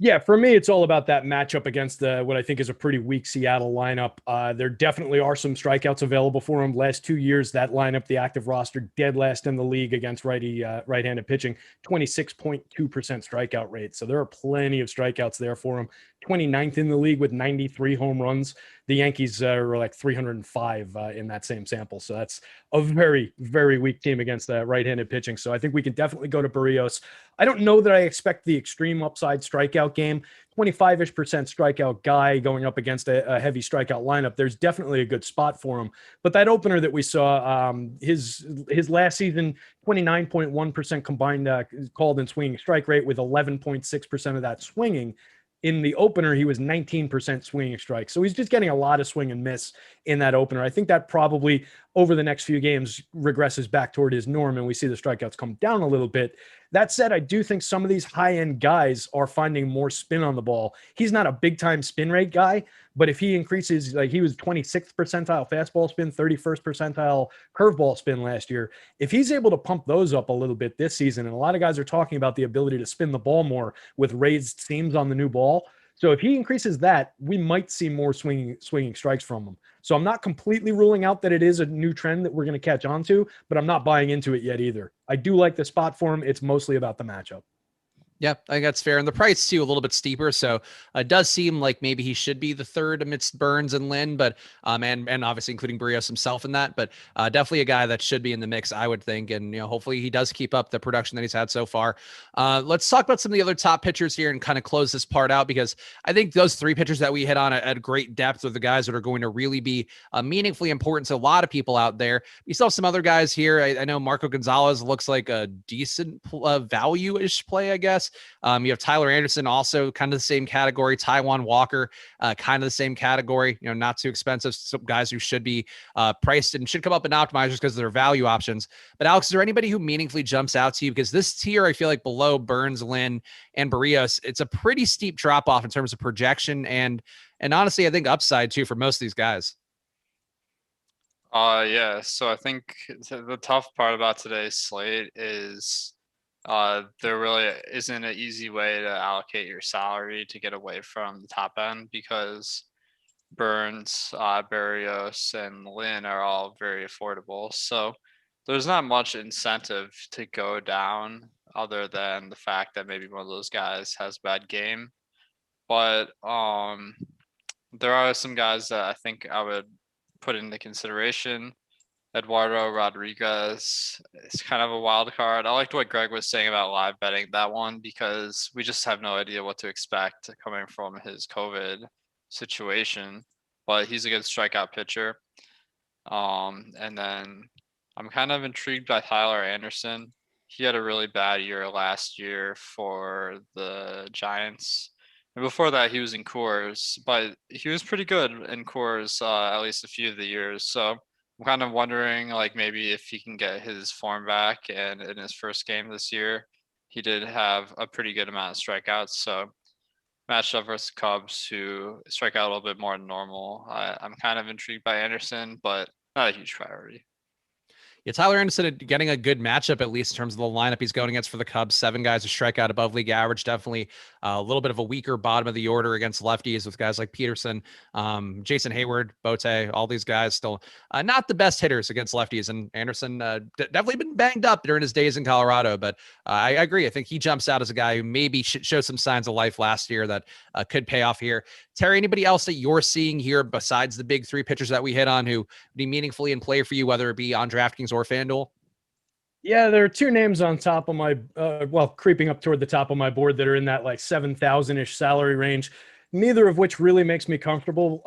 Yeah, for me, it's all about that matchup against what I think is a pretty weak Seattle lineup. There definitely are some strikeouts available for him. Last 2 years, that lineup, the active roster, dead last in the league against right-handed pitching, 26.2% strikeout rate. So there are plenty of strikeouts there for him. 29th in the league with 93 home runs. The Yankees are like 305 in that same sample. So that's a very, very weak team against right-handed pitching. So I think we can definitely go to Berrios. I don't know that I expect the extreme upside strikeout game. 25-ish% strikeout guy going up against a heavy strikeout lineup. There's definitely a good spot for him. But that opener that we saw, his last season, 29.1% combined called and swinging strike rate with 11.6% of that swinging. In the opener, he was 19% swinging strikes. So he's just getting a lot of swing and miss in that opener. I think that probably over the next few games regresses back toward his norm, and we see the strikeouts come down a little bit. That said, I do think some of these high-end guys are finding more spin on the ball. He's not a big-time spin rate guy, but if he increases, like he was 26th percentile fastball spin, 31st percentile curveball spin last year. If he's able to pump those up a little bit this season, and a lot of guys are talking about the ability to spin the ball more with raised seams on the new ball. So if he increases that, we might see more swinging strikes from him. So I'm not completely ruling out that it is a new trend that we're going to catch on to, but I'm not buying into it yet either. I do like the spot for him. It's mostly about the matchup. Yeah, I think that's fair. And the price too, a little bit steeper. So it does seem like maybe he should be the third amidst Burns and Lynn, but and obviously including Berrios himself in that, but definitely a guy that should be in the mix, I would think. And, hopefully he does keep up the production that he's had so far. Let's talk about some of the other top pitchers here and kind of close this part out, because I think those three pitchers that we hit on at great depth are the guys that are going to really be meaningfully important to a lot of people out there. We still have some other guys here. I know Marco Gonzalez looks like a decent value-ish play, I guess. You have Tyler Anderson, also kind of the same category. Taijuan Walker, kind of the same category. Not too expensive. Some guys who should be priced and should come up in optimizers because of their value options. But Alex, is there anybody who meaningfully jumps out to you? Because this tier, I feel like below Burns, Lynn, and Berrios, it's a pretty steep drop off in terms of projection and honestly, I think upside too for most of these guys. Yeah. So I think the tough part about today's slate is there really isn't an easy way to allocate your salary to get away from the top end, because Burns, Berrios, and Lynn are all very affordable. So there's not much incentive to go down other than the fact that maybe one of those guys has a bad game. But there are some guys that I think I would put into consideration. Eduardo Rodriguez is kind of a wild card. I liked what Greg was saying about live betting that one, because we just have no idea what to expect coming from his COVID situation, but he's a good strikeout pitcher. And then I'm kind of intrigued by Tyler Anderson. He had a really bad year last year for the Giants. And before that, he was in Coors, but he was pretty good in Coors at least a few of the years. So I'm kind of wondering, like, maybe if he can get his form back. And in his first game this year, he did have a pretty good amount of strikeouts. So matched up versus Cubs, who strike out a little bit more than normal. I'm kind of intrigued by Anderson, but not a huge priority. Yeah, Tyler Anderson getting a good matchup, at least in terms of the lineup he's going against for the Cubs. 7 guys who strike out above league average. Definitely a little bit of a weaker bottom of the order against lefties with guys like Peterson, Jason Hayward, Bote, all these guys still not the best hitters against lefties. And Anderson definitely been banged up during his days in Colorado. But I agree. I think he jumps out as a guy who maybe showed some signs of life last year that could pay off here. Terry, anybody else that you're seeing here besides the big 3 pitchers that we hit on who would be meaningfully in play for you, whether it be on DraftKings or Fanduel? Yeah, there are 2 names on top of my, creeping up toward the top of my board that are in that like 7,000-ish salary range, neither of which really makes me comfortable.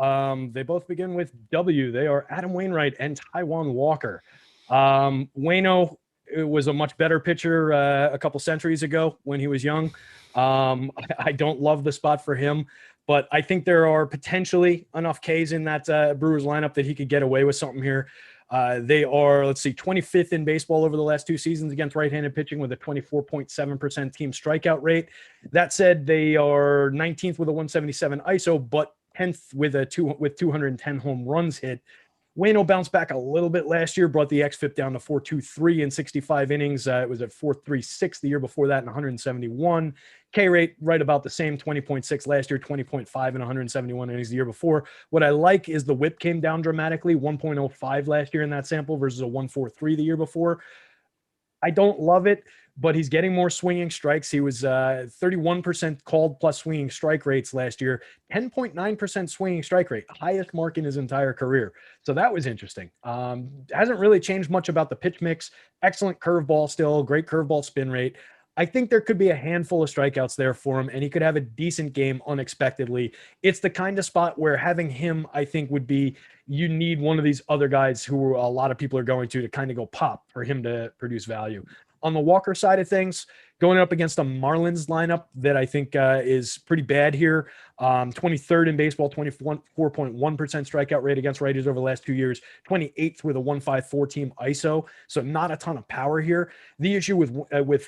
They both begin with W. They are Adam Wainwright and Taijuan Walker. Waino was a much better pitcher a couple centuries ago when he was young. I don't love the spot for him, but I think there are potentially enough Ks in that Brewers lineup that he could get away with something here. They are, 25th in baseball over the last 2 seasons against right-handed pitching with a 24.7% team strikeout rate. That said, they are 19th with a 177 ISO, but 10th with 210 home runs hit. Waino bounced back a little bit last year, brought the xFIP down to 4.23 in 65 innings. It was at 4.36 the year before that in 171. K rate right about the same, 20.6 last year, 20.5 in 171 innings the year before. What I like is the whip came down dramatically, 1.05 last year in that sample versus a 1.43 the year before. I don't love it, but he's getting more swinging strikes. He was 31% called plus swinging strike rates last year, 10.9% swinging strike rate, highest mark in his entire career. So that was interesting. Hasn't really changed much about the pitch mix. Excellent curveball still, great curveball spin rate. I think there could be a handful of strikeouts there for him, and he could have a decent game unexpectedly. It's the kind of spot where having him, I think, would be, you need one of these other guys who a lot of people are going to kind of go pop for him to produce value. On the Walker side of things, going up against a Marlins lineup that I think is pretty bad here. 23rd in baseball, 24.1% strikeout rate against righties over the last 2 years, 28th with a 1.54 team ISO. So not a ton of power here. The issue with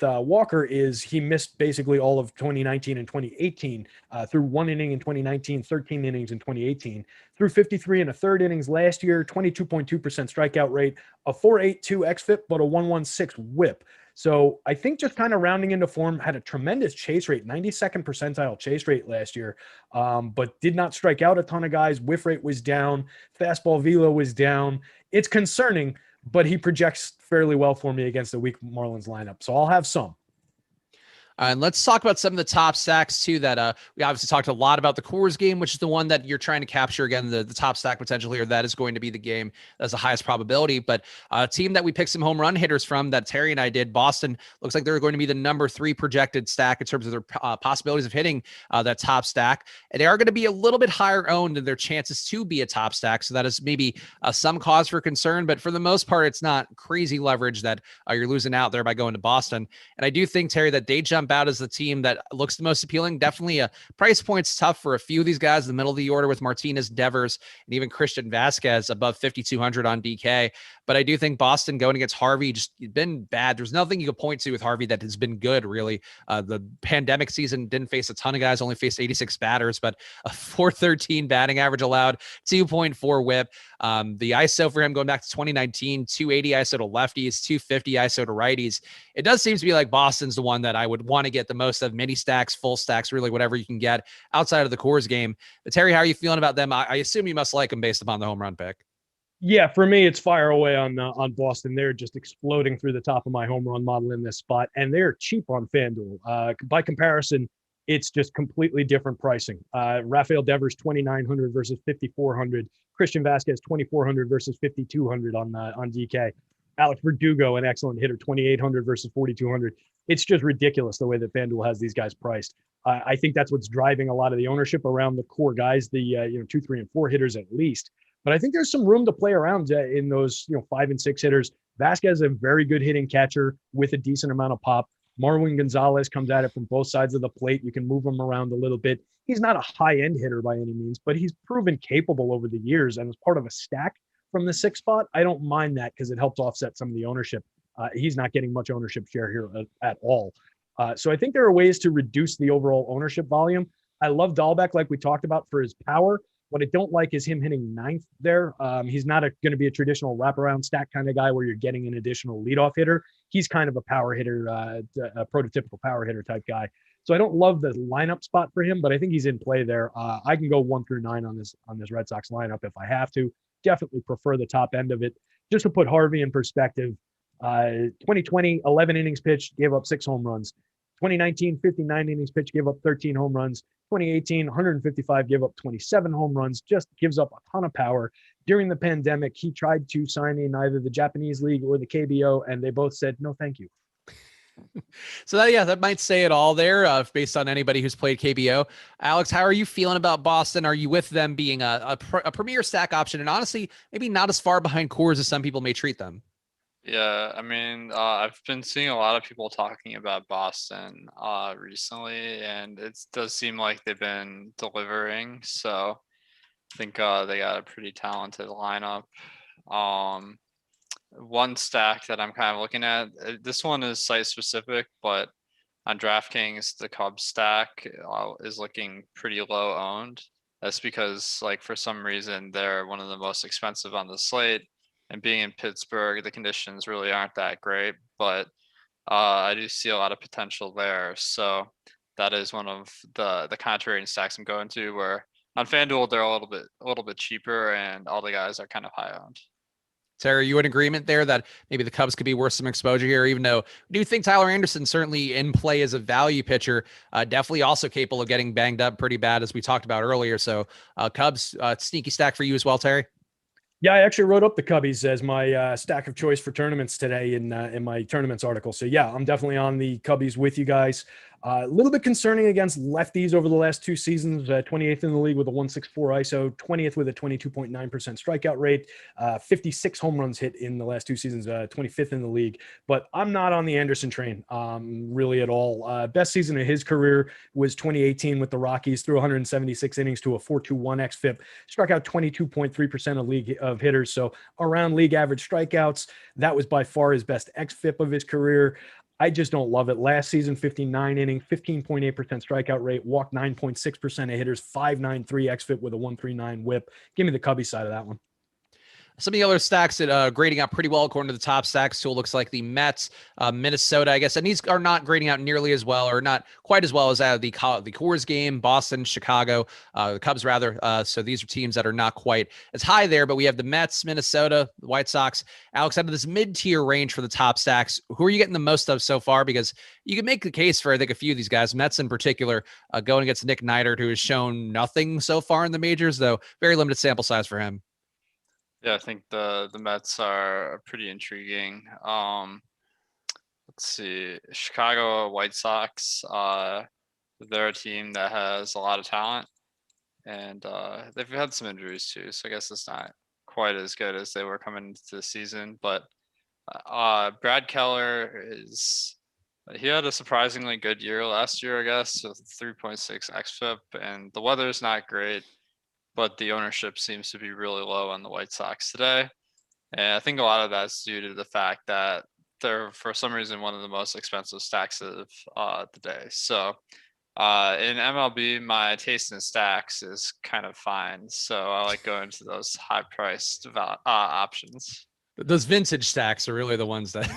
Walker is he missed basically all of 2019 and 2018 through 1 inning in 2019, 13 innings in 2018. Through 53 and a third innings last year, 22.2% strikeout rate, a 4.82 xFIP, but a 1.16 whip. So I think just kind of rounding into form, had a tremendous chase rate, 92nd percentile chase rate last year, but did not strike out a ton of guys. Whiff rate was down. Fastball velo was down. It's concerning, but he projects fairly well for me against a weak Marlins lineup. So I'll have some. And let's talk about some of the top stacks too that we obviously talked a lot about the Coors game, which is the one that you're trying to capture. Again, the top stack potential here, that is going to be the game that's the highest probability. But a team that we picked some home run hitters from that Terry and I did, Boston, looks like they're going to be the number 3 projected stack in terms of their possibilities of hitting that top stack. And they are going to be a little bit higher owned in their chances to be a top stack. So that is maybe some cause for concern, but for the most part, it's not crazy leverage that you're losing out there by going to Boston. And I do think, Terry, that they jump out as the team that looks the most appealing. Definitely a price point's tough for a few of these guys in the middle of the order with Martinez, Devers, and even Christian Vasquez above 5,200 on DK. But I do think Boston going against Harvey just been bad. There's nothing you could point to with Harvey that has been good, really. The pandemic season didn't face a ton of guys, only faced 86 batters, but a 413 batting average allowed, 2.4 whip. The ISO for him going back to 2019, 280 ISO to lefties, 250 ISO to righties. It does seem to be like Boston's the one that I would want to get the most of, mini stacks, full stacks, really whatever you can get outside of the Coors game. But Terry, how are you feeling about them? I assume you must like them based upon the home run pick. Yeah, for me, it's fire away on Boston. They're just exploding through the top of my home run model in this spot, and they're cheap on FanDuel. By comparison, it's just completely different pricing. Rafael Devers, 2,900 versus 5,400. Christian Vasquez, 2,400 versus 5,200 on DK. Alex Verdugo, an excellent hitter, 2,800 versus 4,200. It's just ridiculous the way that FanDuel has these guys priced. I think that's what's driving a lot of the ownership around the core guys, the 2, 3, and 4 hitters at least. But I think there's some room to play around in those 5 and 6 hitters. Vasquez is a very good hitting catcher with a decent amount of pop. Marwin Gonzalez comes at it from both sides of the plate. You can move him around a little bit. He's not a high-end hitter by any means, but he's proven capable over the years. And as part of a stack from the 6th spot, I don't mind that because it helps offset some of the ownership. He's not getting much ownership share here at all. So I think there are ways to reduce the overall ownership volume. I love Dahlbeck, like we talked about, for his power. What I don't like is him hitting 9th there. He's not going to be a traditional wraparound stack kind of guy where you're getting an additional leadoff hitter. He's kind of a power hitter, a prototypical power hitter type guy. So I don't love the lineup spot for him, but I think he's in play there. I can go 1 through 9 on this Red Sox lineup if I have to. Definitely prefer the top end of it. Just to put Harvey in perspective, 2020, 11 innings pitched, gave up 6 home runs. 2019, 59 innings pitched, gave up 13 home runs. 2018, 155, gave up 27 home runs, just gives up a ton of power. During the pandemic, he tried to sign in either the Japanese League or the KBO, and they both said, no, thank you. So that might say it all there based on anybody who's played KBO. Alex, how are you feeling about Boston? Are you with them being a premier stack option? And honestly, maybe not as far behind Coors as some people may treat them. Yeah, I mean, I've been seeing a lot of people talking about Boston recently, and it does seem like they've been delivering. So I think they got a pretty talented lineup. Um, One stack that I'm kind of looking at, this one is site specific, but on DraftKings, the Cubs stack is looking pretty low owned. That's because, like, for some reason, they're one of the most expensive on the slate. And being in Pittsburgh, the conditions really aren't that great, but I do see a lot of potential there. So that is one of the contrarian stacks I'm going to. Where on FanDuel they're a little bit cheaper, and all the guys are kind of high owned. Terry, are you in agreement there that maybe the Cubs could be worth some exposure here, even though we do think Tyler Anderson certainly in play as a value pitcher, definitely also capable of getting banged up pretty bad, as we talked about earlier. So Cubs, sneaky stack for you as well, Terry? Yeah, I actually wrote up the Cubbies as my stack of choice for tournaments today in my tournaments article. So yeah, I'm definitely on the Cubbies with you guys. A little bit concerning against lefties over the last two seasons. 28th in the league with a 164 ISO, 20th with a 22.9% strikeout rate, 56 home runs hit in the last two seasons, 25th in the league. But I'm not on the Anderson train really at all. Best season of his career was 2018 with the Rockies, threw 176 innings to a 4.21 xFIP, struck out 22.3% of league of hitters. So around league average strikeouts. That was by far his best xFIP of his career. I just don't love it. Last season, 59 inning, 15.8% strikeout rate, walked 9.6% of hitters, 5.93 xFIP with a 1.39 whip. Give me the Cubby side of that one. Some of the other stacks that grading out pretty well according to the top stacks tool looks like the Mets, Minnesota, I guess, and these are not grading out nearly as well, or not quite as well as the Coors game, Boston, Chicago, the Cubs rather. So these are teams that are not quite as high there, but we have the Mets, Minnesota, the White Sox. Alex, out of this mid-tier range for the top stacks, who are you getting the most of so far? Because you can make the case for, I think, a few of these guys, Mets in particular, going against Nick Neidert, who has shown nothing so far in the majors, though very limited sample size for him. Yeah, I think the Mets are pretty intriguing. Let's see, Chicago White Sox. They're a team that has a lot of talent, and they've had some injuries too. So I guess it's not quite as good as they were coming into the season. But Brad Keller he had a surprisingly good year last year, I guess, with 3.6 xFIP, and the weather's not great, but the ownership seems to be really low on the White Sox today. And I think a lot of that's due to the fact that they're, for some reason, one of the most expensive stacks of the day. So in MLB, my taste in stacks is kind of fine. So I like going to those high-priced options. Those vintage stacks are really the ones that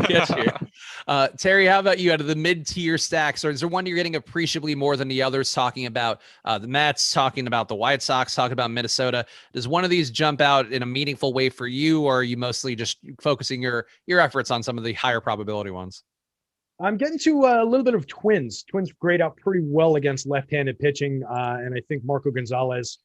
get you. Terry, how about you out of the mid-tier stacks? Or is there one you're getting appreciably more than the others, talking about the Mets, talking about the White Sox, talking about Minnesota? Does one of these jump out in a meaningful way for you, or are you mostly just focusing your efforts on some of the higher probability ones? I'm getting to a little bit of Twins. Twins grade out pretty well against left-handed pitching, and I think Marco Gonzalez,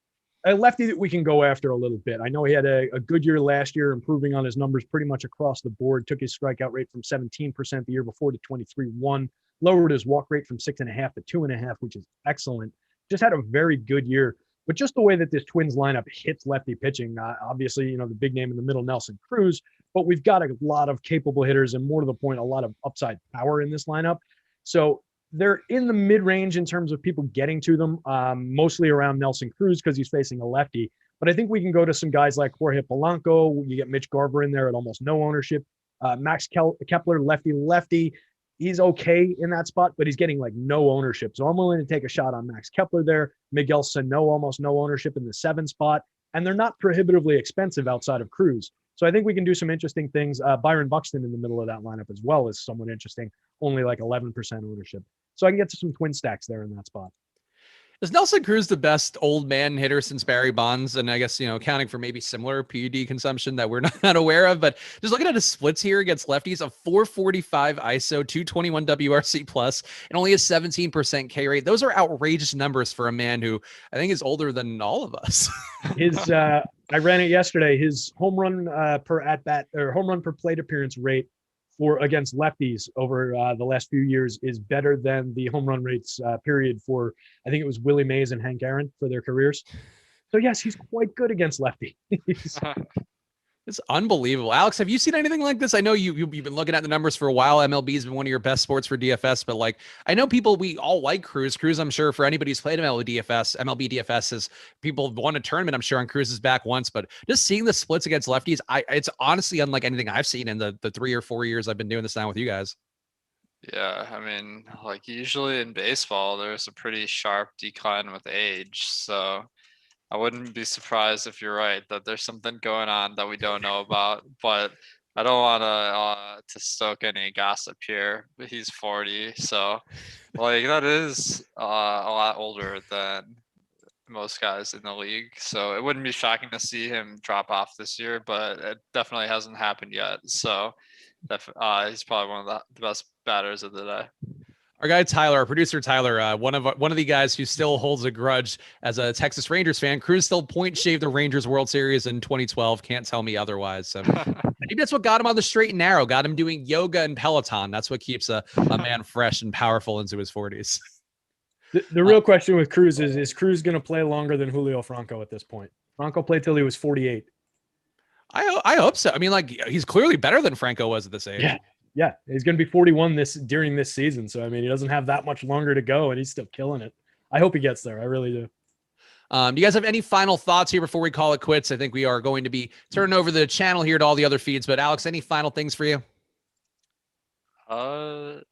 a lefty that we can go after a little bit. I know he had a good year last year, improving on his numbers pretty much across the board. Took his strikeout rate from 17% the year before to 23.1. Lowered his walk rate from 6.5 to 2.5, which is excellent. Just had a very good year. But just the way that this Twins lineup hits lefty pitching, obviously, the big name in the middle, Nelson Cruz, but we've got a lot of capable hitters and, more to the point, a lot of upside power in this lineup. So they're in the mid-range in terms of people getting to them, mostly around Nelson Cruz because he's facing a lefty. But I think we can go to some guys like Jorge Polanco. You get Mitch Garver in there at almost no ownership. Max Kepler, lefty. He's okay in that spot, but he's getting like no ownership. So I'm willing to take a shot on Max Kepler there. Miguel Sano, almost no ownership in the 7 spot. And they're not prohibitively expensive outside of Cruz. So I think we can do some interesting things. Byron Buxton in the middle of that lineup as well is somewhat interesting, only like 11% ownership. So I can get to some twin stacks there in that spot. Is Nelson Cruz the best old man hitter since Barry Bonds? And I guess, accounting for maybe similar PUD consumption that we're not aware of, but just looking at his splits here against lefties, a 445 ISO, 221 WRC plus, and only a 17% K rate. Those are outrageous numbers for a man who I think is older than all of us. I ran it yesterday. His home run per at bat or home run per plate appearance rate for against lefties over the last few years is better than the home run rates period for, I think it was Willie Mays and Hank Aaron for their careers. So yes, he's quite good against lefties. It's unbelievable. Alex, have you seen anything like this? I know you've been looking at the numbers for a while. MLB has been one of your best sports for DFS, but like, I know we all like Cruz. Cruz, I'm sure for anybody who's played MLB DFS is people won a tournament. I'm sure on Cruz's back once, but just seeing the splits against lefties, it's honestly unlike anything I've seen in the 3 or 4 years I've been doing this now with you guys. Yeah, I mean, like usually in baseball, there's a pretty sharp decline with age. So I wouldn't be surprised if you're right that there's something going on that we don't know about. But I don't want to stoke any gossip here. But he's 40, so like that is a lot older than most guys in the league. So it wouldn't be shocking to see him drop off this year, but it definitely hasn't happened yet. So he's probably one of the best batters of the day. Our guy Tyler, our producer Tyler, one of the guys who still holds a grudge as a Texas Rangers fan. Cruz still point shaved the Rangers World Series in 2012. Can't tell me otherwise. So maybe that's what got him on the straight and narrow. Got him doing yoga and Peloton. That's what keeps a man fresh and powerful into his 40s. The real question with Cruz is Cruz going to play longer than Julio Franco at this point? Franco played till he was 48. I hope so. I mean, like he's clearly better than Franco was at this age. Yeah, he's going to be 41 during this season. So, I mean, he doesn't have that much longer to go, and he's still killing it. I hope he gets there. I really do. Do you guys have any final thoughts here before we call it quits? I think we are going to be turning over the channel here to all the other feeds. But, Alex, any final things for you? No,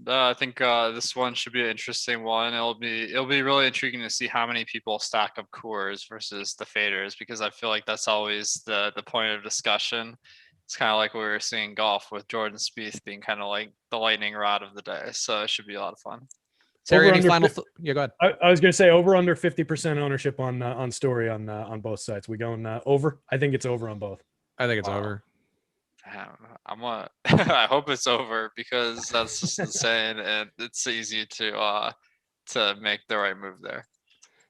I think this one should be an interesting one. It'll be really intriguing to see how many people stack up Coors versus the faders, because I feel like that's always the point of discussion. It's kind of like we were seeing golf with Jordan Spieth being kind of like the lightning rod of the day. So it should be a lot of fun. Terry, any final? Yeah, go ahead. I was going to say over under 50% ownership on Story on both sites. We going over? I think it's over on both. I think it's over. I hope it's over, because that's just insane, and it's easy to make the right move there.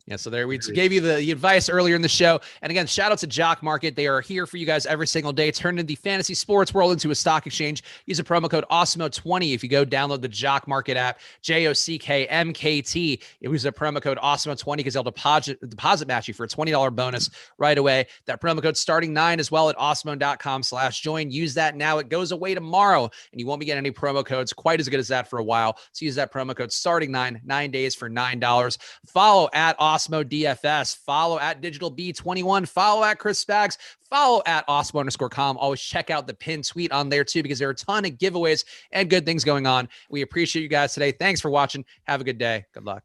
Yeah, so there we gave you the advice earlier in the show. And again, shout out to Jock Market. They are here for you guys every single day, turning the fantasy sports world into a stock exchange. Use a promo code AWESEMO20 if you go download the Jock Market app, JOCKMKT. Use a promo code AWESEMO20 because they'll deposit match you for a $20 bonus right away. That promo code starting 9 as well at awesemo.com/join. Use that now. It goes away tomorrow, and you won't be getting any promo codes quite as good as that for a while. So use that promo code starting 9 days for $9. Follow at Awesemo DFS, follow at Digital B21, follow at Chris Spags, follow at Awesemo_com. Always check out the pinned tweet on there too, because there are a ton of giveaways and good things going on. We appreciate you guys today. Thanks for watching. Have a good day. Good luck.